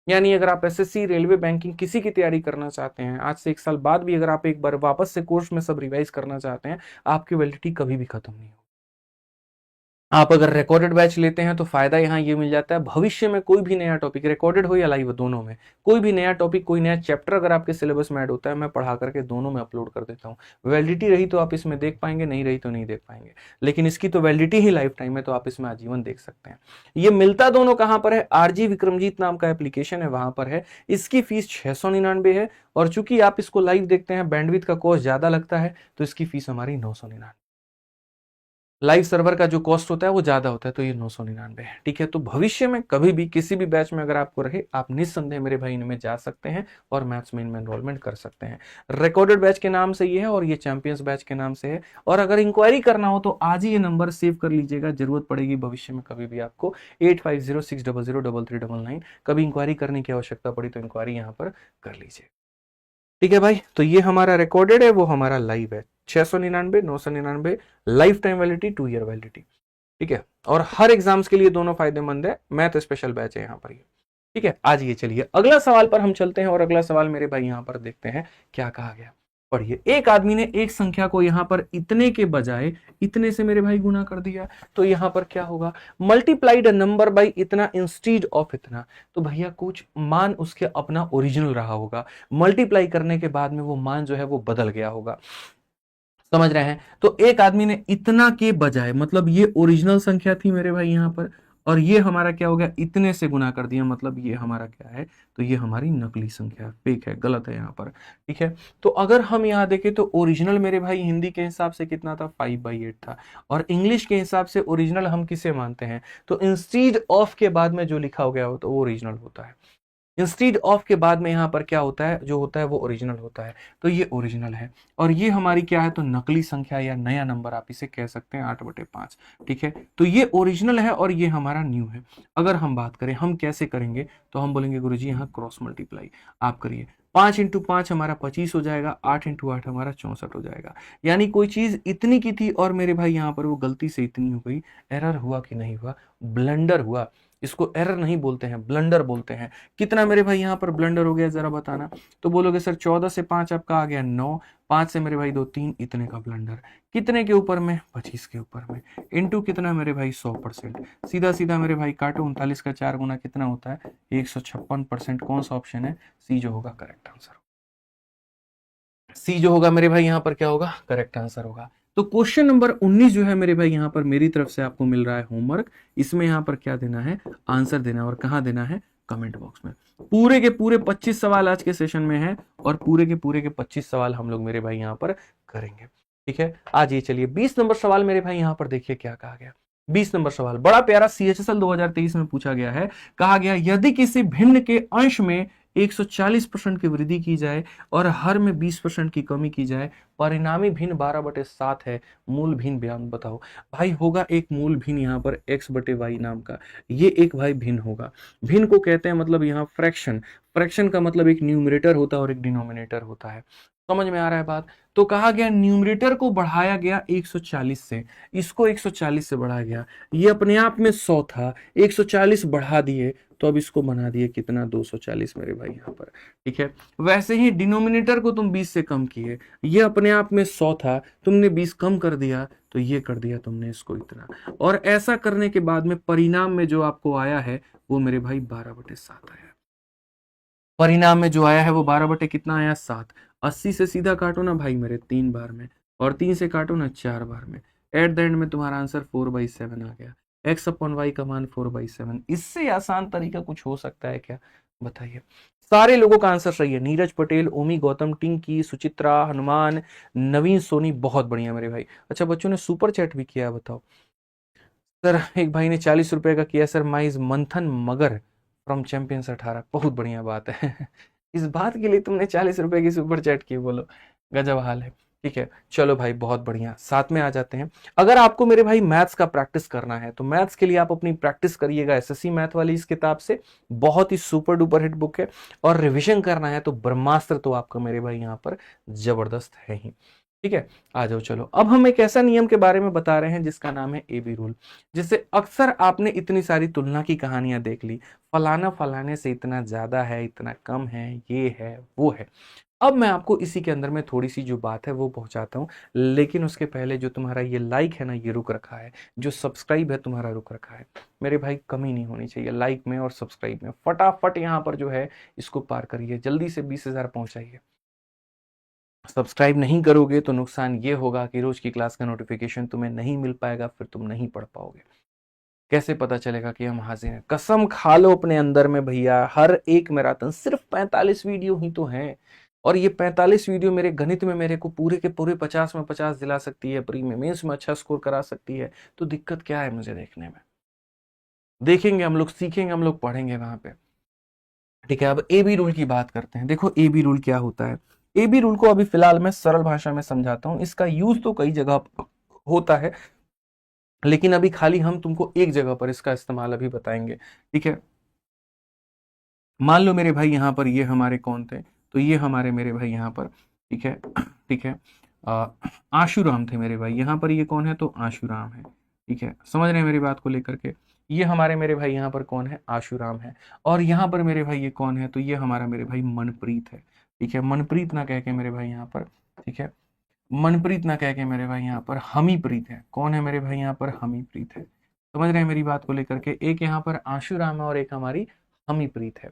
यानी अगर आप एसएससी, रेलवे, बैंकिंग किसी की तैयारी करना चाहते हैं, आज से 1 साल बाद भी अगर आप एक बार वापस से कोर्स में सब रिवाइज करना चाहते हैं, आपकी वैलिडिटी कभी भी खत्म नहीं होगी। आप अगर रिकॉर्डेड बैच लेते हैं तो फायदा यहाँ ये मिल जाता है, भविष्य में कोई भी नया टॉपिक, रिकॉर्डेड हो या लाइव, दोनों में कोई भी नया टॉपिक, कोई नया चैप्टर अगर आपके सिलेबस में ऐड होता है, मैं पढ़ा करके दोनों में अपलोड कर देता हूँ। वैलिडिटी रही तो आप इसमें देख पाएंगे, नहीं रही तो नहीं देख पाएंगे, लेकिन इसकी तो वैलिडिटी ही लाइफ टाइम है, तो आप इसमें आजीवन देख सकते हैं। ये मिलता दोनों कहाँ पर है, आरजी विक्रमजीत नाम का एप्लीकेशन है, वहां पर है। इसकी फीस 699 है, और चूंकि आप इसको लाइव देखते हैं, बैंडविड्थ का कॉस्ट ज्यादा लगता है, तो इसकी फीस हमारी 999। लाइव सर्वर का जो कॉस्ट होता है वो ज्यादा होता है, तो ये 999 है। ठीक है, तो भविष्य में कभी भी किसी भी बैच में अगर आपको रहे, आप निस्संदेह मेरे भाई इनमें जा सकते हैं और मैथ्स में इनमें एनरोलमेंट कर सकते हैं। रिकॉर्डेड बैच के नाम से ये है, और ये चैंपियंस बैच के नाम से है। और अगर इंक्वायरी करना हो तो आज ही ये नंबर सेव कर लीजिएगा, जरूरत पड़ेगी भविष्य में कभी भी आपको 8506003399। कभी इंक्वायरी करने की आवश्यकता पड़ी तो इंक्वायरी यहाँ पर कर लीजिए। ठीक है भाई, तो ये हमारा रिकॉर्डेड है, वो हमारा लाइव है। 699, 999, life time validity, 2 year validity. ठीक है, और हर एग्जाम्स के लिए दोनों फायदेमंद है, मैथ स्पेशल बैच है यहाँ पर ये। ठीक है, आज ये चलिए अगला सवाल पर हम चलते हैं, और अगला सवाल मेरे भाई यहाँ पर देखते हैं क्या कहा गया। पढ़िए, एक आदमी ने एक संख्या को यहाँ पर इतने के बजाय इतने से मेरे भाई गुना कर दिया, तो यहाँ पर क्या होगा, मल्टीप्लाइड नंबर बाई इतना इंस्टीड ऑफ इतना। तो भैया कुछ मान उसके अपना ओरिजिनल रहा होगा, मल्टीप्लाई करने के बाद में वो मान जो है वो बदल गया होगा। समझ रहे हैं? तो एक आदमी ने इतना के बजाय, मतलब ये ओरिजिनल संख्या थी मेरे भाई यहाँ पर, और ये हमारा क्या हो गया, इतने से गुना कर दिया, मतलब ये हमारा क्या है, तो ये हमारी नकली संख्या, फेक है, गलत है यहाँ पर। ठीक है, तो अगर हम यहाँ देखें तो ओरिजिनल मेरे भाई हिंदी के हिसाब से कितना था, 5/8 था, और इंग्लिश के हिसाब से ओरिजिनल हम किसे मानते हैं, तो इंस्टीड ऑफ के बाद में जो लिखा हो गया हो तो वो ओरिजिनल होता है। इंस्टीड ऑफ के बाद में यहाँ पर क्या होता है, जो होता है वो ओरिजिनल होता है, तो ये ओरिजिनल है। और ये हमारी क्या है, तो नकली संख्या या नया नंबर आप इसे कह सकते हैं, 8/5। ठीक है, तो ये ओरिजिनल है और ये हमारा न्यू है। अगर हम बात करें हम कैसे करेंगे, तो हम बोलेंगे गुरुजी यहाँ क्रॉस मल्टीप्लाई आप करिए। 5 × 5 हमारा 25 हो जाएगा, 8 × 8 हमारा 64 हो जाएगा। यानी कोई चीज इतनी की थी और मेरे भाई यहाँ पर वो गलती से इतनी हो गई, एरर हुआ कि नहीं हुआ, ब्लंडर हुआ। इसको एरर नहीं बोलते हैं, ब्लंडर बोलते हैं। कितना मेरे भाई यहाँ पर ब्लंडर हो गया जरा बताना, तो बोलोगे सर 14 से 5 आपका आ गया 9, 5 से मेरे भाई 2 3, इतने का ब्लंडर। कितने के ऊपर में, 25 के ऊपर में, इनटू कितना मेरे भाई 100%। सीधा सीधा मेरे भाई काटो, 39 का 4 गुना कितना होता है, 156%। कौन सा ऑप्शन है, सी जो होगा करेक्ट आंसर। सी जो होगा मेरे भाई यहाँ पर क्या होगा, करेक्ट आंसर होगा। तो क्वेश्चन नंबर 19 जो है मेरे भाई यहाँ पर मेरी तरफ से आपको मिल रहा है होमवर्क। इसमें यहाँ पर क्या देना है, आंसर देना है, और कहाँ देना है, कमेंट बॉक्स में। पूरे के पूरे 25 सवाल आज के सेशन में है, और पूरे के 25 सवाल हम लोग मेरे भाई यहाँ पर करेंगे। ठीक है, आज ये चलिए 20 नंबर सवाल मेरे भाई यहाँ पर देखिए क्या कहा गया। 20 नंबर सवाल बड़ा प्यारा, CHSL 2023 में पूछा गया है। कहा गया यदि किसी भिन्न के अंश में 140% की वृद्धि की जाए और हर में 20% की कमी की जाए, परिणामी भिन्न 12/7 है, मूल भिन्न बयान बताओ। भाई होगा एक मूल भिन्न यहाँ पर x/y नाम का, ये एक भाई भिन्न होगा। भिन्न को कहते हैं मतलब यहाँ फ्रैक्शन, फ्रैक्शन का मतलब एक न्यूमरेटर होता है और एक डिनोमिनेटर होता है। समझ में आ रहा है बात? तो कहा गया न्यूमरेटर को बढ़ाया गया 140 से, इसको 140 से बढ़ाया गया, ये अपने आप में 100 था, 140 बढ़ा दिए तो अब इसको बना दिए कितना, 240 मेरे भाई यहाँ पर। ठीक है, वैसे ही डिनोमिनेटर को तुम 20 से कम किए, ये अपने आप में 100 था, तुमने 20 कम कर दिया तो ये कर दिया तुमने इसको इतना, और ऐसा करने के बाद में परिणाम में जो आपको आया है वो मेरे भाई 12/7 आया। परिणाम में जो आया है वो 12 कितना आया, 7। 80 से सीधा काटो ना भाई मेरे 3 बार में, और 3 से काटो ना 4 बार में, एट द एंड में तुम्हारा आंसर 4/7 आ गया। x/y का मान 4/7। इससे आसान तरीका कुछ हो सकता है क्या, बताइए। सारे लोगों का आंसर सही है, नीरज पटेल, ओमी गौतम, टिंकी, सुचित्रा, हनुमान, नवीन सोनी, बहुत बढ़िया मेरे भाई। अच्छा बच्चों ने सुपर चैट भी किया, बताओ सर। एक भाई ने 40 रुपए का किया, सर माइज मंथन मगर फ्रॉम चैंपियंस 18, बहुत बढ़िया बात है। इस बात के लिए तुमने 40 रुपए की सुपर चैट की, बोलो गजब हाल है। ठीक है, चलो भाई बहुत बढ़िया, साथ में आ जाते हैं। अगर आपको मेरे भाई मैथ्स का प्रैक्टिस करना है तो मैथ्स के लिए आप अपनी प्रैक्टिस करिएगा एसएससी मैथ वाली इस किताब से, बहुत ही सुपर डुपर हिट बुक है। और रिवीजन करना है तो ब्रह्मास्त्र तो आपका मेरे भाई यहाँ पर जबरदस्त है ही। ठीक है, आ जाओ चलो। अब हम एक ऐसा नियम के बारे में बता रहे हैं जिसका नाम है एबी रूल। जैसे अक्सर आपने इतनी सारी तुलना की कहानियां देख ली, फलाना फलाने से इतना ज्यादा है, इतना कम है, ये है वो है। अब मैं आपको इसी के अंदर में थोड़ी सी जो बात है वो पहुंचाता हूं, लेकिन उसके पहले जो तुम्हारा ये लाइक है ना, ये रुक रखा है, जो सब्सक्राइब है तुम्हारा रुक रखा है, मेरे भाई कमी नहीं होनी चाहिए लाइक में और सब्सक्राइब में। फटाफट यहां पर जो है इसको पार करिए, जल्दी से 20,000 पहुंचाइए। सब्सक्राइब नहीं करोगे तो नुकसान ये होगा कि रोज की क्लास का नोटिफिकेशन तुम्हें नहीं मिल पाएगा, फिर तुम नहीं पढ़ पाओगे। कैसे पता चलेगा कि हम हाजिर हैं? कसम खा लो अपने अंदर में भैया, हर एक मैराथन सिर्फ 45 वीडियो ही तो है, और ये 45 वीडियो मेरे गणित में मेरे को पूरे के पूरे 50 में 50 दिला सकती है, प्री में मेंस में अच्छा स्कोर करा सकती है। तो दिक्कत क्या है मुझे देखने में? देखेंगे हम लोग, सीखेंगे हम लोग, पढ़ेंगे वहां पे। ठीक है, अब ए बी रूल की बात करते हैं। देखो ए बी रूल क्या होता है। ए बी रूल को अभी फिलहाल मैं सरल भाषा में समझाता हूं, इसका यूज तो कई जगह होता है, लेकिन अभी खाली हम तुमको एक जगह पर इसका इस्तेमाल अभी बताएंगे। ठीक है, मान लो मेरे भाई यहाँ पर ये हमारे कौन थे, तो ये हमारे मेरे भाई यहाँ पर, ठीक है, ठीक है, आशुराम थे मेरे भाई। यहाँ पर ये कौन है, तो आशुराम है। ठीक है, समझ रहे हैं मेरी बात को लेकर के? ये हमारे मेरे भाई यहाँ पर कौन है, आशुराम है। और यहाँ पर मेरे भाई ये कौन है, तो ये हमारा मेरे भाई मनप्रीत है। ठीक है, मनप्रीत ना कह के मेरे भाई यहाँ पर, ठीक है, मनप्रीत ना कह के मेरे भाई यहाँ पर हमीप्रीत है। कौन है मेरे भाई यहाँ पर, हमीप्रीत है। समझ रहे हैं मेरी बात को लेकर के? एक यहाँ पर आशुराम है और एक हमारी हमीप्रीत है।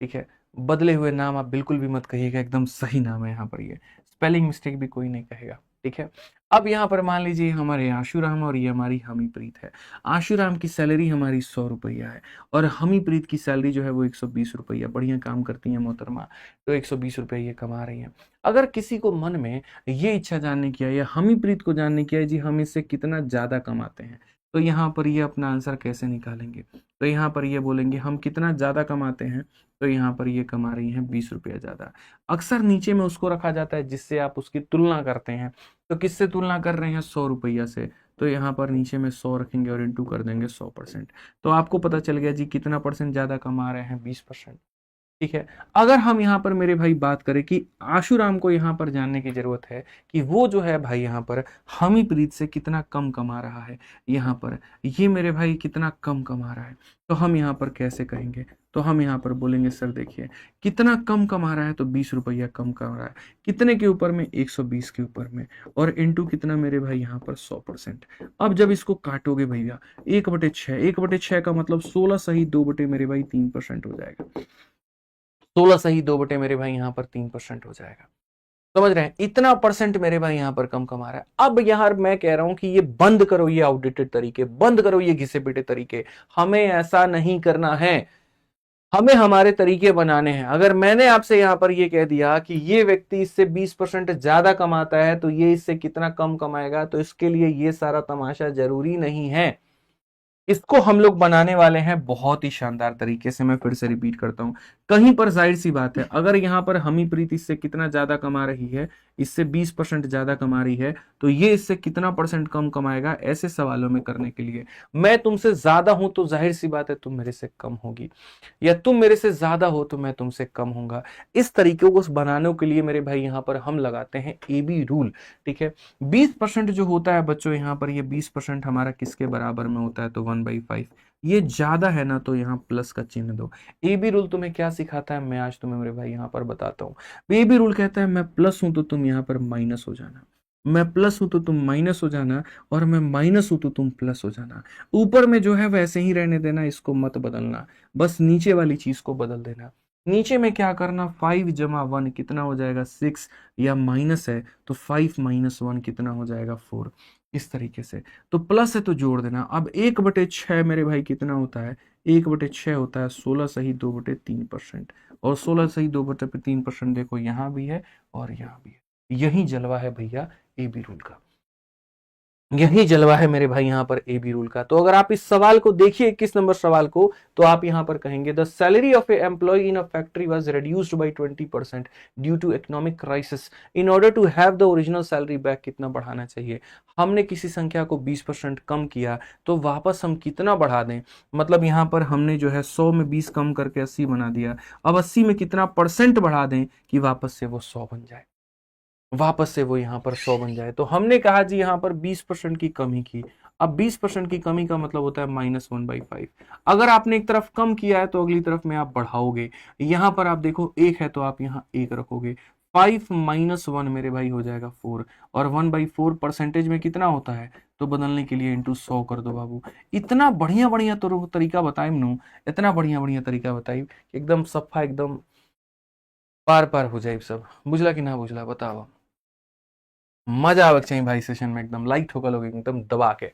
ठीक है, बदले हुए नाम आप बिल्कुल भी मत कहिएगा, एकदम सही नाम है यहाँ पर, ये स्पेलिंग मिस्टेक भी कोई नहीं कहेगा। ठीक है, अब यहाँ पर मान लीजिए हमारे आशुराम और ये हमारी हमीप्रीत है। आशुराम की सैलरी हमारी 100 रुपया है और हमीप्रीत की सैलरी जो है वो 120 रुपया। बढ़िया काम करती है मोहतरमा, तो 120 रुपया ये कमा रही है। अगर किसी को मन में ये इच्छा जानने की है या हमीप्रीत को जानने की है जी हम इससे कितना ज्यादा कमाते हैं, तो यहाँ पर ये अपना आंसर कैसे निकालेंगे? तो यहाँ पर ये बोलेंगे हम कितना ज्यादा कमाते हैं, तो यहाँ पर ये कमा रही हैं 20 रुपया ज्यादा। अक्सर नीचे में उसको रखा जाता है जिससे आप उसकी तुलना करते हैं। तो किससे तुलना कर रहे हैं, 100 रुपया से, तो यहाँ पर नीचे में 100 रखेंगे और इंटू कर देंगे 100%। तो आपको पता चल गया जी कितना परसेंट ज्यादा कमा रहे हैं, 20%। ठीक है, अगर हम यहाँ पर मेरे भाई बात करें कि आशुराम को यहाँ पर जानने की जरूरत है कि वो जो है भाई यहाँ पर हमीप्रीत से कितना कम कमा रहा है, यहाँ पर ये मेरे भाई कितना कम कमा रहा है, तो हम यहाँ पर कैसे कहेंगे? तो हम यहाँ पर बोलेंगे सर देखिए कितना कम कमा रहा है, तो 20 रुपया कम कमा रहा है। कितने के ऊपर में, 120 के ऊपर में, और इंटू कितना मेरे भाई यहाँ पर 100%। अब जब इसको काटोगे भैया 1/6, 1/6 का मतलब 16 सही 2 बटे मेरे भाई 3% हो जाएगा। 16 सही 2 बटे मेरे भाई यहाँ पर 3% हो जाएगा। समझ रहे हैं? इतना परसेंट मेरे भाई यहाँ पर कम कमा रहा है। अब यार मैं कह रहा हूं कि ये बंद करो, ये आउटडेटेड तरीके बंद करो, ये घिसे पिटे तरीके। हमें ऐसा नहीं करना है, हमें हमारे तरीके बनाने हैं। अगर मैंने आपसे यहाँ पर ये कह दिया कि ये व्यक्ति इससे 20% ज्यादा कमाता है तो ये इससे कितना कम कमाएगा, तो इसके लिए ये सारा तमाशा जरूरी नहीं है। इसको हम लोग बनाने वाले हैं बहुत ही शानदार तरीके से। मैं फिर से रिपीट करता हूं, कहीं पर जाहिर सी बात है अगर यहां पर हमीप्रीत इससे कितना ज्यादा कमा रही है, इससे 20% ज्यादा कमा रही है, तो ये इससे कितना परसेंट कम कमाएगा, ऐसे सवालों में करने के लिए मैं तुमसे ज्यादा हूं तो जाहिर सी बात है तुम मेरे से कम होगी, या तुम मेरे से ज्यादा हो तो मैं तुमसे कम होऊंगा। इस तरीके को बनाने के लिए मेरे भाई यहां पर हम लगाते हैं ए बी रूल। ठीक है, 20% जो होता है बच्चों यहाँ पर, ये 20% हमारा किसके बराबर में होता है, तो 1/5। ये ज्यादा है ना तो यहाँ प्लस का चिन्ह दो। ए बी रूल तुम्हें क्या सिखाता है, मैं आज तुम्हें मेरे भाई यहाँ पर बताता हूँ। ए बी रूल कहता है मैं प्लस हूं तो तुम यहाँ पर माइनस हो जाना, मैं प्लस हूं तो तुम माइनस हो जाना, और मैं माइनस हूं तो तुम प्लस हो जाना। ऊपर में जो है वैसे ही रहने देना, इसको मत बदलना, बस नीचे वाली चीज को बदल देना। नीचे में क्या करना, 5 जमा 1 कितना हो जाएगा 6, या माइनस है तो 5 माइनस 1 कितना हो जाएगा 4। इस तरीके से, तो प्लस है तो जोड़ देना। अब 1/6 मेरे भाई कितना होता है, 1/6 होता है 16 सही 2/3%, और 16 सही 2/3% देखो यहाँ भी है और यहाँ भी है। यही जलवा है भैया ए बी रूल का, यही जलवा है मेरे भाई यहाँ पर ए बी रूल का। तो अगर आप इस सवाल को देखिए 21 नंबर सवाल को, तो आप यहाँ पर कहेंगे the salary of a employee in a factory was reduced by 20% due to economic crisis in order to have the original salary back. कितना बढ़ाना चाहिए? हमने किसी संख्या को 20% कम किया तो वापस हम कितना बढ़ा दें, मतलब यहाँ पर हमने जो है 100 में 20 कम करके 80 बना दिया, अब 80 में कितना परसेंट बढ़ा दें कि वापस से वो 100 बन जाए। वापस से वो यहाँ पर 100 बन जाए। तो हमने कहा जी यहाँ पर 20% की कमी की। अब 20% की कमी का मतलब होता है -1/5। अगर आपने एक तरफ कम किया है तो अगली तरफ में आप बढ़ाओगे। यहाँ पर आप देखो 1 है तो आप यहाँ 1 रखोगे। 5 - 1 मेरे भाई हो जाएगा 4। और 1/4 परसेंटेज में कितना होता है, तो बदलने के लिए इंटू 100 कर दो बाबू। इतना बढ़िया बढ़िया तो तरीका बताई नु, इतना बढ़िया बढ़िया तरीका बताई, एकदम सफा, एकदम पार पार हो जाए सब। बुझला कि ना बुझला बताओ। मजा आवे चाहिए भाई सेशन में, एकदम लाइट होकर लोग एकदम दबा के।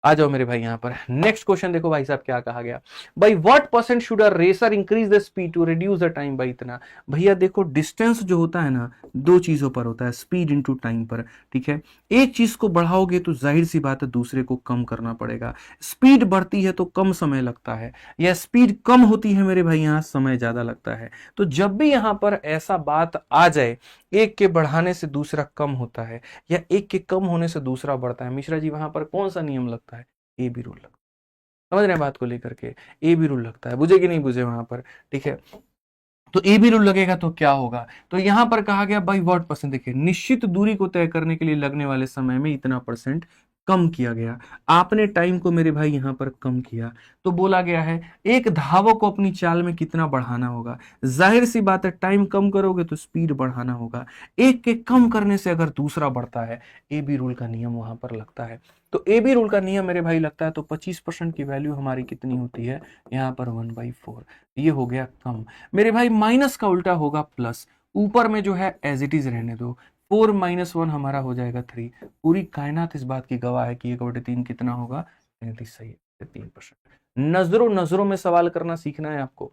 आ जाओ मेरे भाई यहाँ पर नेक्स्ट क्वेश्चन देखो भाई साहब क्या कहा गया। भाई what percent should a racer increase the speed to reduce the time by इतना। भैया देखो डिस्टेंस जो होता है ना, दो चीजों पर होता है, स्पीड इनटू टाइम पर। ठीक है, एक चीज को बढ़ाओगे तो जाहिर सी बात है दूसरे को कम करना पड़ेगा। स्पीड बढ़ती है तो कम समय लगता है, या स्पीड कम होती है मेरे भाई यहाँ समय ज्यादा लगता है। तो जब भी यहाँ पर ऐसा बात आ जाए, एक के बढ़ाने से दूसरा कम होता है या एक के कम होने से दूसरा बढ़ता है, मिश्रा जी वहां पर कौन सा नियम लगता है, ए बी रूल लगता है। समझ रहे हैं बात को लेकर के, ए बी रूल लगता है, बुझे कि नहीं बुझे वहां पर। ठीक है, तो ए बी रूल लगेगा तो क्या होगा, तो यहां पर कहा गया बाई व्हाट परसेंट। देखिए निश्चित दूरी को तय करने के लिए लगने वाले समय में इतना परसेंट कम किया गया। आपने टाइम को मेरे भाई यहां पर कम किया, तो बोला गया है एक धावक को अपनी चाल में कितना बढ़ाना होगा। जाहिर सी बात है टाइम कम करोगे तो स्पीड बढ़ाना होगा। एक के कम करने से अगर दूसरा बढ़ता है, ए बी रूल का नियम वहां पर लगता है। तो ए बी रूल का नियम मेरे भाई लगता है, तो 25% की वैल्यू हमारी कितनी होती है यहाँ पर 1/4। ये हो गया कम। मेरे भाई माइनस का उल्टा होगा प्लस, ऊपर में जो है एज इट इज रहने दो। 4 - 1 हमारा हो जाएगा 3। पूरी कायनात इस बात की गवाह है कि 1/3 कितना होगा, 33 सही है, 3%। नजरों नजरों में सवाल करना सीखना है आपको,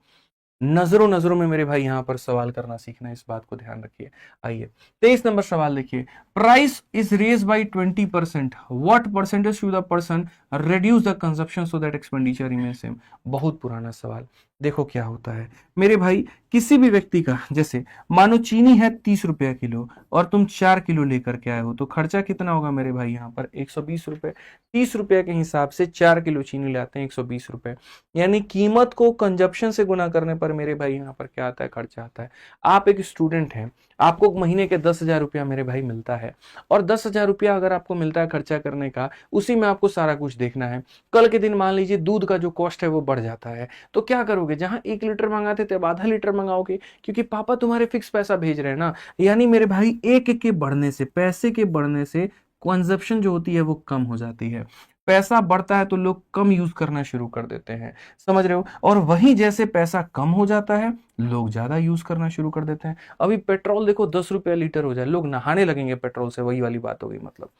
नजरों नजरों में मेरे भाई यहां पर सवाल करना सीखना है, इस बात को ध्यान रखिए। आइए 23 नंबर सवाल देखिए। Price is raise by 20%, what percentage to the person reduce the consumption so that expenditure remain same. बहुत पुराना सवाल। देखो क्या होता है मेरे भाई, किसी भी व्यक्ति का, जैसे मानो चीनी है 30 रुपया किलो और तुम 4 किलो लेकर के आए हो, तो खर्चा कितना होगा मेरे भाई यहाँ पर 120 रुपए। 30 रुपया के हिसाब से 4 किलो चीनी लाते हैं 120 रुपए, यानी कीमत को कंजप्शन से गुना करने पर मेरे भाई यहाँ पर क्या आता है, खर्चा आता है। आप एक स्टूडेंट हैं, आपको महीने के 10,000 रुपया मेरे भाई मिलता है, और 10,000 रुपया अगर आपको मिलता है खर्चा करने का, उसी में आपको सारा कुछ देखना है। कल के दिन मान लीजिए दूध का जो कॉस्ट है वो बढ़ जाता है, तो क्या करोगे, जहां 1 लीटर मंगाते थे अब आधा लीटर मंगाओगे, क्योंकि पापा तुम्हारे फिक्स पैसा भेज रहे हैं ना। यानी मेरे भाई एक के बढ़ने से, पैसे के बढ़ने से कंजप्शन जो होती है वो कम हो जाती है। पैसा बढ़ता है तो लोग कम यूज करना शुरू कर देते हैं, समझ रहे हो। और वहीं जैसे पैसा कम हो जाता है लोग ज्यादा यूज करना शुरू कर देते हैं। अभी पेट्रोल देखो 10 रुपया लीटर हो जाए, लोग नहाने लगेंगे पेट्रोल से, वही वाली बात हो गई मतलब।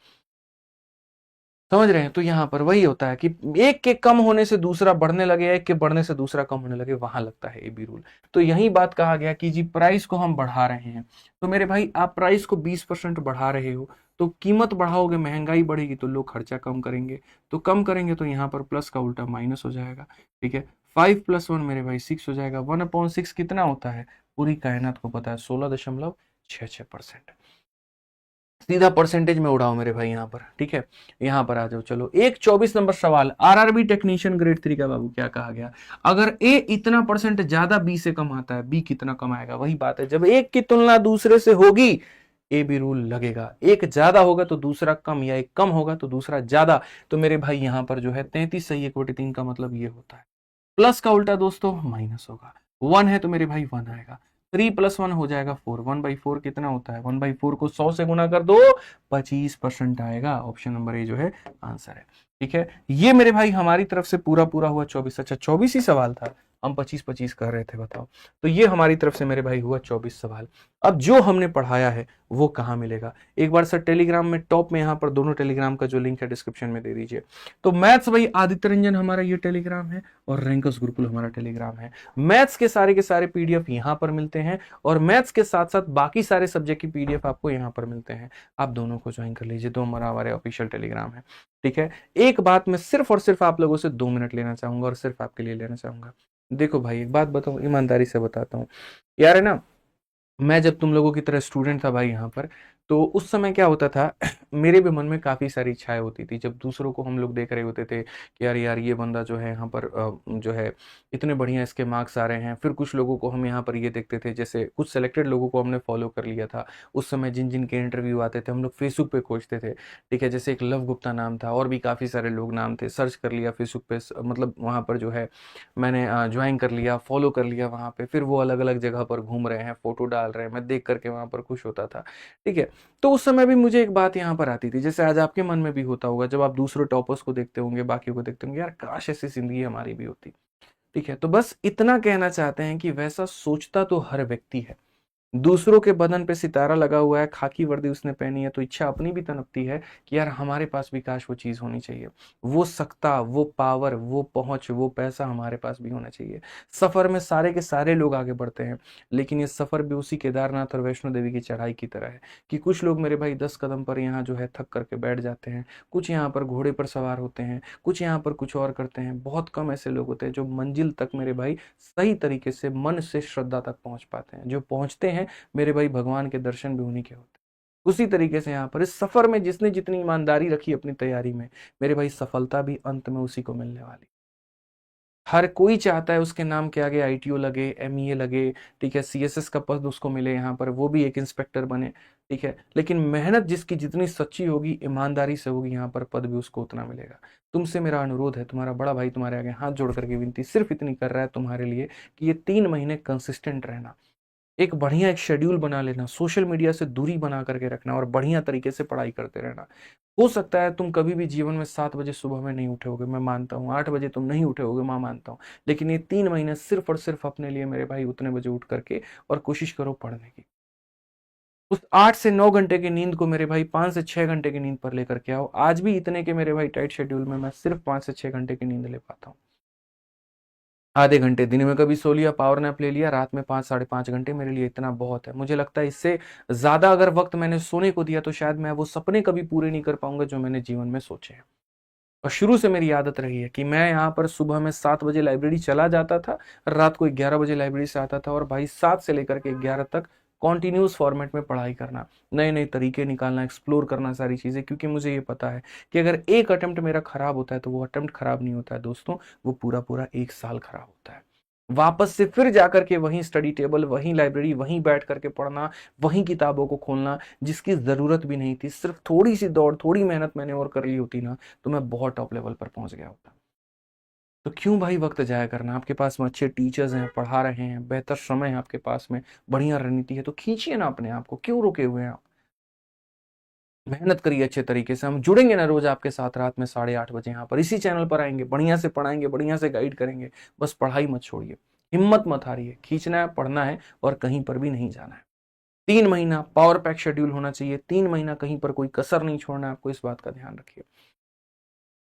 समझ रहे हैं, तो यहां पर वही होता है कि एक के कम होने से दूसरा बढ़ने लगे, एक के बढ़ने से दूसरा कम होने लगे, वहां लगता है ए बी रूल। तो यही बात कहा गया कि जी प्राइस को हम बढ़ा रहे हैं, तो मेरे भाई आप प्राइस को 20% बढ़ा रहे हो, तो कीमत बढ़ाओगे महंगाई बढ़ेगी तो लोग खर्चा कम करेंगे, तो कम करेंगे तो यहाँ पर प्लस का उल्टा माइनस हो जाएगा। ठीक है, 5 + 1 मेरे भाई 6 हो जाएगा। 1/6 कितना होता है, पूरी कायनात को पता है, 16.66%। सीधा परसेंटेज में उड़ाओ मेरे भाई यहाँ पर। ठीक है, यहाँ पर आ जाओ। चलो एक 24 नंबर सवाल, आरआरबी टेक्नीशियन ग्रेड 3 का बाबू क्या कहा गया। अगर ए इतना परसेंट ज्यादा बी से कम आता है, बी कितना कम आएगा। वही बात है, जब एक की तुलना दूसरे से होगी ए बी रूल लगेगा। एक ज्यादा होगा तो दूसरा कम, या एक कम होगा तो दूसरा ज्यादा। तो मेरे भाई यहाँ पर जो है 33 सही 1/3 का मतलब ये होता है। प्लस का उल्टा दोस्तों माइनस होगा। 1 है तो मेरे भाई 1 आएगा। 3 + 1 हो जाएगा 4। 1/4 कितना होता है, 1/4 को 100 से गुना कर दो, 25% आएगा। ऑप्शन नंबर ए जो है आंसर है। ठीक है, ये मेरे भाई हमारी तरफ से पूरा पूरा हुआ 24। अच्छा 24 ही सवाल था, हम 25-25 कर रहे थे, बताओ। तो ये हमारी तरफ से मेरे भाई हुआ 24 सवाल। अब जो हमने पढ़ाया है वो कहाँ मिलेगा, एक बार सर टेलीग्राम में टॉप में, यहाँ पर दोनों टेलीग्राम का जो लिंक है डिस्क्रिप्शन में दे दीजिए। तो मैथ्स भाई आदित्य रंजन हमारा ये टेलीग्राम है, और रैंकर्स गुरुकुल हमारा टेलीग्राम है। मैथ्स के सारे पीडीएफ यहाँ पर मिलते हैं, और मैथ्स के साथ साथ बाकी सारे सब्जेक्ट की पीडीएफ आपको यहाँ पर मिलते हैं। आप दोनों को ज्वाइन कर लीजिए, दो हमारे ऑफिशियल टेलीग्राम है। ठीक है, एक बात मैं सिर्फ और सिर्फ आप लोगों से 2 मिनट लेना चाहूंगा, और सिर्फ आपके लिए लेना चाहूंगा। देखो भाई एक बात बताऊं, ईमानदारी से बताता हूँ यार, है ना, मैं जब तुम लोगों की तरह स्टूडेंट था भाई यहाँ पर, तो उस समय क्या होता था मेरे भी मन में काफ़ी सारी इच्छाएं होती थी जब दूसरों को हम लोग देख रहे होते थे कि यार यार ये बंदा जो है यहाँ पर जो है इतने बढ़िया इसके मार्क्स आ रहे हैं। फिर कुछ लोगों को हम यहाँ पर ये देखते थे, जैसे कुछ सेलेक्टेड लोगों को हमने फॉलो कर लिया था उस समय, जिन जिन के इंटरव्यू आते थे हम लोग फेसबुक पे खोजते थे। ठीक है, जैसे एक लव गुप्ता नाम था और भी काफ़ी सारे लोग नाम थे, सर्च कर लिया फेसबुक पे, मतलब वहाँ पर जो है मैंने ज्वाइन कर लिया, फॉलो कर लिया वहाँ पे। फिर वो अलग अलग जगह पर घूम रहे हैं, फोटो डाल रहे हैं, मैं देख करके वहाँ पर खुश होता था। ठीक है, तो उस समय भी मुझे एक बात यहाँ पर आती थी, जैसे आज आपके मन में भी होता होगा जब आप दूसरे टॉपर्स को देखते होंगे, बाकी को देखते होंगे, यार काश ऐसी जिंदगी हमारी भी होती। ठीक है, तो बस इतना कहना चाहते हैं कि वैसा सोचता तो हर व्यक्ति है। दूसरों के बदन पे सितारा लगा हुआ है, खाकी वर्दी उसने पहनी है, तो इच्छा अपनी भी तनपती है कि यार हमारे पास भी काश वो चीज होनी चाहिए, वो सत्ता, वो पावर, वो पहुंच, वो पैसा हमारे पास भी होना चाहिए। सफर में सारे के सारे लोग आगे बढ़ते हैं, लेकिन ये सफर भी उसी केदारनाथ और वैष्णो देवी की चढ़ाई की तरह है कि कुछ लोग मेरे भाई 10 कदम पर यहाँ जो है थक करके बैठ जाते हैं, कुछ यहाँ पर घोड़े पर सवार होते हैं, कुछ यहाँ पर कुछ और करते हैं। बहुत कम ऐसे लोग होते हैं जो मंजिल तक मेरे भाई सही तरीके से मन से श्रद्धा तक पहुंच पाते हैं। जो पहुंचते हैं मेरे भाई भगवान के दर्शन भी उन्हीं के होते हैं। उसी तरीके से यहाँ पर इस सफर में जिसने जितनी ईमानदारी रखी अपनी तैयारी में, मेरे भाई सफलता भी अंत में उसी को मिलने वाली। हर कोई चाहता है उसके नाम के आगे आईटीओ लगे, एमईए लगे, ठीक है, सीएसएस का पद उसको मिले, यहाँ पर वो भी एक इंस्पेक्टर बने। ठीक है, लेकिन मेहनत जिसकी जितनी सच्ची होगी, ईमानदारी से होगी, यहाँ पर पद भी उसको उतना मिलेगा। तुमसे मेरा अनुरोध है, तुम्हारा बड़ा भाई तुम्हारे आगे हाथ जोड़ करके विनती सिर्फ इतनी कर रहा है तुम्हारे लिए कि ये 3 महीने कंसिस्टेंट रहना, एक बढ़िया एक शेड्यूल बना लेना, सोशल मीडिया से दूरी बना करके रखना और बढ़िया तरीके से पढ़ाई करते रहना। हो सकता है तुम कभी भी जीवन में 7 बजे सुबह में नहीं उठोगे, मैं मानता हूँ, 8 बजे तुम नहीं उठोगे, मैं मानता हूँ, लेकिन ये 3 महीने सिर्फ और सिर्फ अपने लिए मेरे भाई उतने बजे उठ करके और कोशिश करो पढ़ने की। उस 8 से 9 घंटे की नींद को मेरे भाई 5 से 6 घंटे की नींद पर लेकर के आओ। आज भी इतने के मेरे भाई टाइट शेड्यूल में मैं सिर्फ 5 से 6 घंटे की नींद ले पाता हूँ। आधे घंटे दिन में कभी सो लिया, पावर नैप ले लिया, रात में 5 साढ़े 5 घंटे मेरे लिए इतना बहुत है। मुझे लगता है इससे ज्यादा अगर वक्त मैंने सोने को दिया तो शायद मैं वो सपने कभी पूरे नहीं कर पाऊंगा जो मैंने जीवन में सोचे हैं। और शुरू से मेरी आदत रही है कि मैं यहाँ पर सुबह में 7 बजे लाइब्रेरी चला जाता था, रात को 11 बजे लाइब्रेरी से आता था, और भाई 7 से लेकर के 11 तक कॉन्टिन्यूस फॉर्मेट में पढ़ाई करना, नए नए तरीके निकालना, एक्सप्लोर करना सारी चीज़ें, क्योंकि मुझे ये पता है कि अगर एक अटेम्प्ट मेरा खराब होता है तो वो अटेम्प्ट खराब नहीं होता है दोस्तों, वो पूरा पूरा 1 साल खराब होता है। वापस से फिर जाकर के वहीं स्टडी टेबल, वहीं लाइब्रेरी, वहीं बैठ करके पढ़ना, वहीं किताबों को खोलना, जिसकी ज़रूरत भी नहीं थी। सिर्फ थोड़ी सी दौड़, थोड़ी मेहनत मैंने और कर ली होती ना, तो मैं बहुत टॉप लेवल पर पहुंच गया होता। तो क्यों भाई वक्त जाया करना? आपके पास में अच्छे टीचर्स हैं, पढ़ा रहे हैं, बेहतर समय है आपके पास में, बढ़िया रणनीति है, तो खींचिए ना अपने आप को, क्यों रुके हुए हैं आप? मेहनत करिए अच्छे तरीके से। हम जुड़ेंगे ना रोज आपके साथ रात में 8:30 बजे यहाँ पर इसी चैनल पर आएंगे, बढ़िया से पढ़ाएंगे, बढ़िया से गाइड करेंगे। बस पढ़ाई मत छोड़िए, हिम्मत मत हारिए, खींचना है, पढ़ना है और कहीं पर भी नहीं जाना है। 3 महीना पावर पैक शेड्यूल होना चाहिए, 3 महीना कहीं पर कोई कसर नहीं छोड़ना है आपको, इस बात का ध्यान रखिए।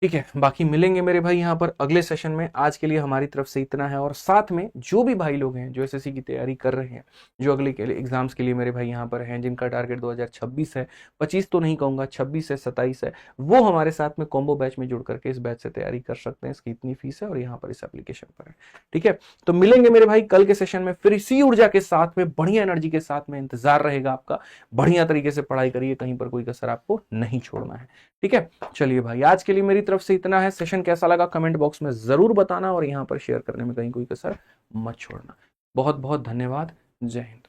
ठीक है, बाकी मिलेंगे मेरे भाई यहाँ पर अगले सेशन में। आज के लिए हमारी तरफ से इतना है, और साथ में जो भी भाई लोग हैं जो एसएससी की तैयारी कर रहे हैं, जो अगले के लिए एग्जाम्स के लिए मेरे भाई यहाँ पर हैं, जिनका टारगेट 2026 है, 25 तो नहीं कहूंगा, 26 है, 27 है, वो हमारे साथ में कॉम्बो बैच में जुड़ करके इस बैच से तैयारी कर सकते हैं। इसकी इतनी फीस है और यहाँ पर इस एप्लीकेशन पर है। ठीक है, तो मिलेंगे मेरे भाई कल के सेशन में, फिर इसी ऊर्जा के साथ में, बढ़िया एनर्जी के साथ में। इंतजार रहेगा आपका। बढ़िया तरीके से पढ़ाई करिए, कहीं पर कोई कसर आपको नहीं छोड़ना है। ठीक है, चलिए भाई, आज के लिए मेरी तरफ से इतना है। सेशन कैसा लगा कमेंट बॉक्स में जरूर बताना, और यहाँ पर शेयर करने में कहीं कोई कसर मत छोड़ना। बहुत बहुत धन्यवाद। जय हिंद।